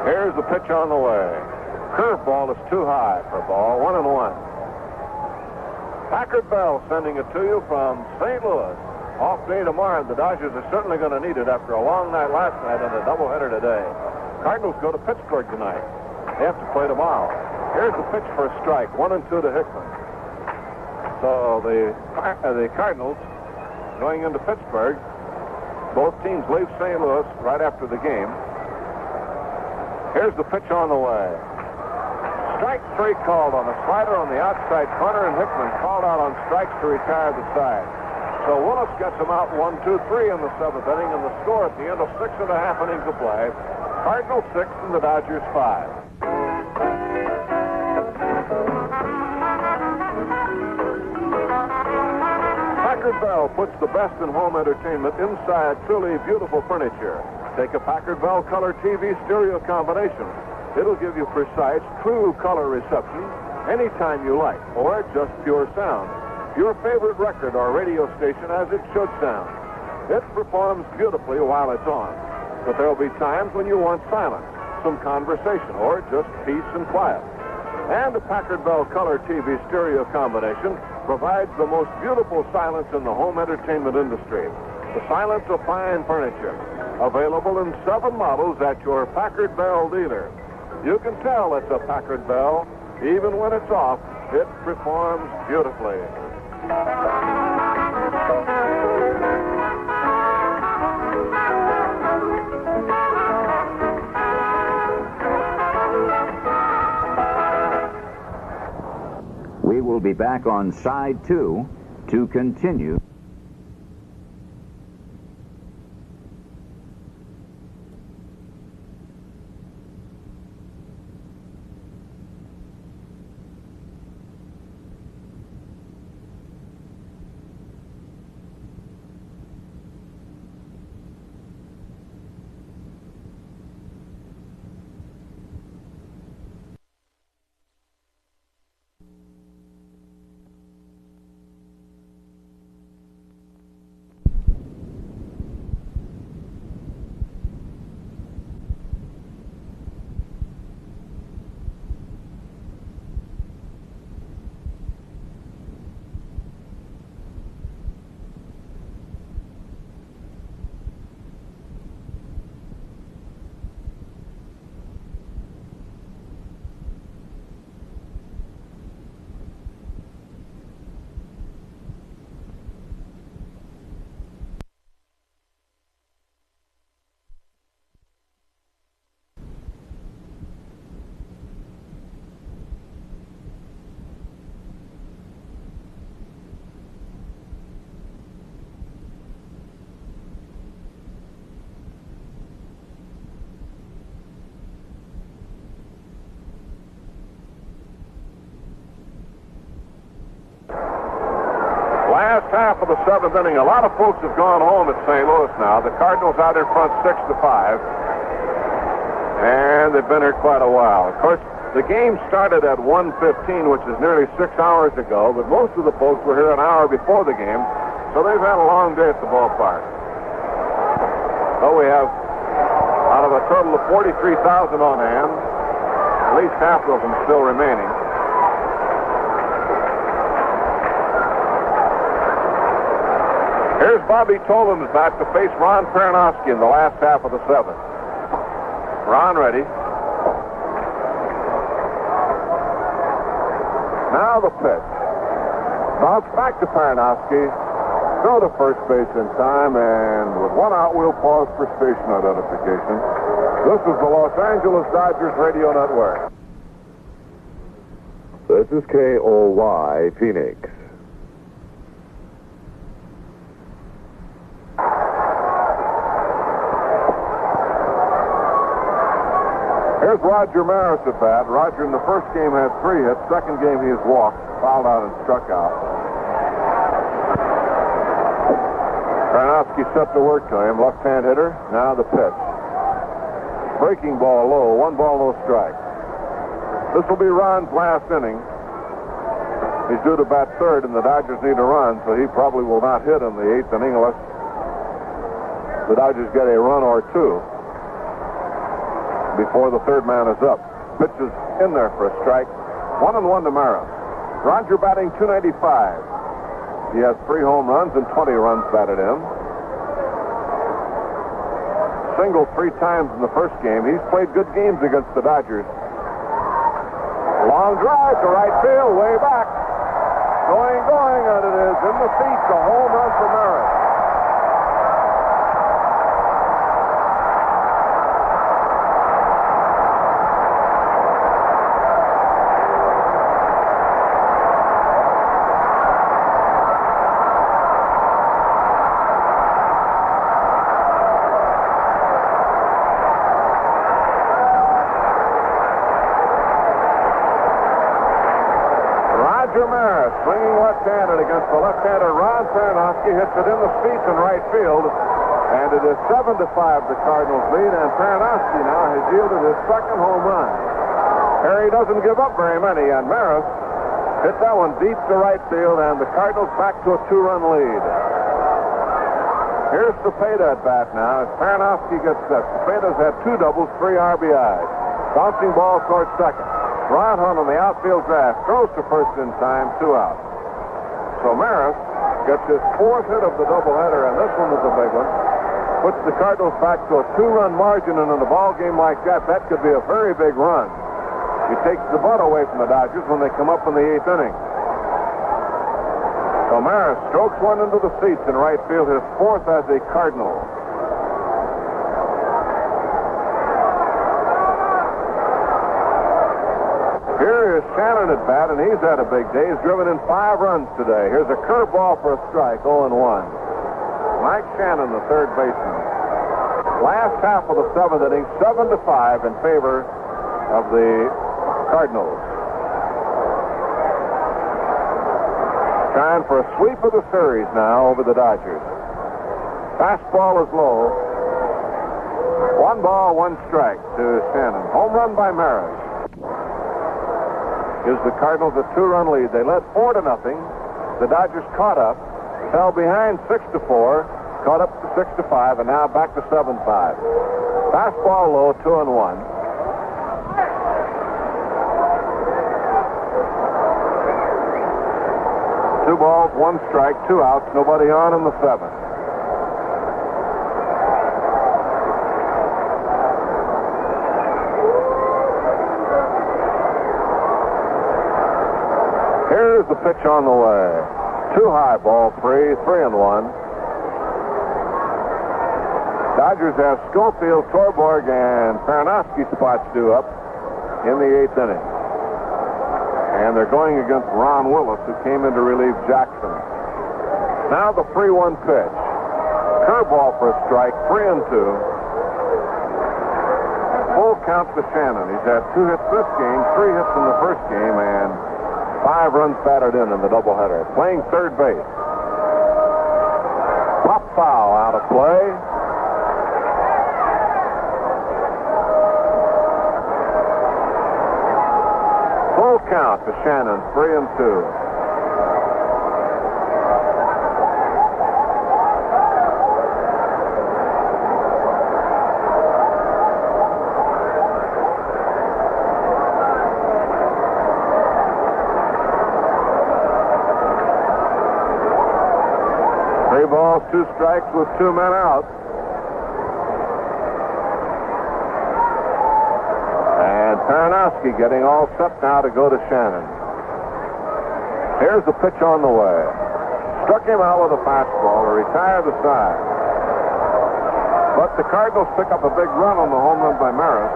Here's the pitch on the way. Curveball is too high for a ball. 1-1. Packard Bell sending it to you from St. Louis. Off day tomorrow. The Dodgers are certainly going to need it after a long night last night and a doubleheader today. Cardinals go to Pittsburgh tonight. They have to play tomorrow. Here's the pitch for a strike. 1-2 to Hickman. So the Cardinals going into Pittsburgh. Both teams leave St. Louis right after the game. Here's the pitch on the way. Strike 3 called on a slider on the outside corner, and Hickman called out on strikes to retire the side. So Willis gets him out 1-2-3 in the 7th inning, and the score at the end of 6.5 innings of play, Cardinals 6 and the Dodgers 5. Packard Bell puts the best in home entertainment inside truly beautiful furniture. Take a Packard Bell color TV stereo combination. It'll give you precise, true color reception anytime you like, or just pure sound. Your favorite record or radio station as it should sound. It performs beautifully while it's on. But there'll be times when you want silence, some conversation, or just peace and quiet. And the Packard Bell color TV stereo combination provides the most beautiful silence in the home entertainment industry. The silence of fine furniture. Available in 7 models at your Packard Bell dealer. You can tell it's a Packard Bell. Even when it's off, it performs beautifully. We will be back on side 2 to continue. Last half of the 7th inning, a lot of folks have gone home at St. Louis now. The Cardinals out in front 6-5. And they've been here quite a while. Of course, the game started at 1:15, which is nearly 6 hours ago, but most of the folks were here an hour before the game, so they've had a long day at the ballpark. So we have, out of a total of 43,000 on hand, at least half of them still remaining. Here's Bobby Tolan's bat to face Ron Peranowski in the last half of the seventh. Ron ready. Now the pitch. Bounce back to Peranowski. Throw to first base in time, and with one out, we'll pause for station identification. This is the Los Angeles Dodgers Radio Network. This is KOY Phoenix. Here's Roger Maris at bat. Roger in the first game had 3 hits. Second game he has walked, fouled out, and struck out. Peranowski set to work to him. Left-hand hitter. Now the pitch. Breaking ball low. 1 ball, no strike. This will be Ron's last inning. He's due to bat third, and the Dodgers need a run, so he probably will not hit in the 8th inning unless the Dodgers get a run or 2 before the third man is up. Pitch is in there for a strike. 1-1 to Maris. Roger batting .295. He has 3 home runs and 20 runs batted in. Singled 3 times in the first game. He's played good games against the Dodgers. Long drive to right field, way back. Going, and it is in the feet. A home run for Maris. Swinging left-handed against the left-hander Ron Peranowski, hits it in the seats in right field, and it is 7-5 the Cardinals lead, and Peranowski now has yielded his second home run. Harry doesn't give up very many, and Maris hit that one deep to right field, and the Cardinals back to a 2-run lead. Here's Cepeda at bat now as Peranowski gets set. Cepeda's had 2 doubles, 3 RBIs. Bouncing ball towards second. Ron Hunt on the outfield draft throws to first in time, 2 outs. So Maris gets his 4th hit of the doubleheader, and this one is a big one. Puts the Cardinals back to a 2-run margin, and in a ball game like that could be a very big run. He takes the butt away from the Dodgers when they come up in the 8th inning. So Maris strokes one into the seats in right field, his 4th as a Cardinal. Here is Shannon at bat, and he's had a big day. He's driven in 5 runs today. Here's a curveball for a strike, 0-1. Mike Shannon, the third baseman. Last half of the 7th inning, 7-5 in favor of the Cardinals. Trying for a sweep of the series now over the Dodgers. Fastball is low. 1 ball, 1 strike to Shannon. Home run by Maris. Gives the Cardinals a 2-run lead. They led 4-0. The Dodgers caught up, fell behind 6-4, caught up to 6-5, and now back to 7-5. Fastball low, 2-1. Two balls, 1 strike, 2 outs, nobody on in the 7th. Here's the pitch on the way. Too high, ball 3, 3-1. Dodgers have Schofield, Torborg, and Peranowski spots due up in the 8th inning. And they're going against Ron Willis, who came in to relieve Jackson. Now the 3-1 pitch. Curveball for a strike, 3-2. Full count to Shannon. He's had 2 hits this game, 3 hits in the first game, and 5 runs batted in the doubleheader. Playing third base. Pop foul out of play. Full count to Shannon, 3-2. strikes with 2 men out. And Paranowski getting all set now to go to Shannon. Here's the pitch on the way. Struck him out with a fastball to retire the side. But the Cardinals pick up a big run on the home run by Maris.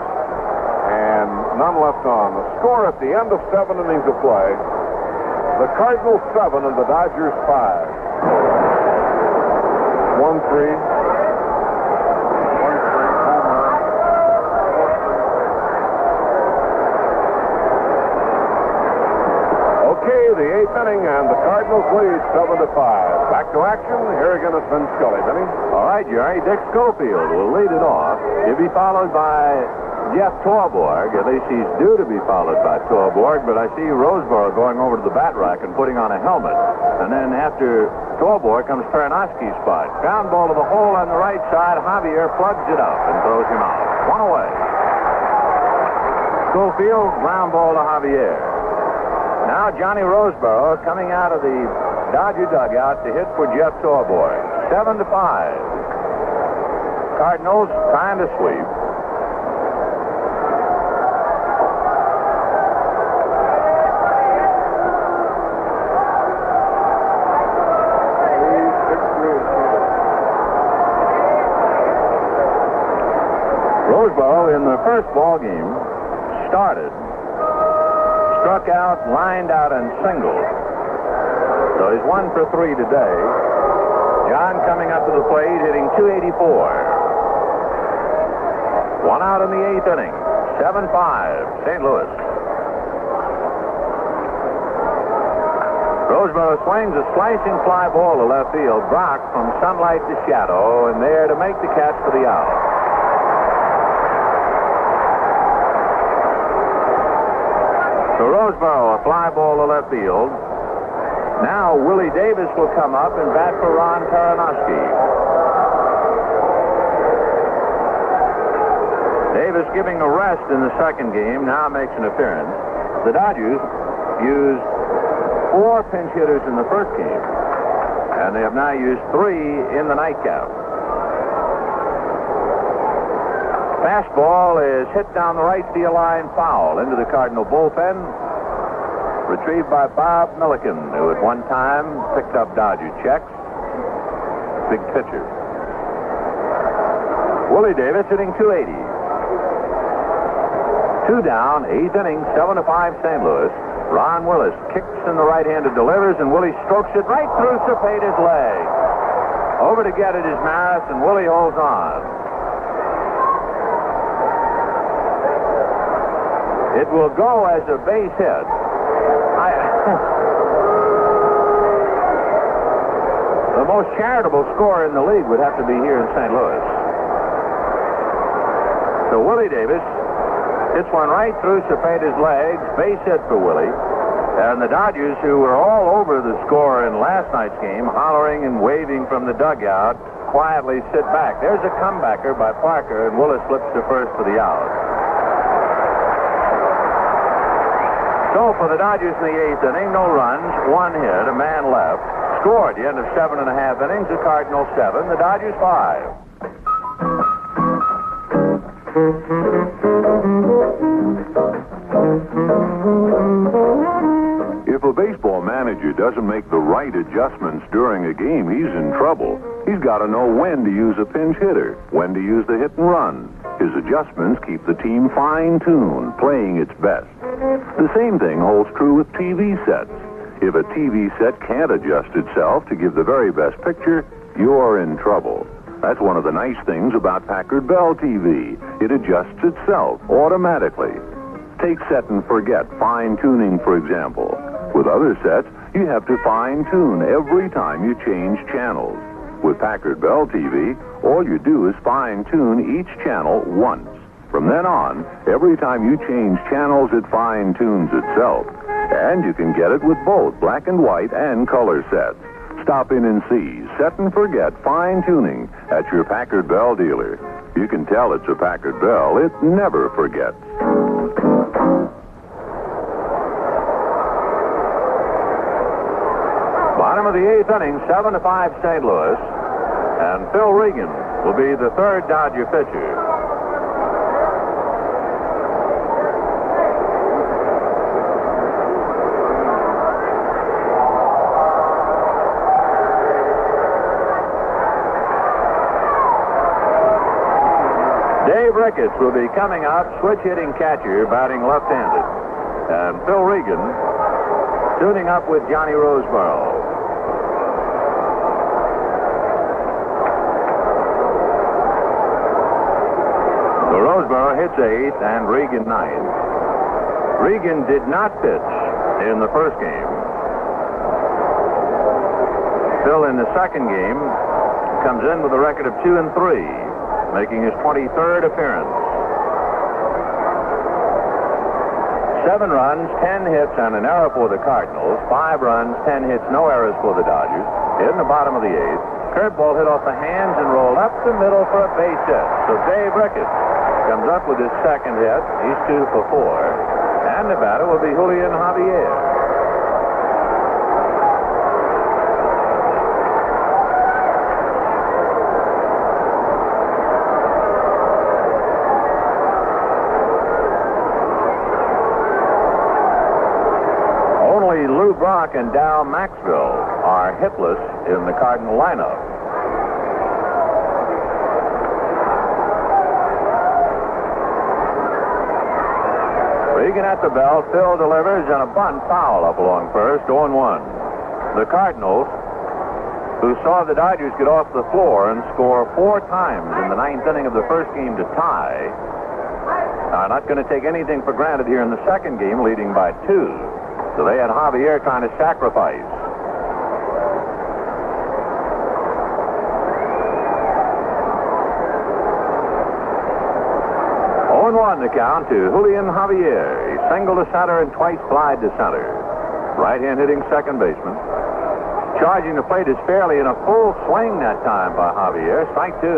And none left on. The score at the end of 7 innings of play. The Cardinals 7 and the Dodgers 5. 1-3. Okay, the 8th inning, and the Cardinals lead 7-5. Back to action. Here again is Vin Scully. Vinny? All right, Jerry. Dick Schofield will lead it off. He'll be followed by Jeff Torborg. At least he's due to be followed by Torborg, but I see Roseboro going over to the bat rack and putting on a helmet. And then after Torborg comes Paranowski's spot. Ground ball to the hole on the right side. Javier plugs it up and throws him out. 1 away. Schofield, ground ball to Javier. Now Johnny Roseboro coming out of the Dodger dugout to hit for Jeff Torborg. 7-5. Cardinals trying to sweep. Roseboro in the first ball game started, struck out, lined out, and singled. So he's 1 for 3 today. John coming up to the plate, hitting .284. 1 out in the 8th inning. 7-5, St. Louis. Roseboro swings a slicing fly ball to left field. Brock from sunlight to shadow, and there to make the catch for the out. So Roseboro, a fly ball to left field. Now Willie Davis will come up and bat for Ron Paranowski. Davis giving a rest in the second game, now makes an appearance. The Dodgers used 4 pinch hitters in the first game, and they have now used 3 in the nightcap. Fastball is hit down the right field line, foul into the Cardinal bullpen. Retrieved by Bob Milliken, who at one time picked up Dodger checks. Big pitcher. Willie Davis hitting .280. 2 down, 8th inning, 7-5 St. Louis. Ron Willis kicks in the right-handed, delivers, and Willie strokes it right through Cepeda's leg. Over to get it is Maris, and Willie holds on. It will go as a base hit. The most charitable score in the league would have to be here in St. Louis. So Willie Davis hits one right through Cepeda's legs, base hit for Willie. And the Dodgers, who were all over the score in last night's game, hollering and waving from the dugout, quietly sit back. There's a comebacker by Parker, and Willis slips to first for the out. So for the Dodgers in the 8th inning, no runs, 1 hit, a man left. Score at the end of 7.5 innings, the Cardinals 7, the Dodgers 5. If a baseball manager doesn't make the right adjustments during a game, he's in trouble. He's got to know when to use a pinch hitter, when to use the hit and run. His adjustments keep the team fine-tuned, playing its best. The same thing holds true with TV sets. If a TV set can't adjust itself to give the very best picture, you're in trouble. That's one of the nice things about Packard Bell TV. It adjusts itself automatically. Take set and forget fine-tuning, for example. With other sets, you have to fine-tune every time you change channels. With Packard Bell TV, all you do is fine-tune each channel once. From then on, every time you change channels, it fine-tunes itself. And you can get it with both black and white and color sets. Stop in and see Set and Forget Fine-Tuning at your Packard Bell dealer. You can tell it's a Packard Bell. It never forgets. Bottom of the 8th inning, 7-5 St. Louis. And Phil Regan will be the third Dodger pitcher. Dave Ricketts will be coming out, switch-hitting catcher, batting left-handed. And Phil Regan tuning up with Johnny Roseboro. So Roseboro hits 8th and Regan 9th. Regan did not pitch in the first game. Phil in the second game comes in with a record of 2-3, making his 23rd appearance. 7 runs, 10 hits, and an error for the Cardinals. 5 runs, 10 hits, no errors for the Dodgers. In the bottom of the 8th, curveball hit off the hands and rolled up the middle for a base hit. So Dave Ricketts comes up with his second hit. He's 2 for 4. And the batter will be Julian Javier. Lou Brock and Dow Maxwell are hitless in the Cardinal lineup. Regan at the belt. Phil delivers and a bunt foul up along first. 0-1. The Cardinals, who saw the Dodgers get off the floor and score 4 times in the 9th inning of the first game to tie, are not going to take anything for granted here in the second game, leading by 2. So they had Javier trying to sacrifice. 0-1 the count to Julian Javier. He singled to center and twice flied to center. Right-hand hitting second baseman. Charging the plate is fairly in a full swing that time by Javier. Strike 2.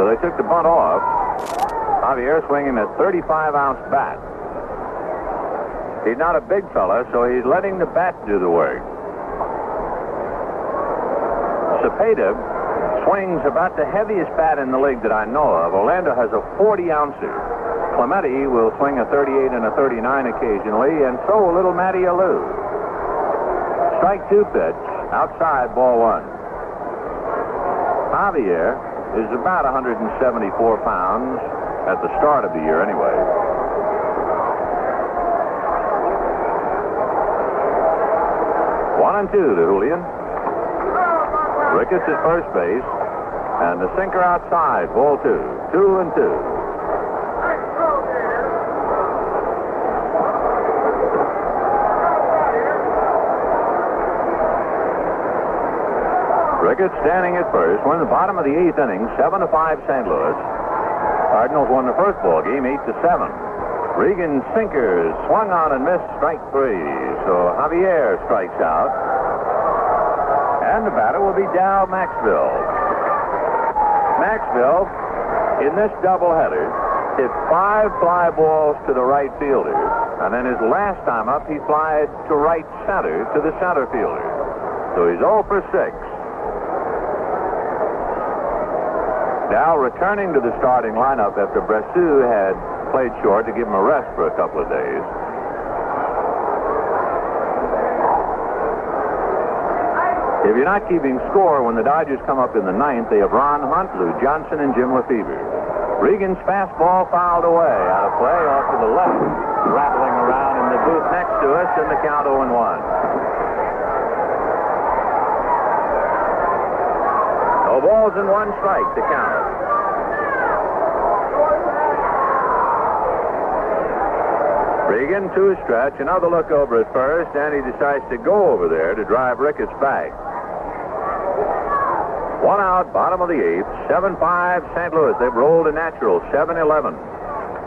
So they took the bunt off. Javier swinging a 35-ounce bat. He's not a big fella, so he's letting the bat do the work. Cepeda swings about the heaviest bat in the league that I know of. Orlando has a 40-ouncer. Clemente will swing a 38 and a 39 occasionally, and so will little Matty Alou. Strike 2 pitch, outside, ball 1. Javier is about 174 pounds at the start of the year anyway. 1-2 to Julian. Ricketts at first base, and the sinker outside, ball 2. 2-2. Ricketts standing at first. We're in the bottom of the 8th inning, 7-5 St. Louis. Cardinals won the first ball game, 8-7. Regan sinkers, swung on and missed, strike 3. So Javier strikes out. And the batter will be Dow Maxwell. Maxwell, in this doubleheader, hit 5 fly balls to the right fielder. And then his last time up, he flied to right center to the center fielder. So he's 0 for 6. Dow returning to the starting lineup after Bressu had played short to give him a rest for a couple of days. If you're not keeping score, when the Dodgers come up in the 9th, they have Ron Hunt, Lou Johnson, and Jim Lefebvre. Regan's fastball fouled away out of play off to the left, rattling around in the booth next to us, and the count 0-1. No balls and 1 strike to count. Regan to his stretch, another look over at first, and he decides to go over there to drive Ricketts back. 1 out, bottom of the 8th, 7-5 St. Louis. They've rolled a natural, 7-11.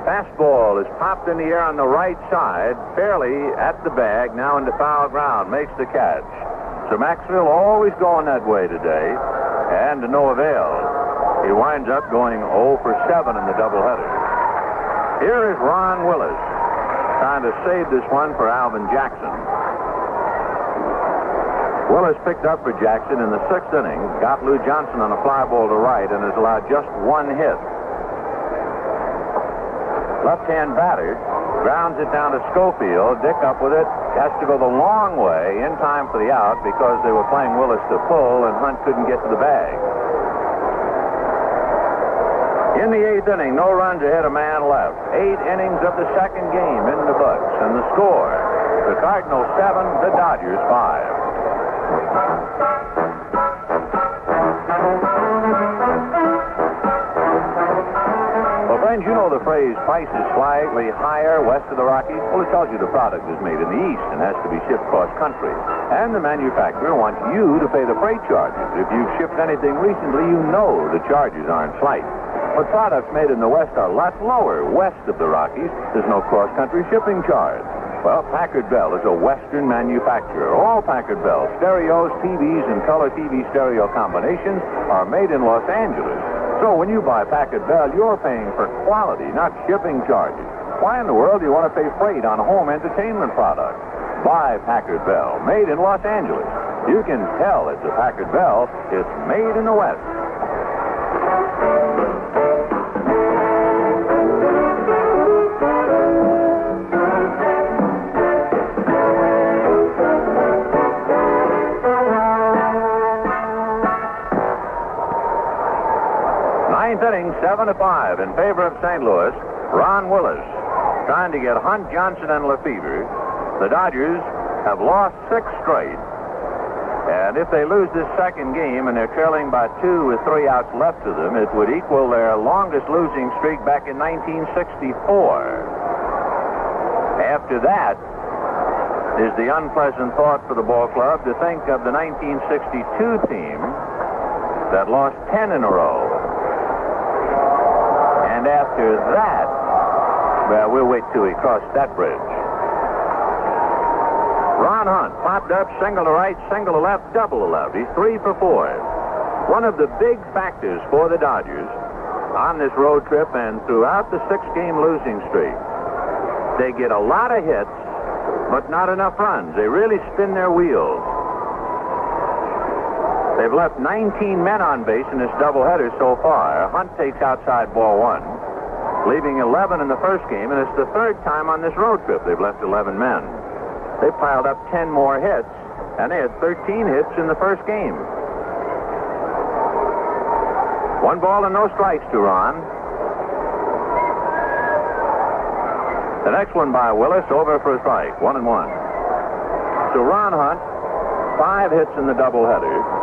Fastball is popped in the air on the right side, fairly at the bag, now into foul ground, makes the catch. So Maxwell always going that way today, and to no avail. He winds up going 0 for 7 in the doubleheader. Here is Ron Willis, trying to save this one for Alvin Jackson. Willis picked up for Jackson in the 6th inning, got Lou Johnson on a fly ball to right, and has allowed just 1 hit. Left-hand batter grounds it down to Schofield. Dick up with it, has to go the long way in time for the out because they were playing Willis to pull, and Hunt couldn't get to the bag. In the 8th inning, no runs ahead, a man left. 8 innings of the 2nd game in the books, and the score: the Cardinals 7, the Dodgers 5. Well, friends, you know the phrase prices slightly higher west of the Rockies? Well, it tells you the product is made in the East and has to be shipped cross country. And the manufacturer wants you to pay the freight charges. If you've shipped anything recently, you know the charges aren't slight. But products made in the West are a lot lower west of the Rockies. There's no cross-country shipping charge. Well, Packard Bell is a Western manufacturer. All Packard Bell stereos, TVs, and color TV stereo combinations are made in Los Angeles. So when you buy Packard Bell, you're paying for quality, not shipping charges. Why in the world do you want to pay freight on home entertainment products? Buy Packard Bell, made in Los Angeles. You can tell it's a Packard Bell. It's made in the West. Inning, 7-5 in favor of St. Louis. Ron Willis trying to get Hunt, Johnson, and Lefevre. The Dodgers have lost 6 straight. And if they lose this 2nd game and they're trailing by 2 with 3 outs left to them, it would equal their longest losing streak back in 1964. After that is the unpleasant thought for the ball club to think of the 1962 team that lost 10 in a row. And after that, well, we'll wait till we cross that bridge. Ron Hunt popped up, single to right, single to left, double to left. He's 3 for 4. One of the big factors for the Dodgers on this road trip and throughout the 6-game losing streak, they get a lot of hits, but not enough runs. They really spin their wheels. They've left 19 men on base in this doubleheader so far. Hunt takes outside ball 1, leaving 11 in the first game, and it's the 3rd time on this road trip they've left 11 men. They piled up 10 more hits, and they had 13 hits in the first game. 1 ball and no strikes to Ron. The next one by Willis, over for a strike, 1-1. So Ron Hunt, 5 hits in the doubleheader,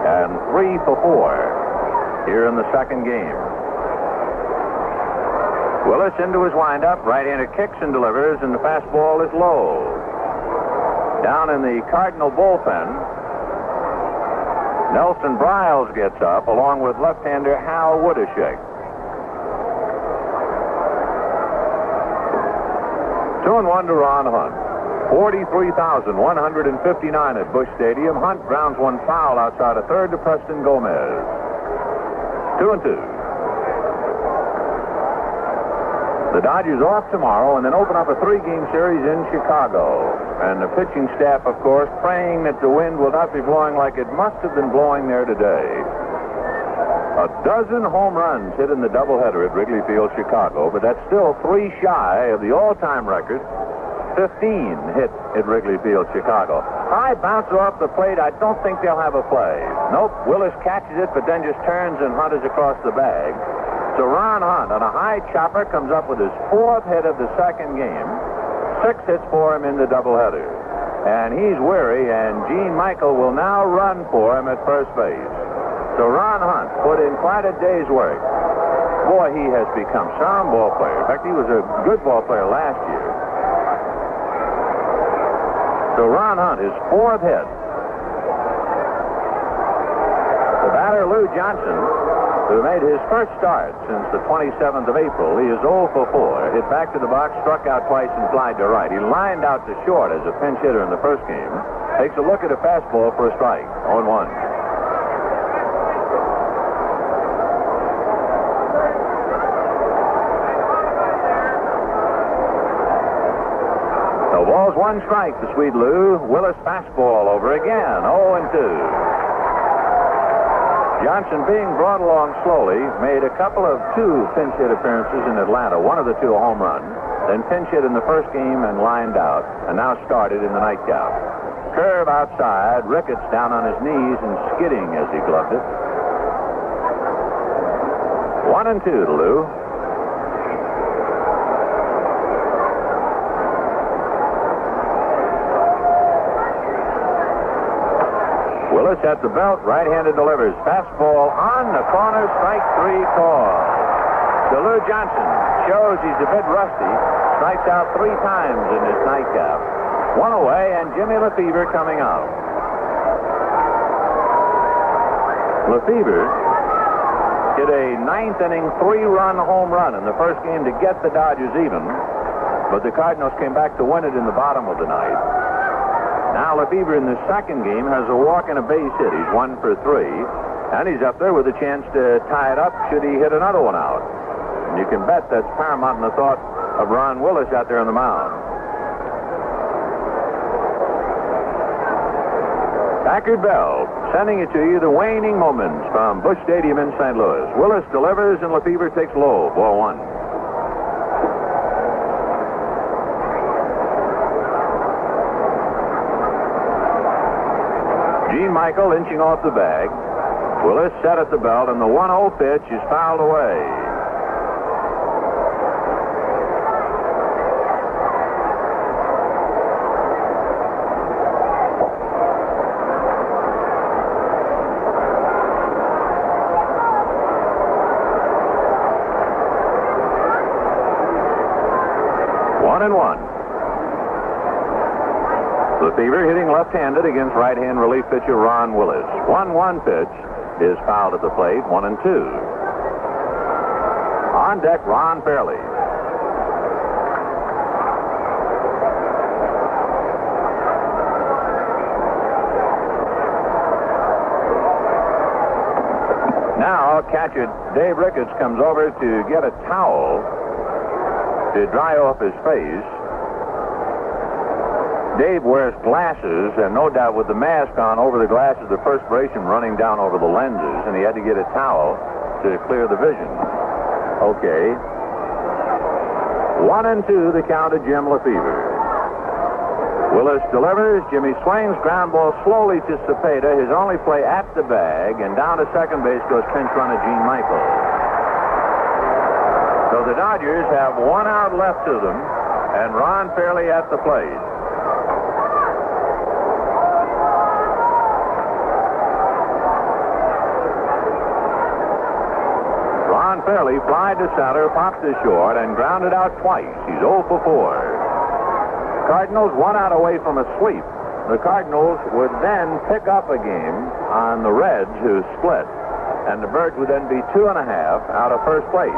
and 3 for 4 here in the 2nd game. Willis into his windup, right-hander kicks and delivers, and the fastball is low. Down in the Cardinal bullpen, Nelson Briles gets up, along with left-hander Hal Woodashek. 2-1 to Ron Hunt. 43,159 at Busch Stadium. Hunt grounds 1 foul outside of third to Preston Gomez. 2-2. The Dodgers off tomorrow and then open up a 3-game series in Chicago. And the pitching staff, of course, praying that the wind will not be blowing like it must have been blowing there today. A dozen home runs hit in the doubleheader at Wrigley Field, Chicago, but that's still 3 shy of the all-time record. 15 hit at Wrigley Field, Chicago. High bounce off the plate. I don't think they'll have a play. Nope. Willis catches it, but then just turns and Hunt is across the bag. So Ron Hunt on a high chopper comes up with his 4th hit of the 2nd game. 6 hits for him in the doubleheader. And he's weary, and Gene Michael will now run for him at first base. So Ron Hunt put in quite a day's work. Boy, he has become some ball player. In fact, he was a good ball player last year. So Ron Hunt, his 4th hit. The batter, Lou Johnson, who made his first start since the 27th of April, he is 0 for 4. Hit back to the box, struck out twice, and flied to right. He lined out to short as a pinch hitter in the first game. Takes a look at a fastball for a strike. 0-1. The ball Cardinals, one strike to Sweet Lou. Willis fastball over again, 0-2. Johnson, being brought along slowly, made a couple of two pinch hit appearances in Atlanta, one of the two a home run, then pinch hit in the first game and lined out, and now started in the nightcap. Curve outside, Ricketts down on his knees and skidding as he gloved it. 1-2 to Lou. Willis at the belt, right-handed delivers. Fastball on the corner, strike 3 call. So Lou Johnson shows he's a bit rusty. Strikes out 3 times in this nightcap. 1 away, and Jimmy Lefebvre coming out. Lefebvre hit a 9th-inning 3-run home run in the first game to get the Dodgers even, but the Cardinals came back to win it in the bottom of the night. Now Lefebvre in the second game has a walk and a base hit. He's 1 for 3, and he's up there with a chance to tie it up should he hit another one out. And you can bet that's paramount in the thought of Ron Willis out there on the mound. Packard Bell sending it to you, the waning moments from Busch Stadium in St. Louis. Willis delivers and Lefebvre takes low, ball 1. Gene Michael inching off the bag. Willis set at the belt, and the 1-0 pitch is fouled away. Lefebvre hitting left-handed against right-hand relief pitcher Ron Willis. 1-1 pitch is fouled at the plate, 1-2. On deck, Ron Fairley. Now, catcher Dave Ricketts comes over to get a towel to dry off his face. Dave wears glasses, and no doubt with the mask on over the glasses, the perspiration running down over the lenses, and he had to get a towel to clear the vision. Okay. 1-2, the count of Jim Lefebvre. Willis delivers. Jimmy swings. Ground ball slowly to Cepeda. His only play at the bag, and down to second base goes pinch runner Gene Michael. So the Dodgers have 1 out left to them, and Ron Fairley at the plate. Ron Fairley flied to center, popped to short, and grounded out twice. He's 0 for 4. Cardinals 1 out away from a sweep. The Cardinals would then pick up a game on the Reds, who split, and the Birds would then be 2.5 out of first place.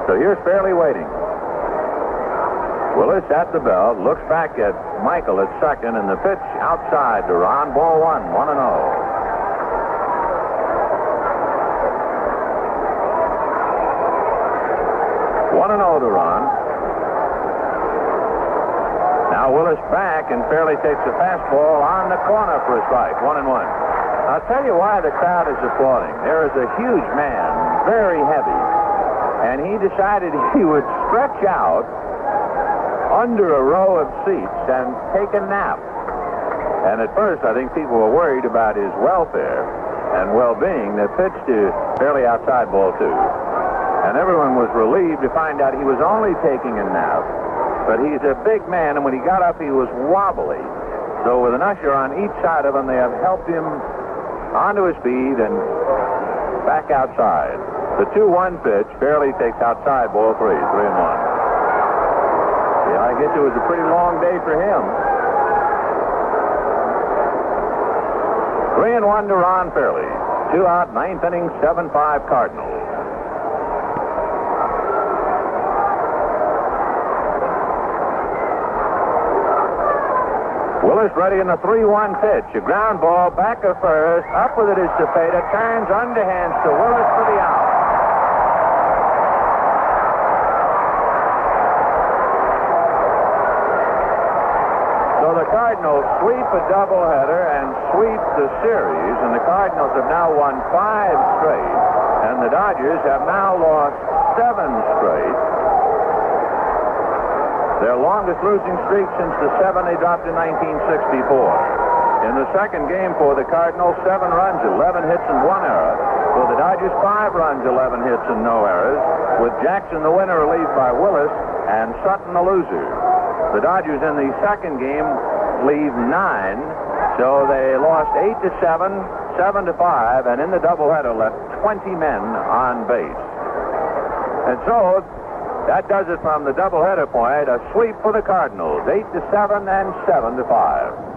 So here's Fairley waiting. Willis at the belt, looks back at Michael at second, and the pitch outside to Ron, ball 1, 1-0. 1-0 to Ron. Now Willis back, and Fairley takes a fastball on the corner for a strike. 1-1. I'll tell you why the crowd is applauding. There is a huge man, very heavy, and he decided he would stretch out under a row of seats and take a nap. And at first, I think people were worried about his welfare and well-being. They pitched to Fairley outside, ball 2. And everyone was relieved to find out he was only taking a nap. But he's a big man, and when he got up, he was wobbly. So with an usher on each side of him, they have helped him onto his feet and back outside. The 2-1 pitch, Fairley takes outside, ball 3, 3-1. Yeah, I guess it was a pretty long day for him. 3-1 to Ron Fairley. 2 out, 9th inning, 7-5 Cardinals. Willis ready in the 3-1 pitch. A ground ball, back of first. Up with it is Cepeda. Turns underhands to Willis for the out. So the Cardinals sweep a doubleheader and sweep the series, and the Cardinals have now won 5 straight, and the Dodgers have now lost 7 straight. Their longest losing streak since the 7 they dropped in 1964. In the second game for the Cardinals, 7 runs, 11 hits, and 1 error. For the Dodgers, 5 runs, 11 hits, and no errors, with Jackson the winner relieved by Willis and Sutton the loser. The Dodgers in the second game leave 9, so they lost 8-7, 7-5, and in the doubleheader left 20 men on base. And so that does it from the doubleheader point. A sweep for the Cardinals, 8-7 and 7-5.